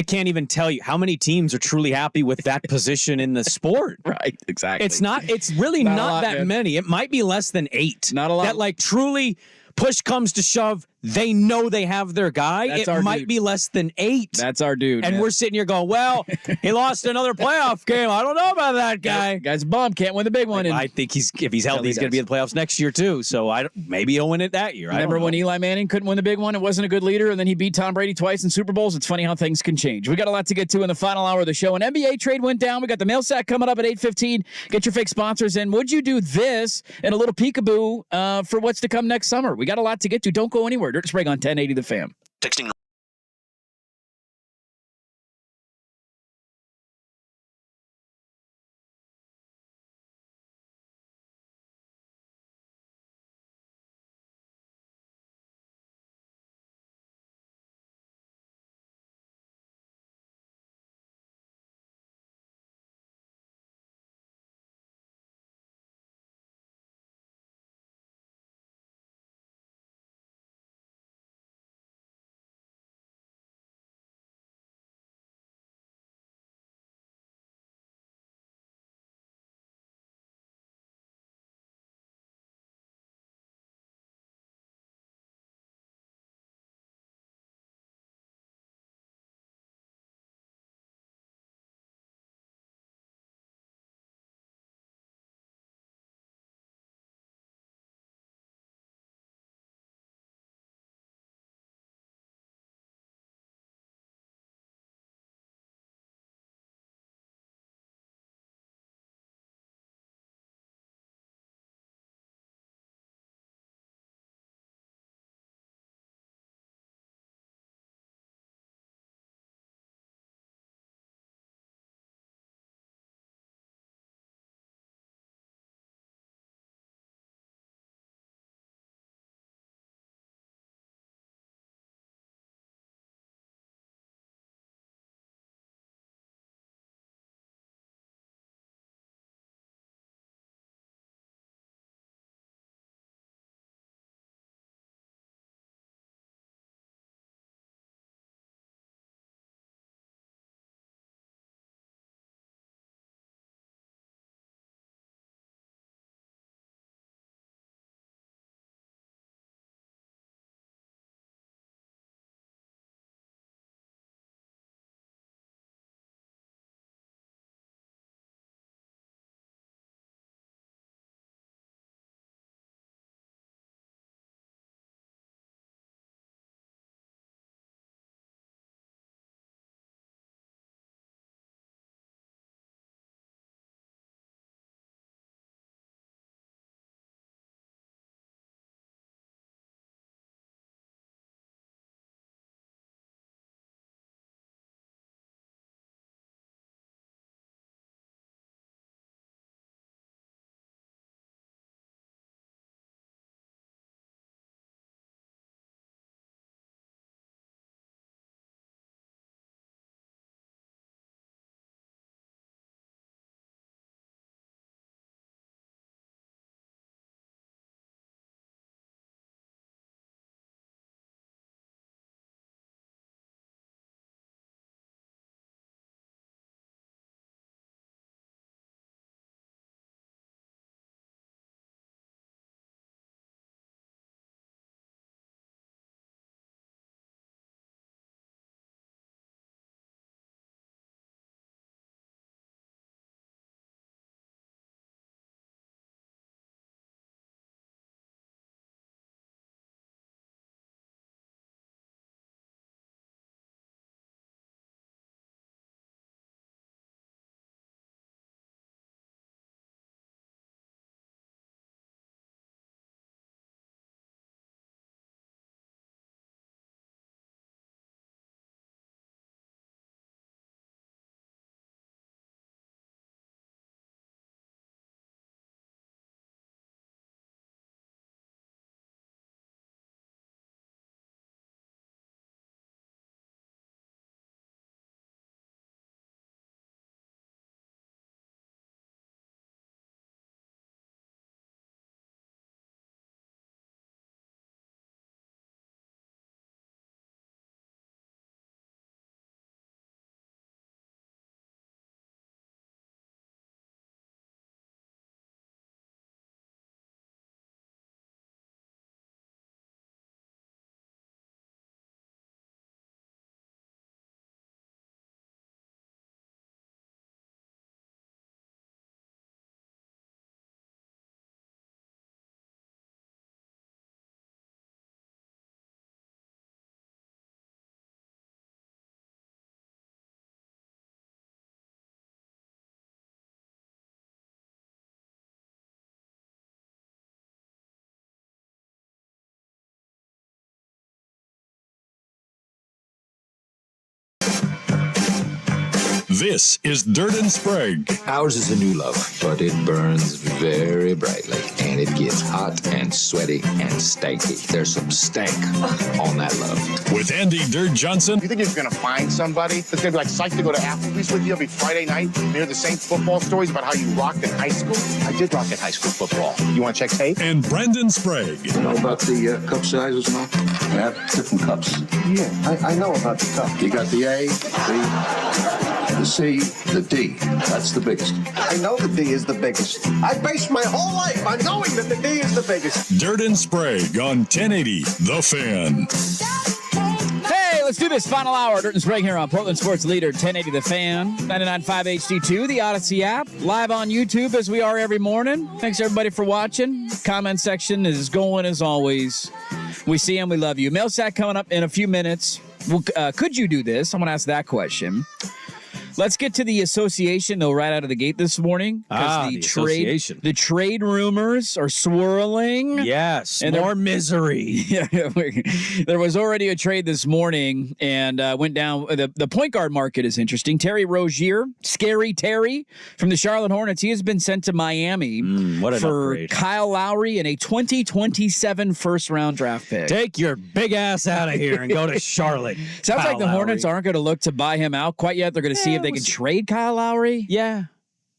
can't even tell you how many teams are truly happy with that position in the sport. Right, exactly. It's really not that many. It might be less than 8. Not a lot. That like truly push comes to shove, they know they have their guy. That's it might be less than 8. That's our dude. And we're sitting here going, well, he lost another playoff game. I don't know about that guy. Guy's a bum. Can't win the big one. I think if he's healthy, he's going to be in the playoffs next year too. So maybe he'll win it that year. Remember when Eli Manning couldn't win the big one? It wasn't a good leader, and then he beat Tom Brady twice in Super Bowls. It's funny how things can change. We got a lot to get to in the final hour of the show. An NBA trade went down. We got the mail sack coming up at 8:15. Get your fake sponsors in. Would you do this and a little peekaboo for what's to come next summer? We got a lot to get to. Don't go anywhere. Dirt Sprague on 1080 The Fan. Texting This is Dirt and Sprague. Ours is a new love, but it burns very brightly, and it gets hot and sweaty and stanky. There's some stank on that love. With Andy Dirt Johnson. You think you're going to find somebody that's going to be like psyched to go to Applebee's with you every Friday night and hear the same football stories about how you rocked in high school? I did rock in high school football. You want to check tape? And Brendan Sprague. You know about the cup sizes and all? We have different cups. Yeah, I know about the cup. You got the A, the C, the D. That's the biggest. I know the D is the biggest. I based my whole life on knowing that the D is the biggest. Dirt and Sprague on 1080 The Fan. Hey, let's do this final hour. Dirt and Sprague here on Portland Sports Leader 1080 The Fan, 99.5 HD2, the Odyssey app, live on YouTube as we are every morning. Thanks everybody for watching. Comment section is going as always. We see and we love you. Mail sack coming up in a few minutes. Well, could you do this? I'm going to ask that question. Let's get to the association, though, right out of the gate this morning. The association. The trade rumors are swirling. Yes, and more misery. Yeah, there was already a trade this morning and went down. The point guard market is interesting. Terry Rozier, Scary Terry from the Charlotte Hornets. He has been sent to Miami for upgrade. Kyle Lowry and a 2027 first-round draft pick. Take your big ass out of here and go to Charlotte. Sounds Kyle like the Hornets Lowry. aren't going to look to buy him out quite yet. They're going to see if they can trade Kyle Lowry. Yeah.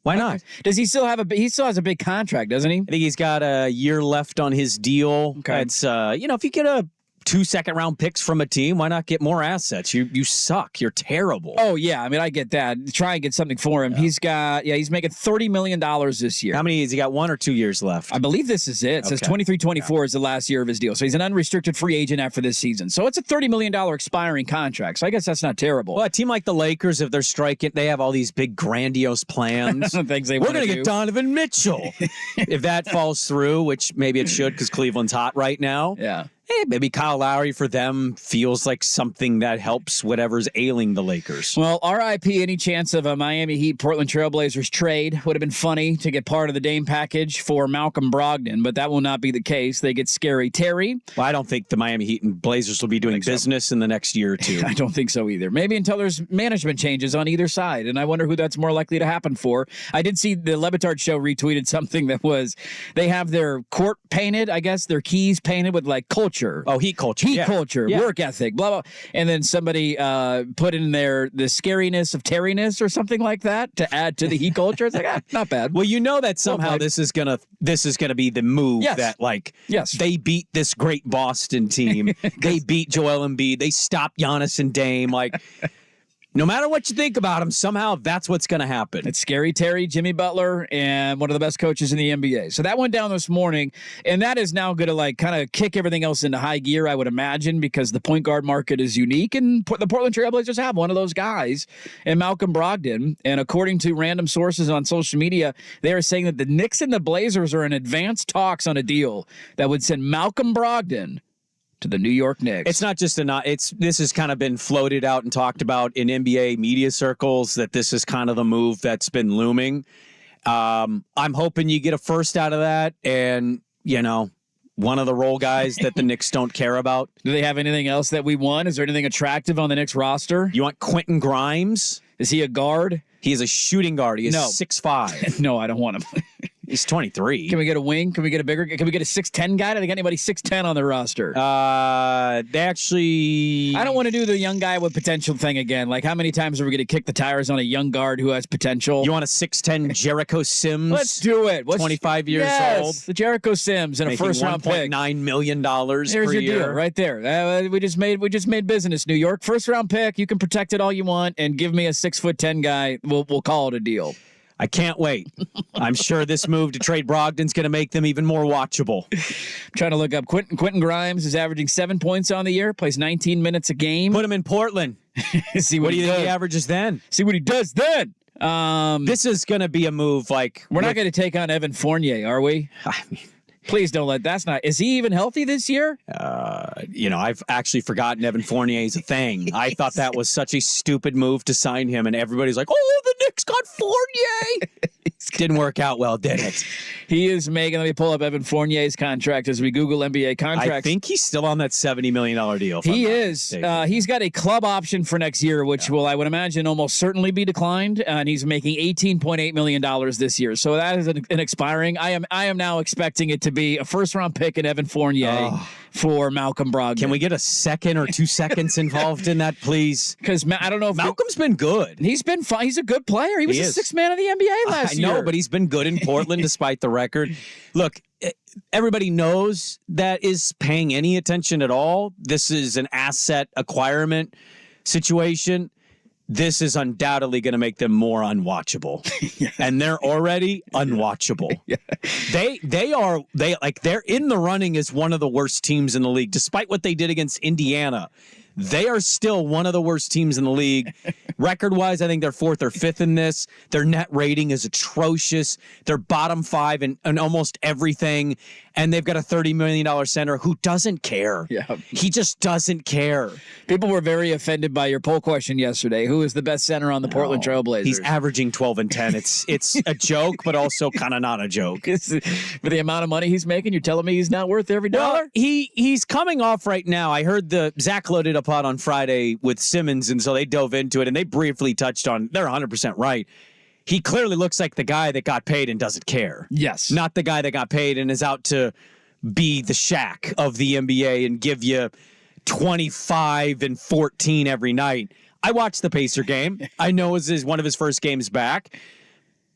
Why not? Does he still have he still has a big contract, doesn't he? I think he's got a year left on his deal. Okay. It's if you get a 2 second-round picks from a team, why not get more assets? You suck. You're terrible. Oh, yeah. I mean, I get that. Try and get something for him. Yeah. He's making $30 million this year. How many has he got? 1 or 2 years left? I believe this is it. It says 23-24 is the last year of his deal. So he's an unrestricted free agent after this season. So it's a $30 million expiring contract. So I guess that's not terrible. Well, a team like the Lakers, if they're striking, they have all these big grandiose plans. Things they We're want to going to do. get Donovan Mitchell. If that falls through, which maybe it should because Cleveland's hot right now. Yeah. Maybe Kyle Lowry for them feels like something that helps whatever's ailing the Lakers. Well, RIP any chance of a Miami Heat Portland Trailblazers trade. Would have been funny to get part of the Dame package for Malcolm Brogdon, but that will not be the case. They get Scary Terry. Well, I don't think the Miami Heat and Blazers will be doing business in the next year or two. I don't think so either. Maybe until there's management changes on either side, and I wonder who that's more likely to happen for. I did see the Levitard show retweeted something that was they have their court painted, I guess, their keys painted with like culture. Oh, Heat culture. Culture, work ethic, blah, blah. And then somebody put in there the scariness of Terryness or something like that to add to the Heat culture. It's like, not bad. Well, you know that somehow this is gonna be the move that they beat this great Boston team. They beat Joel Embiid. They stopped Giannis and Dame. Like, no matter what you think about him, somehow that's what's going to happen. It's Scary Terry, Jimmy Butler, and one of the best coaches in the NBA. So that went down this morning, and that is now going to kind of kick everything else into high gear, I would imagine, because the point guard market is unique, and the Portland Trailblazers have one of those guys, and Malcolm Brogdon. And according to random sources on social media, they are saying that the Knicks and the Blazers are in advanced talks on a deal that would send Malcolm Brogdon to the New York Knicks. It's not just this has kind of been floated out and talked about in NBA media circles that this is kind of the move that's been looming. I'm hoping you get a first out of that and, one of the role guys that the Knicks don't care about. Do they have anything else that we want? Is there anything attractive on the Knicks roster? You want Quentin Grimes? Is he a guard? He is a shooting guard. He is 6'5". No, I don't want him. He's 23. Can we get a wing? Can we get a 6'10" guy? Do they got anybody 6'10" on their roster? They actually... I don't want to do the young guy with potential thing again. Like, how many times are we going to kick the tires on a young guard who has potential? You want a 6'10" Jericho Sims? Let's do it. 25 years old. The Jericho Sims and a first-round pick. $1.9 million There's per your year. deal right there. We just made business, New York. First-round pick. You can protect it all you want and give me a 6'10" guy. We'll call it a deal. I can't wait. I'm sure this move to trade Brogdon's going to make them even more watchable. I'm trying to look up Quentin Grimes is averaging 7 points on the year, plays 19 minutes a game. Put him in Portland. See what do you think he averages then? See what he does then. This is going to be a move like... We're not going to take on Evan Fournier, are we? I mean... Please don't let Is he even healthy this year? I've actually forgotten Evan Fournier is a thing. I thought that was such a stupid move to sign him, and everybody's like, oh, the Knicks got Fournier. Didn't work out well, did it? He is making, let me pull up Evan Fournier's contract as we Google NBA contracts. I think he's still on that $70 million deal. He is. He's got a club option for next year, which will, I would imagine, almost certainly be declined. And he's making $18.8 million this year. So that is an expiring. I am now expecting it to be a first-round pick in Evan Fournier for Malcolm Brogdon. Can we get a second or 2 seconds involved in that, please? Because I don't know if Malcolm's been good. He's been fine. He's a good player. He was the sixth man of the NBA last year. I know, but he's been good in Portland despite the record. Look, everybody knows that is paying any attention at all. This is an asset acquirement situation. This is undoubtedly going to make them more unwatchable. And they're already unwatchable. They're in the running as one of the worst teams in the league. Despite what they did against Indiana, they are still one of the worst teams in the league. Record-wise, I think they're 4th or 5th in this. Their net rating is atrocious. They're bottom 5 in almost everything. And they've got a $30 million center who doesn't care. Yeah. He just doesn't care. People were very offended by your poll question yesterday. Who is the best center on the Portland Trail Blazers? He's averaging 12 and 10. It's a joke, but also kind of not a joke. For the amount of money he's making, you're telling me he's not worth every dollar? Well, he's coming off right now. I heard Zach loaded up on Friday with Simmons, and so they dove into it, and they briefly touched on, they're 100% right. He clearly looks like the guy that got paid and doesn't care. Yes. Not the guy that got paid and is out to be the Shaq of the NBA and give you 25 and 14 every night. I watched the Pacer game. I know it was one of his first games back.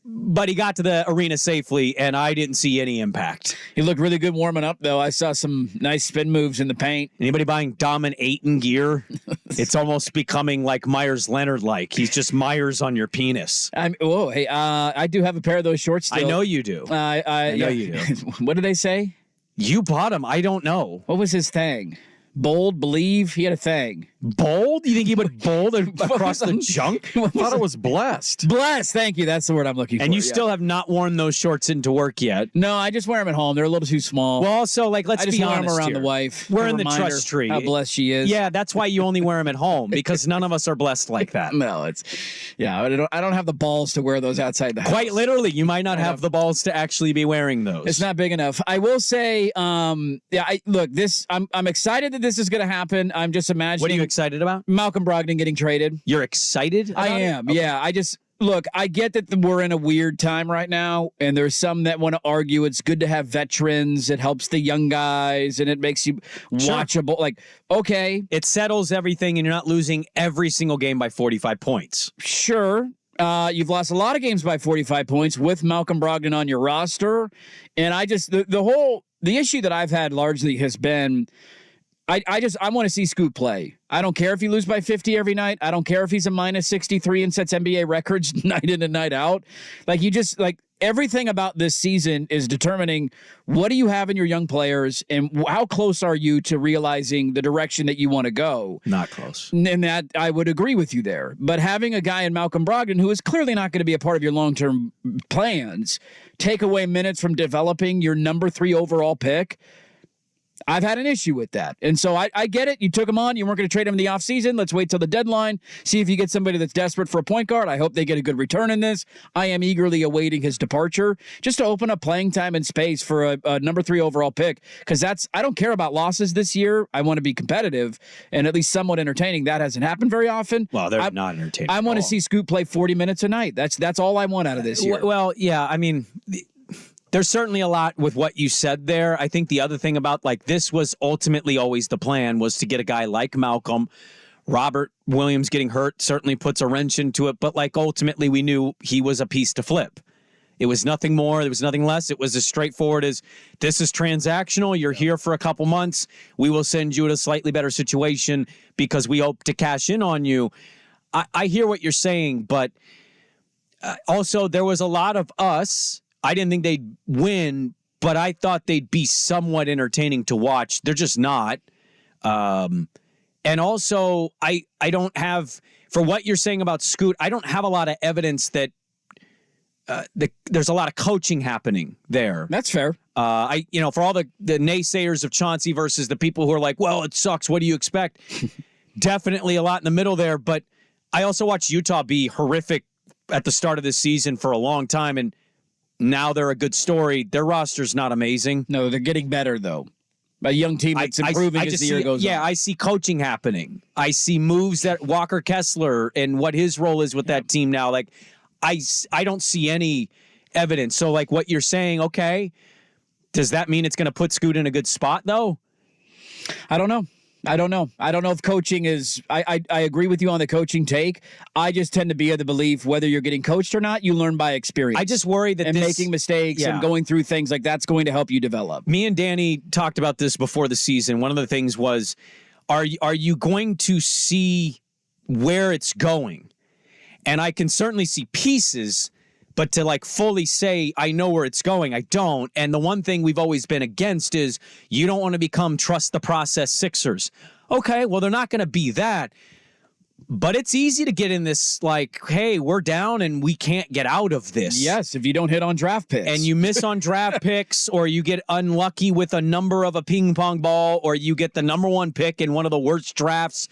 But he got to the arena safely, and I didn't see any impact. He looked really good warming up, though. I saw some nice spin moves in the paint. Anybody buying Domin Ayton gear? It's almost becoming like Myers Leonard-like. He's just Myers on your penis. I do have a pair of those shorts still. I know you do. I know you do. What did they say? You bought them. I don't know. What was his thing? Bold, believe? He had a thing. Bold? You think he would bold across the junk? I thought it was blessed. Blessed. Thank you. That's the word I'm looking for. And you still have not worn those shorts into work yet. No, I just wear them at home. They're a little too small. Well, also, let's I just be wear honest them around here. the wife. We're in the trust tree. How blessed she is. Yeah, that's why you only wear them at home, because none of us are blessed like that. No, I don't have the balls to wear those outside the house. Quite literally, you might not have the balls to actually be wearing those. It's not big enough. I will say, I'm excited that this is going to happen. I'm just imagining. What are you excited about? Malcolm Brogdon getting traded. You're excited? I am. Okay. Yeah. I get that we're in a weird time right now, and there's some that want to argue it's good to have veterans. It helps the young guys, and it makes you watchable. Like, okay. It settles everything, and you're not losing every single game by 45 points. Sure. You've lost a lot of games by 45 points with Malcolm Brogdon on your roster. And the issue that I've had largely has been, I want to see Scoot play. I don't care if you lose by 50 every night. I don't care if he's a minus 63 and sets NBA records night in and night out. Everything about this season is determining what do you have in your young players and how close are you to realizing the direction that you want to go. Not close. And that I would agree with you there. But having a guy in Malcolm Brogdon who is clearly not going to be a part of your long-term plans, take away minutes from developing your number 3 overall pick, I've had an issue with that. And so I get it. You took him on. You weren't going to trade him in the offseason. Let's wait till the deadline. See if you get somebody that's desperate for a point guard. I hope they get a good return in this. I am eagerly awaiting his departure just to open up playing time and space for a number 3 overall pick. Because I don't care about losses this year. I want to be competitive and at least somewhat entertaining. That hasn't happened very often. Well, they're not entertaining. I want to see Scoot play 40 minutes a night. That's all I want out of this year. Well, yeah, I mean, there's certainly a lot with what you said there. I think the other thing about this was ultimately always the plan, was to get a guy like Malcolm. Robert Williams getting hurt certainly puts a wrench into it, but ultimately we knew he was a piece to flip. It was nothing more. There was nothing less. It was as straightforward as, this is transactional. You're here for a couple months. We will send you to a slightly better situation because we hope to cash in on you. I hear what you're saying, but also there was a lot of us. I didn't think they'd win, but I thought they'd be somewhat entertaining to watch. They're just not. And also, I don't have, for what you're saying about Scoot, I don't have a lot of evidence that there's a lot of coaching happening there. That's fair. For all the naysayers of Chauncey versus the people who are like, well, it sucks. What do you expect? Definitely a lot in the middle there. But I also watched Utah be horrific at the start of this season for a long time. And now they're a good story. Their roster's not amazing. No, they're getting better, though. A young team that's improving as the year goes on. Yeah, I see coaching happening. I see moves that Walker Kessler and what his role is with that team now. Like, I don't see any evidence. So, like, what you're saying, okay, does that mean it's going to put Scoot in a good spot, though? I don't know. I don't know if coaching is I agree with you on the coaching take. I just tend to be of the belief whether you're getting coached or not, you learn by experience. I just worry that making mistakes and going through things like that's going to help you develop. Me and Danny talked about this before the season. One of the things was, are you going to see where it's going? And I can certainly see pieces, but to like fully say, I know where it's going, I don't. And the one thing we've always been against is you don't want to become trust the process Sixers. Okay, well, they're not going to be that. But it's easy to get in this like, hey, we're down and we can't get out of this. Yes, if you don't hit on draft picks. And you miss on draft picks, or you get unlucky with a number of a ping pong ball, or you get the number one pick in one of the worst drafts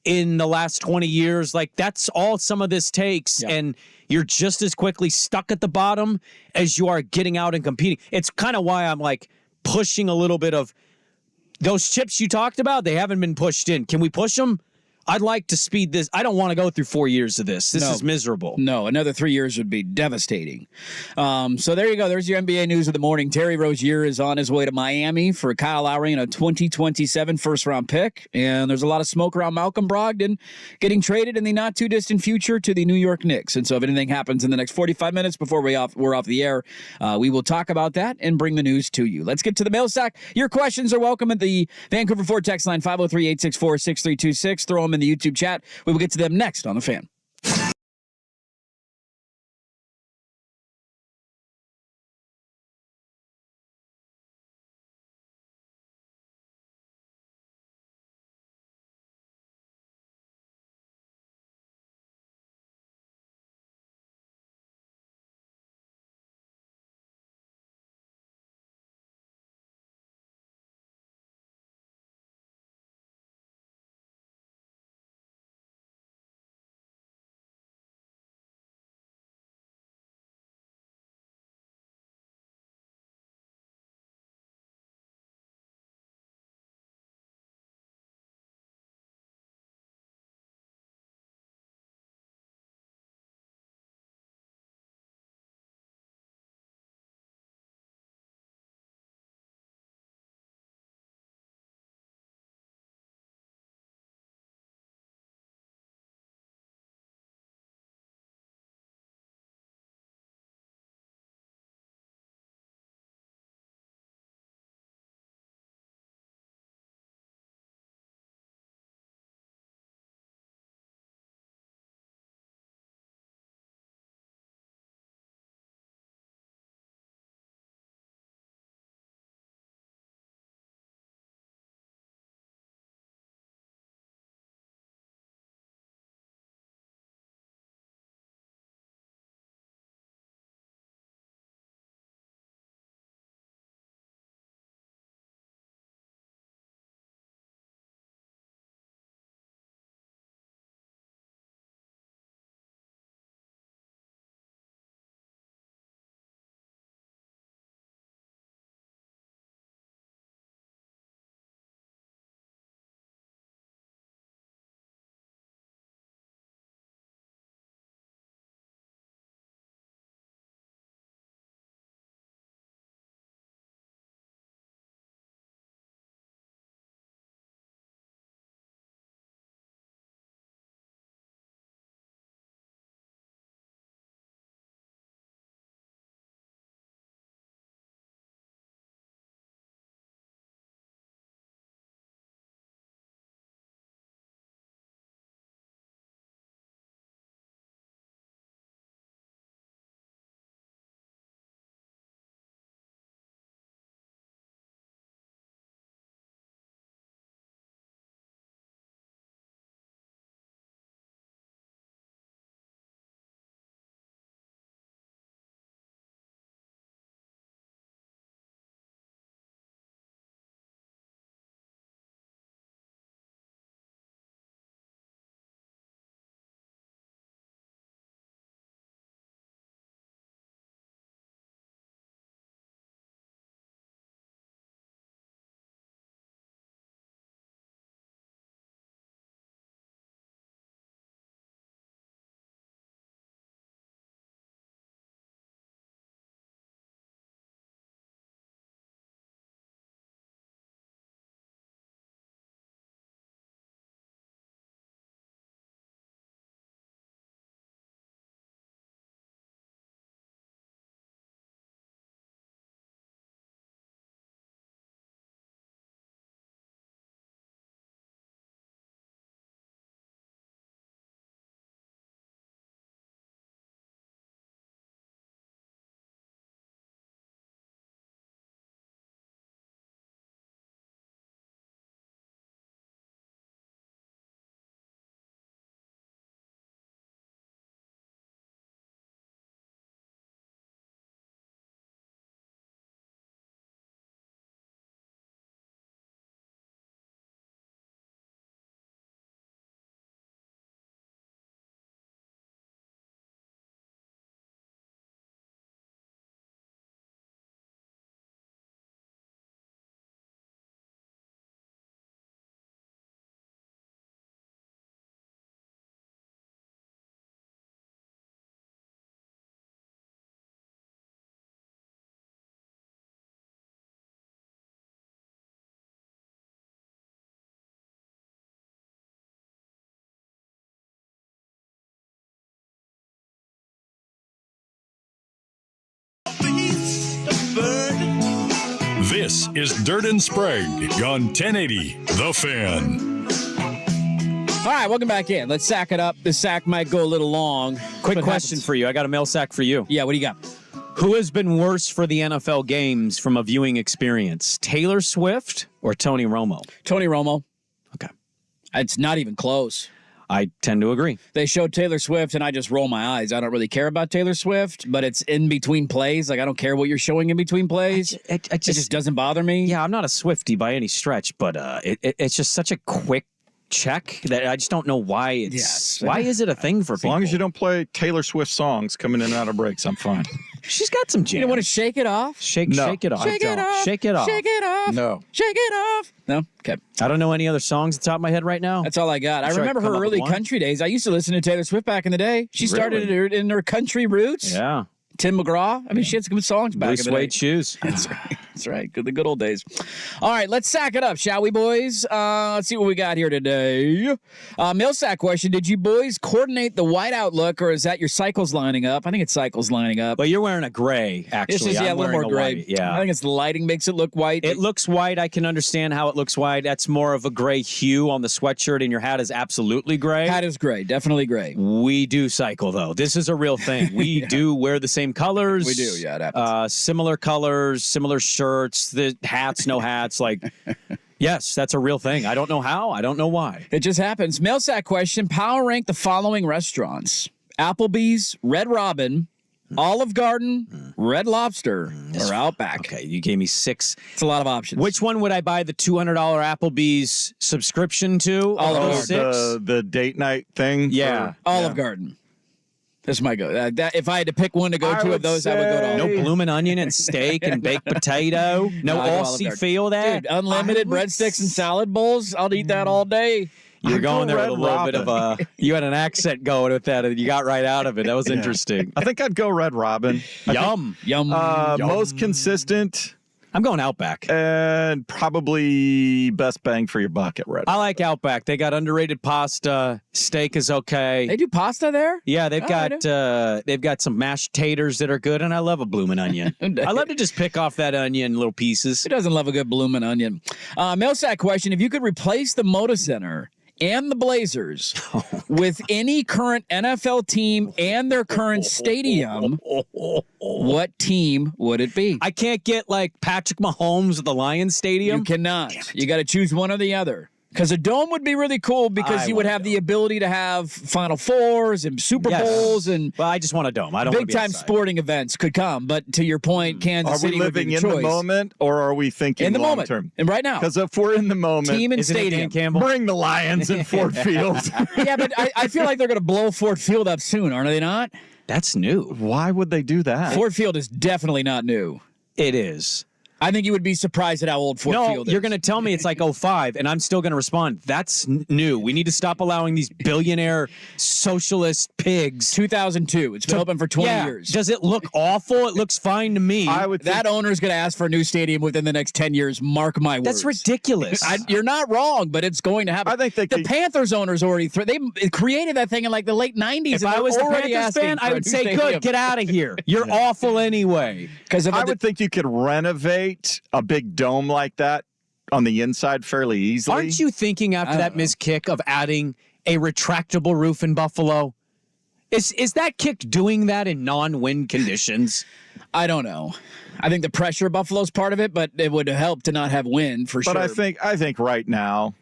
in the last 20 years. Like, that's all some of this takes. Yeah. And you're just as quickly stuck at the bottom as you are getting out and competing. It's kind of why I'm like pushing a little bit of those chips you talked about. They haven't been pushed in. Can we push them? I'd like to speed this. I don't want to go through 4 years of this. This is miserable. No, another 3 years would be devastating. So there you go. There's your NBA news of the morning. Terry Rozier is on his way to Miami for Kyle Lowry in a 2027 first-round pick. And there's a lot of smoke around Malcolm Brogdon getting traded in the not-too-distant future to the New York Knicks. And so if anything happens in the next 45 minutes before we're off the air, we will talk about that and bring the news to you. Let's get to the mail sack. Your questions are welcome at the Vancouver Ford text line 503-864-6326. Throw them in the YouTube chat. We will get to them next on The Fan. This is Dirt and Sprague on 1080 The Fan. All right, welcome back in. Let's sack it up. This sack might go a little long. Quick question for you. I got a mail sack for you. Yeah, what do you got? Who has been worse for the NFL games from a viewing experience, Taylor Swift or Tony Romo? Tony Romo. Okay. It's not even close. I tend to agree. They showed Taylor Swift, and I just roll my eyes. I don't really care about Taylor Swift, but it's in between plays. Like, I don't care what you're showing in between plays. It just doesn't bother me. Yeah, I'm not a Swiftie by any stretch, but it's just such a quick check that I just don't know why it's. Yes. Why is it a thing for people? As long as you don't play Taylor Swift songs coming in and out of breaks, I'm fine. She's got some jams. You don't want to shake it off? Shake it off. Shake it off. Shake it off. Shake it off. No. Shake it off. No? Okay. I don't know any other songs at the top of my head right now. That's all I got. I remember her early country days. I used to listen to Taylor Swift back in the day. She started in her country roots. Yeah. Tim McGraw. I mean, she had some good songs back in the day. Blue suede shoes. That's right. That's right. The good old days. All right, let's sack it up, shall we, boys? Let's see what we got here today. Mail sack question. Did you boys coordinate the whiteout look, or is that your cycles lining up? I think it's cycles lining up. But you're wearing a gray, actually. This is, a little more gray. White. Yeah. I think it's the lighting makes it look white. It looks white. I can understand how it looks white. That's more of a gray hue on the sweatshirt, and your hat is absolutely gray. Hat is gray. Definitely gray. We do cycle, though. This is a real thing. We do wear the same colors. We do, yeah, it happens. Similar colors, similar shirts, the hats, no hats. Like, yes, that's a real thing. I don't know how. I don't know why. It just happens. Mail sack question. Power rank the following restaurants: Applebee's, Red Robin, Olive Garden, Red Lobster, or Outback. Okay, you gave me 6. It's a lot of options. Which one would I buy the $200 Applebee's subscription to? All of those 6? The date night thing? Yeah. Olive Garden. This might go. If I had to pick one to go to of those, I would go to Olive Garden. No bloomin' onion and steak and baked potato. No Aussie feel that. Dude, unlimited breadsticks and salad bowls. I'll eat that all day. You're going there with a little bit of a. You had an accent going with that, and you got right out of it. That was interesting. I think I'd go Red Robin. Yum. Most consistent. I'm going Outback. And probably best bang for your buck at Red. I like Outback. They got underrated pasta. Steak is okay. They do pasta there? Yeah, they've got some mashed taters that are good, and I love a bloomin' onion. I love to just pick off that onion in little pieces. Who doesn't love a good bloomin' onion? Mail sack question. If you could replace the Moda Center and the Blazers with any current NFL team and their current stadium, what team would it be? I can't get like Patrick Mahomes at the Lions Stadium. You cannot. You got to choose one or the other. Because a dome would be really cool because you would have the ability to have Final Fours and Super Bowls and well, I just want a dome. I don't big time sporting events could come. But to your point, Kansas City would be the living in choice. the moment, or are we thinking in the long moment term? And right now, because if we're in the moment, team and stadium, bring the Lions in Ford Field. Yeah, but I feel like they're going to blow Ford Field up soon, aren't they not? That's new. Why would they do that? Ford Field is definitely not new. It is. I think you would be surprised at how old Ford Field is. You're going to tell me it's like 05, and I'm still going to respond. That's new. We need to stop allowing these billionaire socialist pigs. 2002. It's been open for 20 years. Does it look awful? It looks fine to me. That owner is going to ask for a new stadium within the next 10 years. Mark my words. That's ridiculous. You're not wrong, but it's going to happen. I think the Panthers owners already they created that thing in like the late 90s. If I was the Panthers fan, I would say, good, get out of here. You're awful anyway. Because I would think you could renovate a big dome like that on the inside fairly easily. Aren't you thinking after that missed kick of adding a retractable roof in Buffalo? Is that kick doing that in non-wind conditions? I don't know. I think the pressure of Buffalo's part of it, but it would help to not have wind for sure. But I think right now,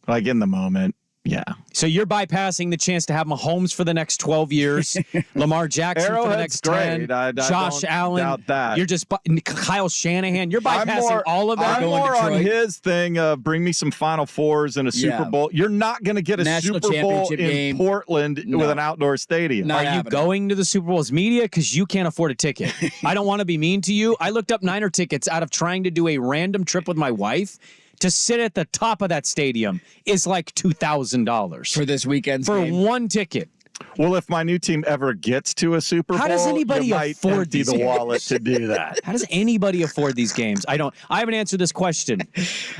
like in the moment, yeah. So you're bypassing the chance to have Mahomes for the next 12 years, Lamar Jackson for the next 10, Josh Allen. Doubt that. You're just Kyle Shanahan. You're bypassing all of that. I'm more on his thing of bring me some Final Fours and a Super Bowl. You're not going to get a National Super Bowl in game. Portland with an outdoor stadium. Are you going to the Super Bowl as media? Because you can't afford a ticket. I don't want to be mean to you. I looked up Niner tickets out of trying to do a random trip with my wife. To sit at the top of that stadium is like $2,000 for this weekend's for game. One ticket. Well, if my new team ever gets to a Super Bowl, how does anybody afford these the wallet to do that? How does anybody afford these games? I haven't answered this question.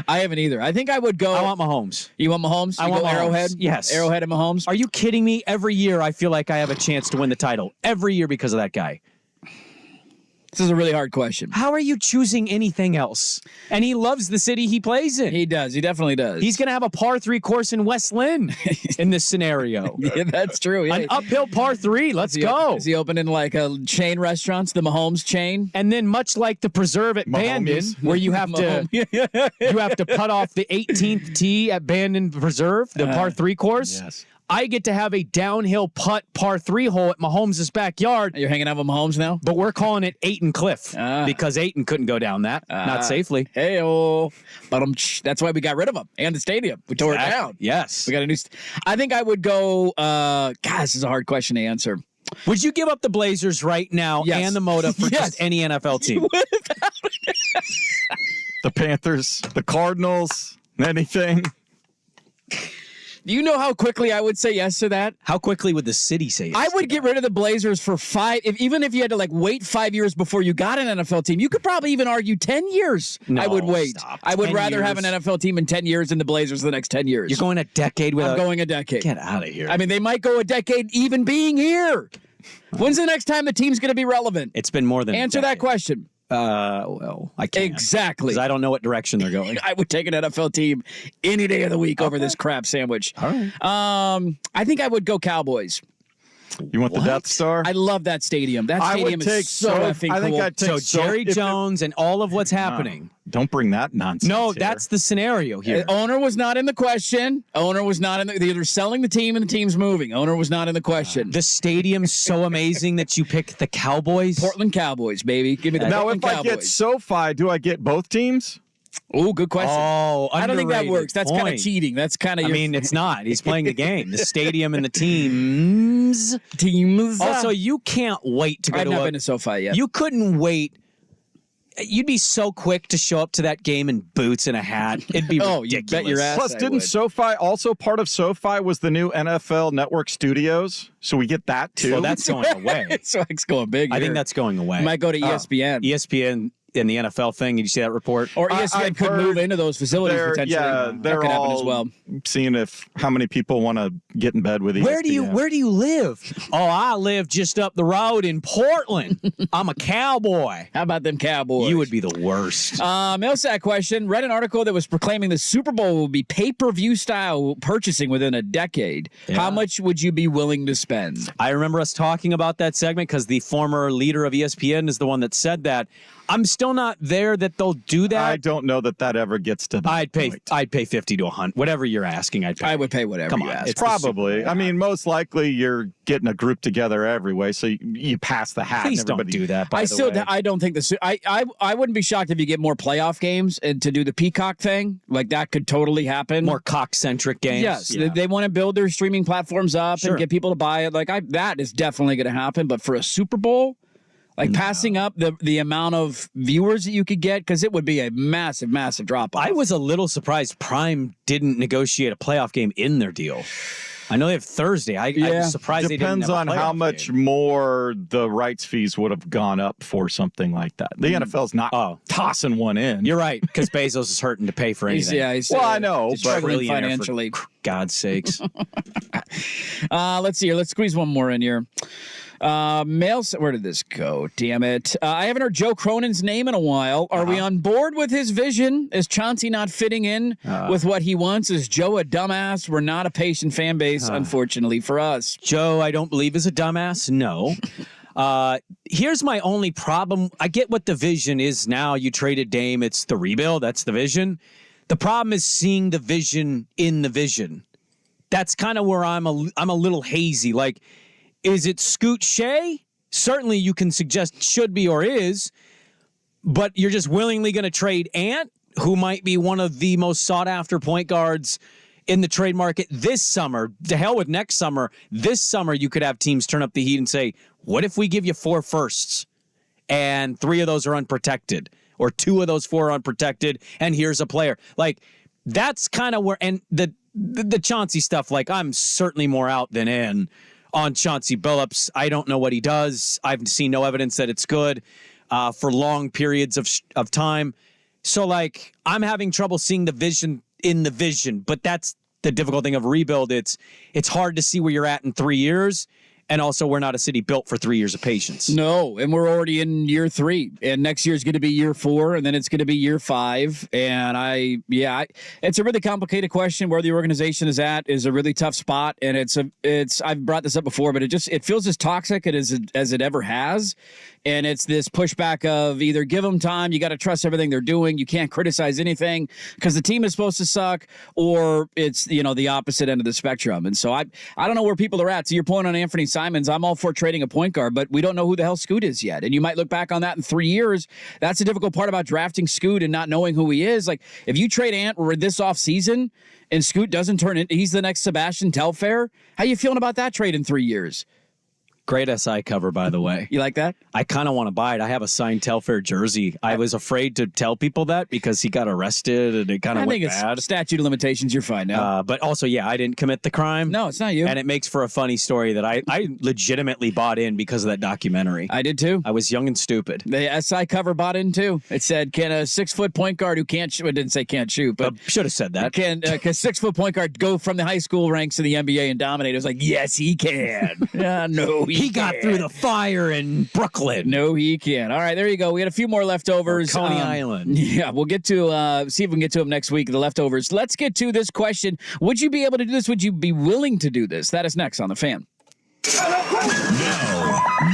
I haven't either. I think I would go. I want Mahomes. You want Mahomes? I want Mahomes. Arrowhead? Yes. Arrowhead and Mahomes? Are you kidding me? Every year I feel like I have a chance to win the title. Every year because of that guy. This is a really hard question. How are you choosing anything else? And he loves the city he plays in. He does. He definitely does. He's going to have a par 3 course in West Lynn in this scenario. Yeah, that's true. Yeah. An uphill par 3. Let's go. Is he opening like a chain restaurants, the Mahomes chain? And then much like the Preserve at Bandon, where you have to you have to putt off the 18th tee at Bandon Preserve, the par 3 course. Yes. I get to have a downhill putt par 3 hole at Mahomes' backyard. You're hanging out with Mahomes now? But we're calling it Ayton Cliff because Ayton couldn't go down that, not safely. Hey-oh. But that's why we got rid of him and the stadium. We tore it down. Yes. We got a new I think I would go, God, this is a hard question to answer. Would you give up the Blazers right now and the Moda for just any NFL team? The Panthers, the Cardinals, anything. Do you know how quickly I would say yes to that? How quickly would the city say yes? I would get rid of the Blazers for 5. Even if you had to wait 5 years before you got an NFL team, you could probably even argue 10 years. No, I would wait. Stop. I would rather have an NFL team in 10 years than the Blazers the next 10 years. You're going a decade without. I'm going a decade. Get out of here. I mean, they might go a decade even being here. When's the next time the team's going to be relevant? It's been more than Answer that question. Well, I can't. Exactly. Because I don't know what direction they're going. I would take an NFL team any day of the week over this crap sandwich. All right. I think I would go Cowboys. You want the Death Star? I love that stadium. That stadium is so effing cool. I think I'd take Jerry Jones and all of what's happening. Don't bring that nonsense. No, here. that's the scenario here. Owner was not in the question. Owner was not in the. They're selling the team and the team's moving. Owner was not in the question. The stadium's so amazing that you pick the Cowboys. Portland Cowboys, baby. Give me the now, Portland if Cowboys. I get SoFi, do I get both teams? Oh, good question. Oh, I don't think that works. That's kind of point. cheating. That's kind of. I mean, it's not. He's playing the game. The stadium and the teams. Also, you can't wait to go I've to not been to SoFi yet. You couldn't wait. You'd be so quick to show up to that game in boots and a hat. It'd be ridiculous. You bet your ass. Plus, didn't SoFi also part of SoFi was the new NFL Network Studios? So we get that too. Well, that's going away. So it's going big. I think that's going away. Might go to ESPN. ESPN and the NFL thing. Did you see that report? Or ESPN could move into those facilities potentially. Yeah, that they're could happen all as well. seeing how many people want to get in bed with ESPN. Where do you live? Oh, I live just up the road in Portland. I'm a cowboy. How about them Cowboys? You would be the worst. Mailsack question. Read an article that was proclaiming the Super Bowl will be pay-per-view style purchasing within a decade. Yeah. How much would you be willing to spend? I remember us talking about that segment because the former leader of ESPN is the one that said that. I'm still not there that they'll do that. I don't know that ever gets to that I'd pay 50 to 100. Whatever you're asking, I'd pay. I would pay whatever you ask. Probably. I mean, most likely you're getting a group together every way, so you pass the hat. Please don't do that. I don't think I wouldn't be shocked if you get more playoff games and to do the Peacock thing. Like that could totally happen. More cock-centric games. Yes, they want to build their streaming platforms up and get people to buy it. Like that is definitely going to happen. But for a Super Bowl. Passing up the amount of viewers that you could get, because it would be a massive, massive drop-off. I was a little surprised Prime didn't negotiate a playoff game in their deal. I know they have Thursday. I was surprised they didn't have a playoff Depends on how much more the rights fees would have gone up for something like that. The NFL's not tossing one in. You're right, because Bezos is hurting to pay for anything. I know, he's struggling financially. For God's sakes. Let's see here. Let's squeeze one more in here. Where did this go? Damn it. I haven't heard Joe Cronin's name in a while. Are we on board with his vision? Is Chauncey not fitting in with what he wants? Is Joe a dumbass? We're not a patient fan base, unfortunately, for us. Joe, I don't believe is a dumbass. No. Here's my only problem. I get what the vision is now. You traded Dame. It's the rebuild. That's the vision. The problem is seeing the vision in the vision. That's kind of where I'm a little hazy. Like, is it Scoot Shea? Certainly you can suggest should be or is, but you're just willingly going to trade Ant, who might be one of the most sought-after point guards in the trade market this summer. To hell with next summer. This summer you could have teams turn up the heat and say, what if we give you 4 firsts and 3 of those are unprotected, or 2 of those 4 are unprotected, and here's a player. Like, that's kind of where, and the Chauncey stuff, like, I'm certainly more out than in on Chauncey Billups. I don't know what he does. I've seen no evidence that it's good for long periods of time. So, like, I'm having trouble seeing the vision in the vision, but that's the difficult thing of rebuild. It's hard to see where you're at in 3 years. And also, we're not a city built for 3 years of patience. No, and we're already in year 3, and next year is going to be year 4, and then it's going to be year 5. And it's a really complicated question. Where the organization is at is a really tough spot, and I've brought this up before, but it feels as toxic as it ever has. And it's this pushback of either give them time, you got to trust everything they're doing, you can't criticize anything because the team is supposed to suck, or it's the opposite end of the spectrum. And so I don't know where people are at. To your point on Anthony Simons, I'm all for trading a point guard, but we don't know who the hell Scoot is yet. And you might look back on that in 3 years. That's the difficult part about drafting Scoot and not knowing who he is. Like, if you trade Ant this offseason and Scoot doesn't turn in, he's the next Sebastian Telfair. How you feeling about that trade in 3 years? Great SI cover, by the way. You like that? I kind of want to buy it. I have a signed Telfair jersey. I was afraid to tell people that because he got arrested and it kind of went bad. I think it's statute of limitations. You're fine now. But also, I didn't commit the crime. No, it's not you. And it makes for a funny story that I legitimately bought in because of that documentary. I did too. I was young and stupid. The SI cover bought in too. It said, can a 6-foot point guard who can't shoot, it didn't say can't shoot, but should have said that. Can a 6-foot point guard go from the high school ranks to the NBA and dominate? It was like, yes, he can. No, he got through the fire in Brooklyn. No, he can't. All right, there you go. We had a few more leftovers. Coney Island. Yeah, we'll get to see if we can get to them next week, the leftovers. Let's get to this question. Would you be able to do this? Would you be willing to do this? That is next on The Fan.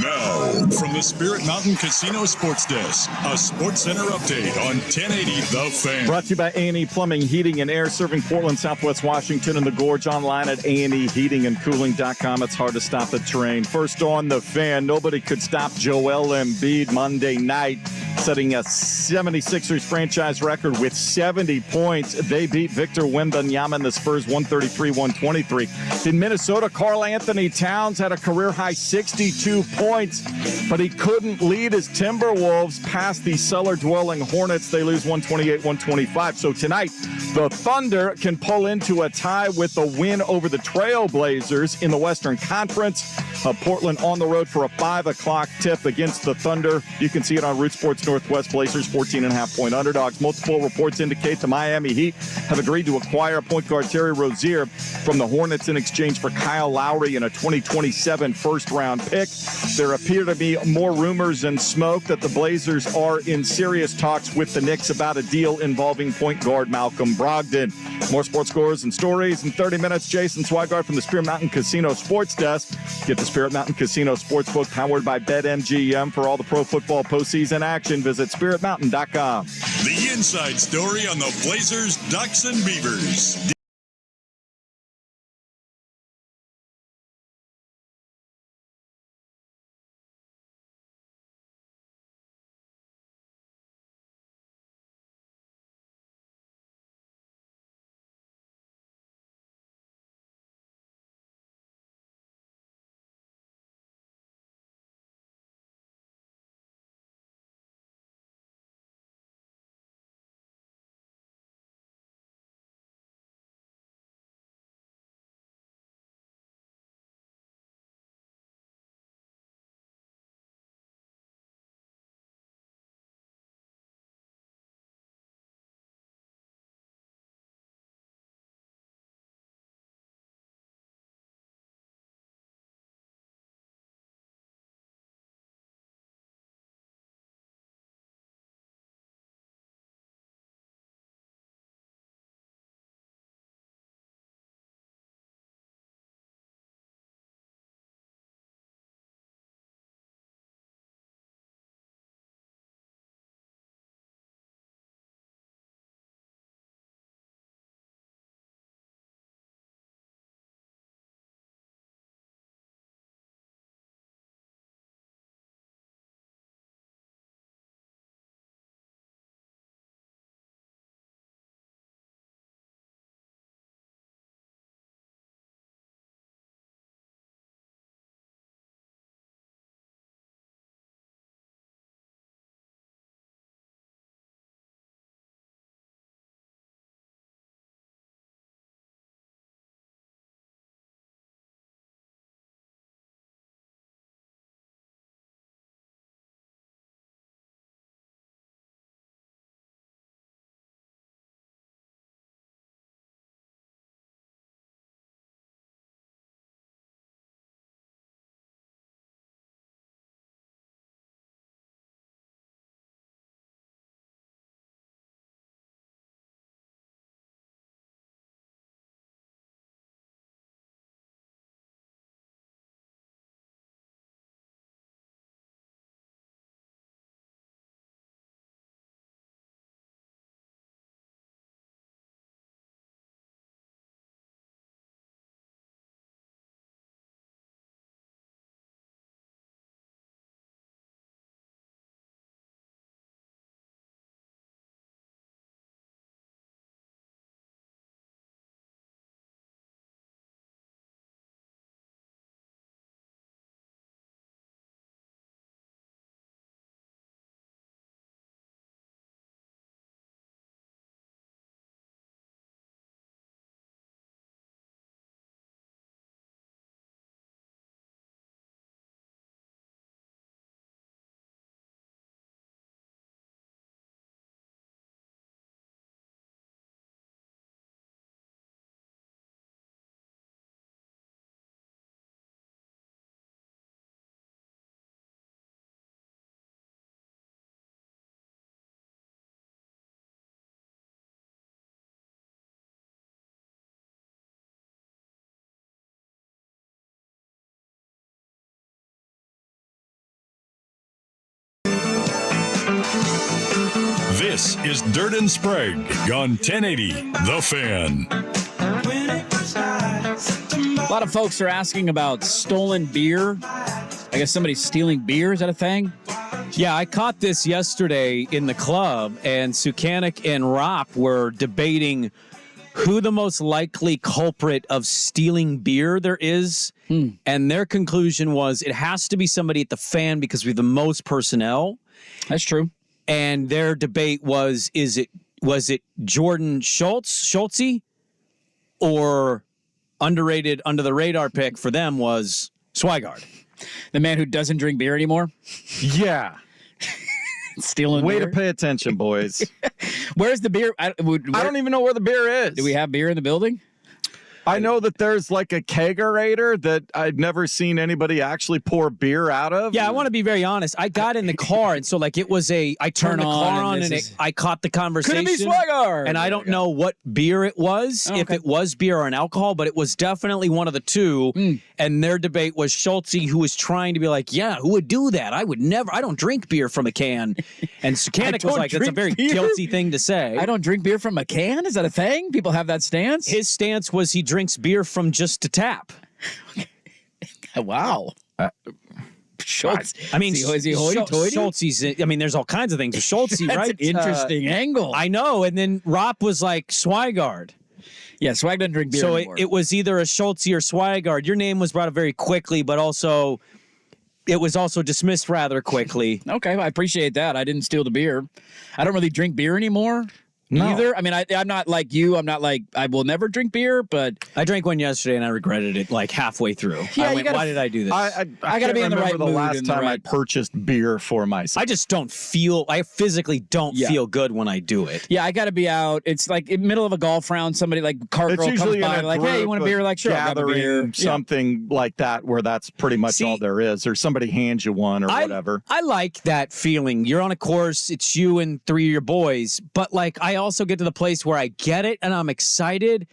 Now, from the Spirit Mountain Casino Sports Desk, a Sports Center update on 1080 The Fan. Brought to you by A&E Plumbing, Heating, and Air, serving Portland, Southwest Washington, and the Gorge. Online at aneheatingandcooling.com. It's hard to stop the train. First on The Fan, nobody could stop Joel Embiid Monday night, setting a 76ers franchise record with 70 points. They beat Victor Wembanyama and the Spurs 133-123. In Minnesota, Karl Anthony Towns had a career-high 62 points, but he couldn't lead his Timberwolves past the cellar-dwelling Hornets. They lose 128-125. So tonight, the Thunder can pull into a tie with the win over the Trailblazers in the Western Conference. Portland on the road for a 5 o'clock tip against the Thunder. You can see it on Root Sports Northwest. Blazers 14.5-point underdogs. Multiple reports indicate the Miami Heat have agreed to acquire point guard Terry Rozier from the Hornets in exchange for Kyle Lowry and a 2027 first-round pick. There appear to be more rumors and smoke that the Blazers are in serious talks with the Knicks about a deal involving point guard Malcolm Brogdon. More sports scores and stories in 30 minutes. Jason Swigart from the Spirit Mountain Casino Sports Desk. Get the Spirit Mountain Casino Sportsbook powered by BetMGM for all the pro football postseason action. Visit spiritmountain.com. The inside story on the Blazers, Ducks, and Beavers. This is Dirt and Sprague on 1080 The Fan. A lot of folks are asking about stolen beer. I guess somebody's stealing beer. Is that a thing? Yeah, I caught this yesterday in the club, and Sukanik and Ropp were debating who the most likely culprit of stealing beer there is. And their conclusion was it has to be somebody at the Fan because we have the most personnel. That's true. And their debate was it Jordan Schultze, or underrated, under the radar pick for them was Swigard. The man who doesn't drink beer anymore? Yeah. Stealing Way beer? to pay attention, boys. Where's the beer? I don't even know where the beer is. Do we have beer in the building? I know that there's like a kegerator that I'd never seen anybody actually pour beer out of. Yeah, I want to be very honest. I got in the car, and so like it was I turned the car on, and I caught the conversation. Could it be Swigard? And I don't know what beer it was, if it was beer or an alcohol, but it was definitely one of the two. And their debate was Schultze, who was trying to be like, yeah, who would do that? I would never. I don't drink beer from a can. And Sukanik was like, that's a very guilty thing to say. I don't drink beer from a can? Is that a thing? People have that stance? His stance was he drinks beer from just a tap. Wow. Schultze. I mean, is he hoity-toity? Schultze's, I mean, there's all kinds of things with Schultze, That's right? an interesting angle. I know. And then Ropp was like, Swigard. Yeah, Swag doesn't drink beer so anymore. it was either a Schultze or Swigard. Your name was brought up very quickly, but also it was also dismissed rather quickly. Okay, I appreciate that. I didn't steal the beer. I don't really drink beer anymore. No. Either. I mean, I'm not like you. I'm not like I will never drink beer, but I drank one yesterday and I regretted it like halfway through. Yeah, I went, why did I do this? I got to be in the right the mood. last time I purchased beer for myself. I just don't feel, I physically don't feel good when I do it. Yeah, I got to be out. It's like in the middle of a golf round, somebody like cart girl comes by like, hey, you want a beer? Like, sure, I'll grab a beer. Something like that where that's pretty much all there is, or somebody hands you one or whatever. I like that feeling. You're on a course, it's you and three of your boys, but like I also get to the place where I get it and I'm excited,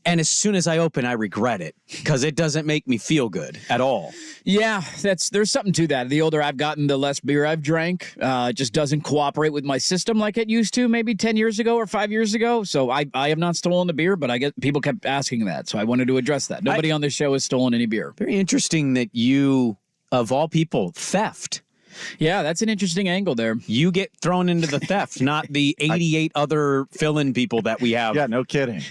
and as soon as I open, I regret it because it doesn't make me feel good at all. Yeah, there's something to that. The older I've gotten, the less beer I've drank. It just doesn't cooperate with my system like it used to maybe 10 years ago or 5 years ago. So I have not stolen the beer, but I get people kept asking that. So I wanted to address that. Nobody on this show has stolen any beer. Very interesting that you, of all people, theft. Yeah, that's an interesting angle there. You get thrown into the theft, not the 88 other fill-in people that we have. Yeah, no kidding.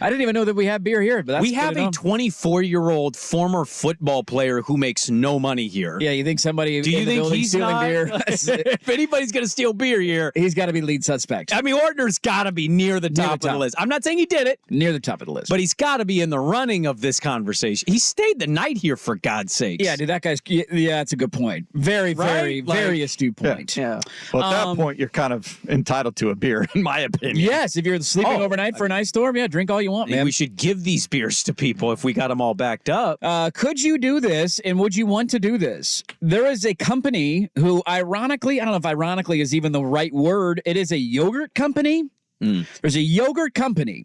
I didn't even know that we have beer here, but that's we have a 24-year-old former football player who makes no money here. Yeah, you think somebody Do you in the think building he's stealing not? beer? If anybody's going to steal beer here, he's got to be lead suspect. I mean, Ordner's got to be near the top of the list. I'm not saying he did it. Near the top of the list. But he's got to be in the running of this conversation. He stayed the night here, for God's sakes. Yeah, dude, that guy's... Yeah, that's a good point. Very, very, very astute point. Yeah. Well, at that point, you're kind of entitled to a beer, in my opinion. Yes, if you're sleeping overnight for a nice storm, yeah, drink all you want, man. We should give these beers to people if we got them all backed up. Could you do this, and would you want to do this? There is a company who, ironically, I don't know if ironically is even the right word. It is a yogurt company. There's a yogurt company.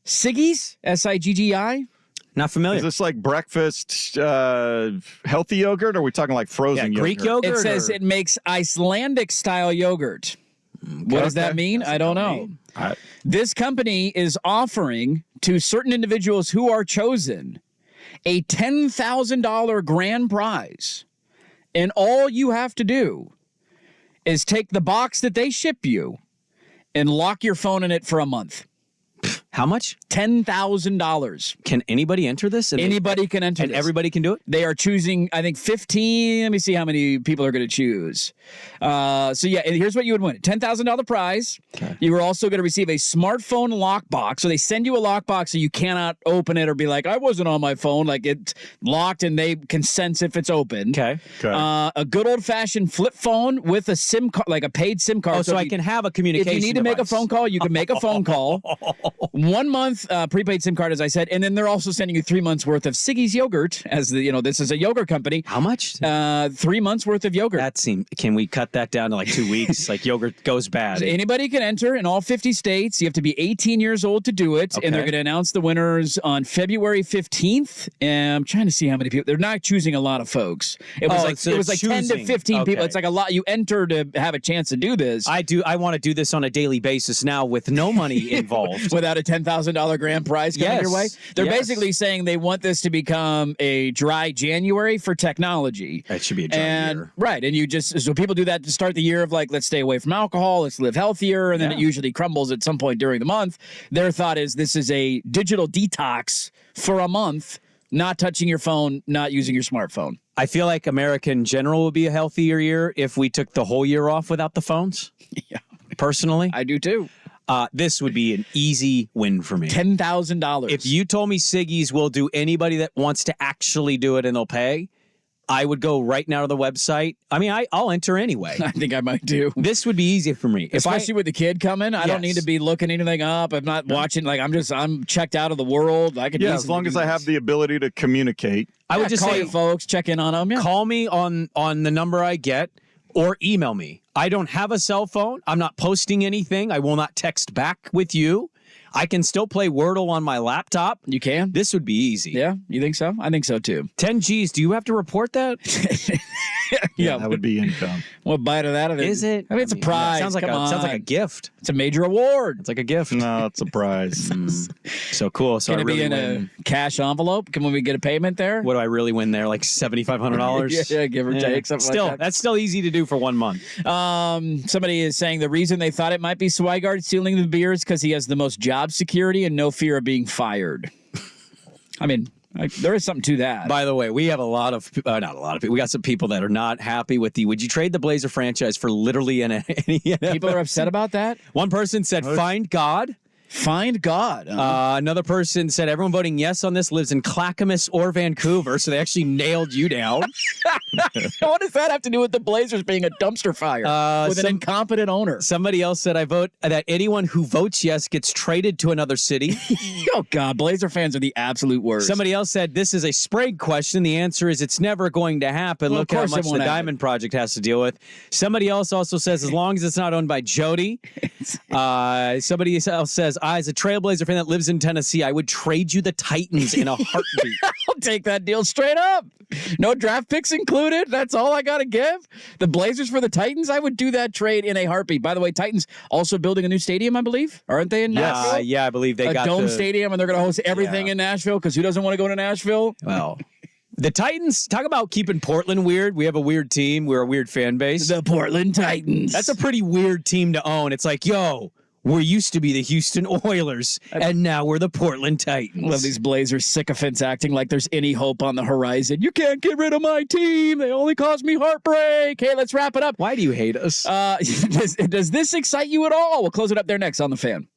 Siggy's, S-I-G-G-I. Not familiar. Is this like breakfast healthy yogurt, or are we talking like frozen yogurt? Greek yogurt? It says it makes Icelandic-style yogurt. What does that mean? I don't know. This company is offering to certain individuals who are chosen a $10,000 grand prize. And all you have to do is take the box that they ship you and lock your phone in it for a month. How much? $10,000. Can anybody enter this? Anybody can enter and this. Everybody can do it? They are choosing, I think, 15. Let me see how many people are going to choose. So, yeah, and here's what you would win. $10,000 prize. Okay. You are also going to receive a smartphone lockbox. So they send you a lockbox so you cannot open it or be like, I wasn't on my phone. Like, it's locked and they can sense if it's open. Okay. A good old-fashioned flip phone with a SIM card, like a paid SIM card. Oh, so I can have a communication If you need to make a phone call, you can make a phone call. 1 month prepaid SIM card, as I said, and then they're also sending you 3 months worth of Siggy's yogurt. As this is a yogurt company. How much? 3 months worth of yogurt. Can we cut that down to like 2 weeks? Like yogurt goes bad. Anybody can enter in all 50 states. You have to be 18 years old to do it, and they're going to announce the winners on February 15th. And I'm trying to see how many people. They're not choosing a lot of folks. It was like 10 to 15 people. It's like a lot. You enter to have a chance to do this. I want to do this on a daily basis now with no money involved. Without a $10,000 grand prize coming your way. They're basically saying they want this to become a dry January for technology. That should be a dry year. Right. And so people do that to start the year of like, let's stay away from alcohol, let's live healthier. And then it usually crumbles at some point during the month. Their thought is this is a digital detox for a month, not touching your phone, not using your smartphone. I feel like America in general would be a healthier year if we took the whole year off without the phones. Yeah. Personally. I do too. This would be an easy win for me. $10,000. If you told me Siggy's will do anybody that wants to actually do it and they'll pay, I would go right now to the website. I mean, I'll enter anyway. I think I might do. This would be easy for me. Especially with the kid coming. I don't need to be looking anything up. I'm not watching. Like, I'm checked out of the world. I could as long as I have the ability to communicate. I would just call say, your folks, check in on them. Yeah. Call me on the number I get or email me. I don't have a cell phone. I'm not posting anything. I will not text back with you. I can still play Wordle on my laptop. You can? This would be easy. Yeah? You think so? I think so, too. 10 G's. Do you have to report that? Yeah, that would be income. What bite of that? Is it? I mean, it's a prize. Sounds like a gift. It's a major award. It's like a gift. No, it's a prize. So cool. So Can it be in a cash envelope? Can we get a payment there? What do I really win there? Like $7,500? Yeah, give or take. Something like that. That's still easy to do for 1 month. Somebody is saying the reason they thought it might be Swigard stealing the beer is because he has the most job security and no fear of being fired. I mean, there is something to that. By the way, we have not a lot of people. We got some people that are not happy with would you trade the Blazer franchise for literally any NFL? People are upset about that? One person said, find God. Find God. Another person said everyone voting yes on this lives in Clackamas or Vancouver, so they actually nailed you down. What does that have to do with the Blazers being a dumpster fire with an incompetent owner? Somebody else said I vote that anyone who votes yes gets traded to another city. Oh, God. Blazer fans are the absolute worst. Somebody else said this is a Sprague question. The answer is it's never going to happen. Well, look how much the Diamond Project has to deal with. Somebody else also says as long as it's not owned by Jody. Somebody else says, as a Trailblazer fan that lives in Tennessee, I would trade you the Titans in a heartbeat. I'll take that deal straight up. No draft picks included. That's all I got to give. The Blazers for the Titans, I would do that trade in a heartbeat. By the way, Titans also building a new stadium, I believe. Aren't they in Nashville? Yeah, I believe they got a dome stadium, and they're going to host everything in Nashville because who doesn't want to go to Nashville? Well, the Titans, talk about keeping Portland weird. We have a weird team. We're a weird fan base. The Portland Titans. That's a pretty weird team to own. It's like, yo, we used to be the Houston Oilers, and now we're the Portland Titans. Love these Blazers sycophants acting like there's any hope on the horizon. You can't get rid of my team. They only cause me heartbreak. Hey, let's wrap it up. Why do you hate us? Does this excite you at all? We'll close it up there next on The Fan.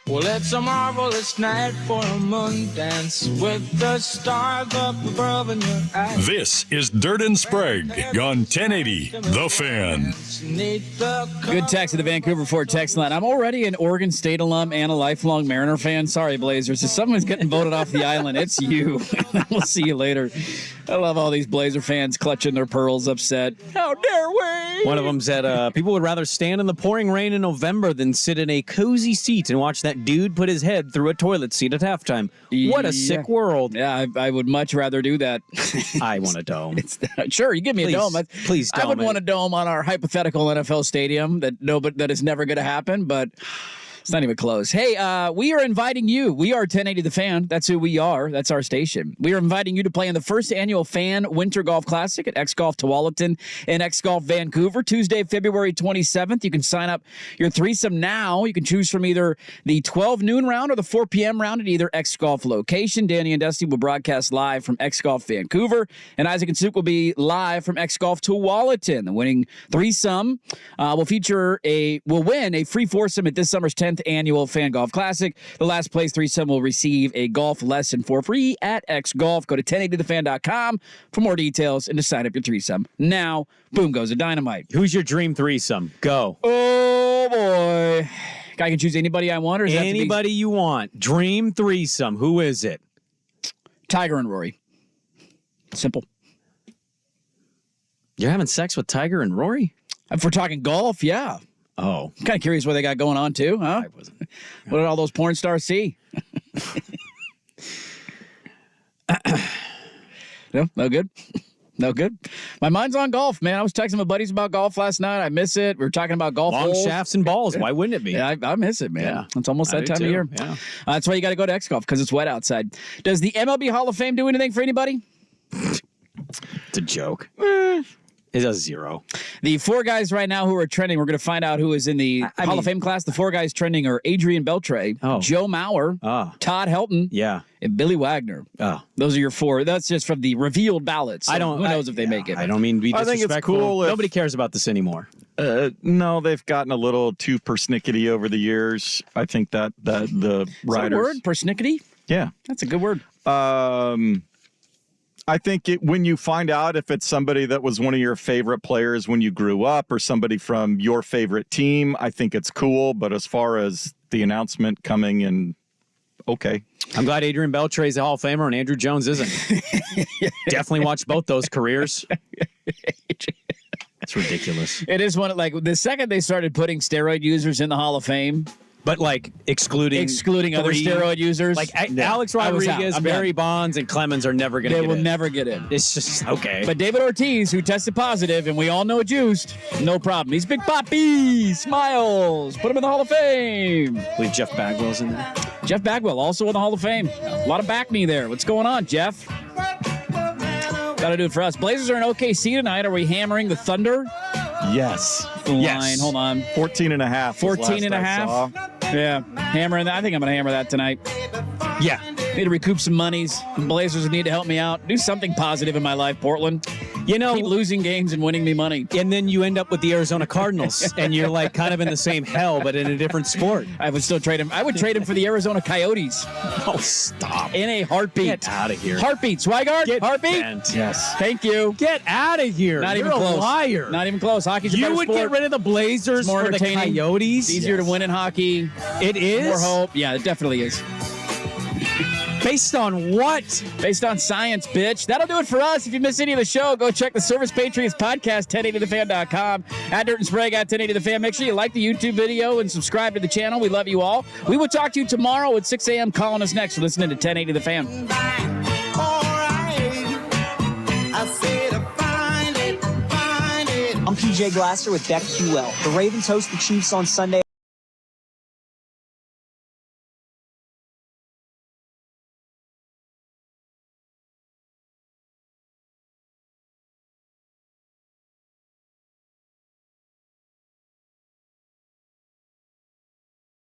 Well, it's a marvelous night for a moon dance with the stars up above in your eyes. This is Dirt and Sprague on 1080 The Fan. Good text to the Vancouver Ford text line. I'm already an Oregon State alum and a lifelong Mariner fan. Sorry, Blazers. If someone's getting voted off the island, it's you. We'll see you later. I love all these Blazer fans clutching their pearls upset. How dare we? One of them said, people would rather stand in the pouring rain in November than sit in a cozy seat and watch that dude put his head through a toilet seat at halftime. What a sick world. Yeah, I would much rather do that. I want a dome. Sure, you give me a dome. Please dome I would want a dome on our hypothetical NFL stadium that is never going to happen, but it's not even close. Hey, we are inviting you. We are 1080 The Fan. That's who we are. That's our station. We are inviting you to play in the first annual Fan Winter Golf Classic at X Golf Tualatin and X Golf Vancouver, Tuesday, February 27th. You can sign up your threesome now. You can choose from either the 12 noon round or the 4 p.m. round at either X Golf location. Danny and Dusty will broadcast live from X Golf Vancouver, and Isaac and Suk will be live from X Golf Tualatin. The winning threesome will win a free foursome at this summer's 10th annual Fan Golf Classic. The last place threesome will receive a golf lesson for free at X Golf. Go to 1080thefan.com for more details and to sign up your threesome. Now, boom goes a dynamite. Who's your dream threesome? Go. Oh, boy. I can choose anybody I want, or anybody you want. Dream threesome. Who is it? Tiger and Rory. Simple. You're having sex with Tiger and Rory? If we're talking golf, yeah. Oh. I'm kind of curious what they got going on, too, huh? I wasn't. What did all those porn stars see? No good? No good? My mind's on golf, man. I was texting my buddies about golf last night. I miss it. We were talking about golf Long holes. shafts and balls. Why wouldn't it be? Yeah, I miss it, man. Yeah. It's almost that time of year. Yeah. That's why you got to go to X Golf, because it's wet outside. Does the MLB Hall of Fame do anything for anybody? It's a joke. It's a zero. The four guys right now who are trending, we're going to find out who is in the Hall of Fame class. The four guys trending are Adrian Beltre, Joe Mauer, Todd Helton, and Billy Wagner. Those are your four. That's just from the revealed ballots. So who knows if they make it. I don't mean to be disrespectful. I think it's cool. Nobody cares about this anymore. No, they've gotten a little too persnickety over the years. I think that the writers. Is that a word? Persnickety? Yeah. That's a good word. I think when you find out if it's somebody that was one of your favorite players when you grew up or somebody from your favorite team, I think it's cool. But as far as the announcement coming in, okay. I'm glad Adrian Beltre is a Hall of Famer and Andrew Jones isn't. Definitely watched both those careers. It's ridiculous. It is one, like, the second they started putting steroid users in the Hall of Fame. But, like, excluding other steroid users. Like, Alex Rodriguez, Barry Bonds, and Clemens are never going to get in. They will never get in. It's just, okay. But David Ortiz, who tested positive, and we all know juiced, no problem. He's Big Papi, smiles. Put him in the Hall of Fame. I believe Jeff Bagwell's in there. Jeff Bagwell, also in the Hall of Fame. A lot of back knee there. What's going on, Jeff? Got to do it for us. Blazers are in OKC tonight. Are we hammering the Thunder? Yes. Line, hold on. 14.5. 14.5? Yeah, hammering that. I think I'm going to hammer that tonight. Yeah. Need to recoup some monies. The Blazers need to help me out. Do something positive in my life, Portland. You know, keep losing games and winning me money. And then you end up with the Arizona Cardinals, and you're like kind of in the same hell, but in a different sport. I would still trade him. I would trade him for the Arizona Coyotes. Oh, stop. In a heartbeat. Get out of here. Heartbeat. Swigart, heartbeat? Bent. Yes. Thank you. Get out of here. Not You're even close. a liar. Not even close. Hockey's a better You would sport. get rid of the Blazers more for the entertaining. Coyotes? It's easier to win in hockey. It is? More hope. Yeah, it definitely is. Based on what? Based on science, bitch. That'll do it for us. If you miss any of the show, go check the Service Patriots podcast, 1080thefan.com, at Dirt and Sprague, at 1080thefan. Make sure you like the YouTube video and subscribe to the channel. We love you all. We will talk to you tomorrow at 6 a.m. Calling us next. You're listening to 1080 The Fan. I'm PJ Glasser with BetQL. The Ravens host the Chiefs on Sunday.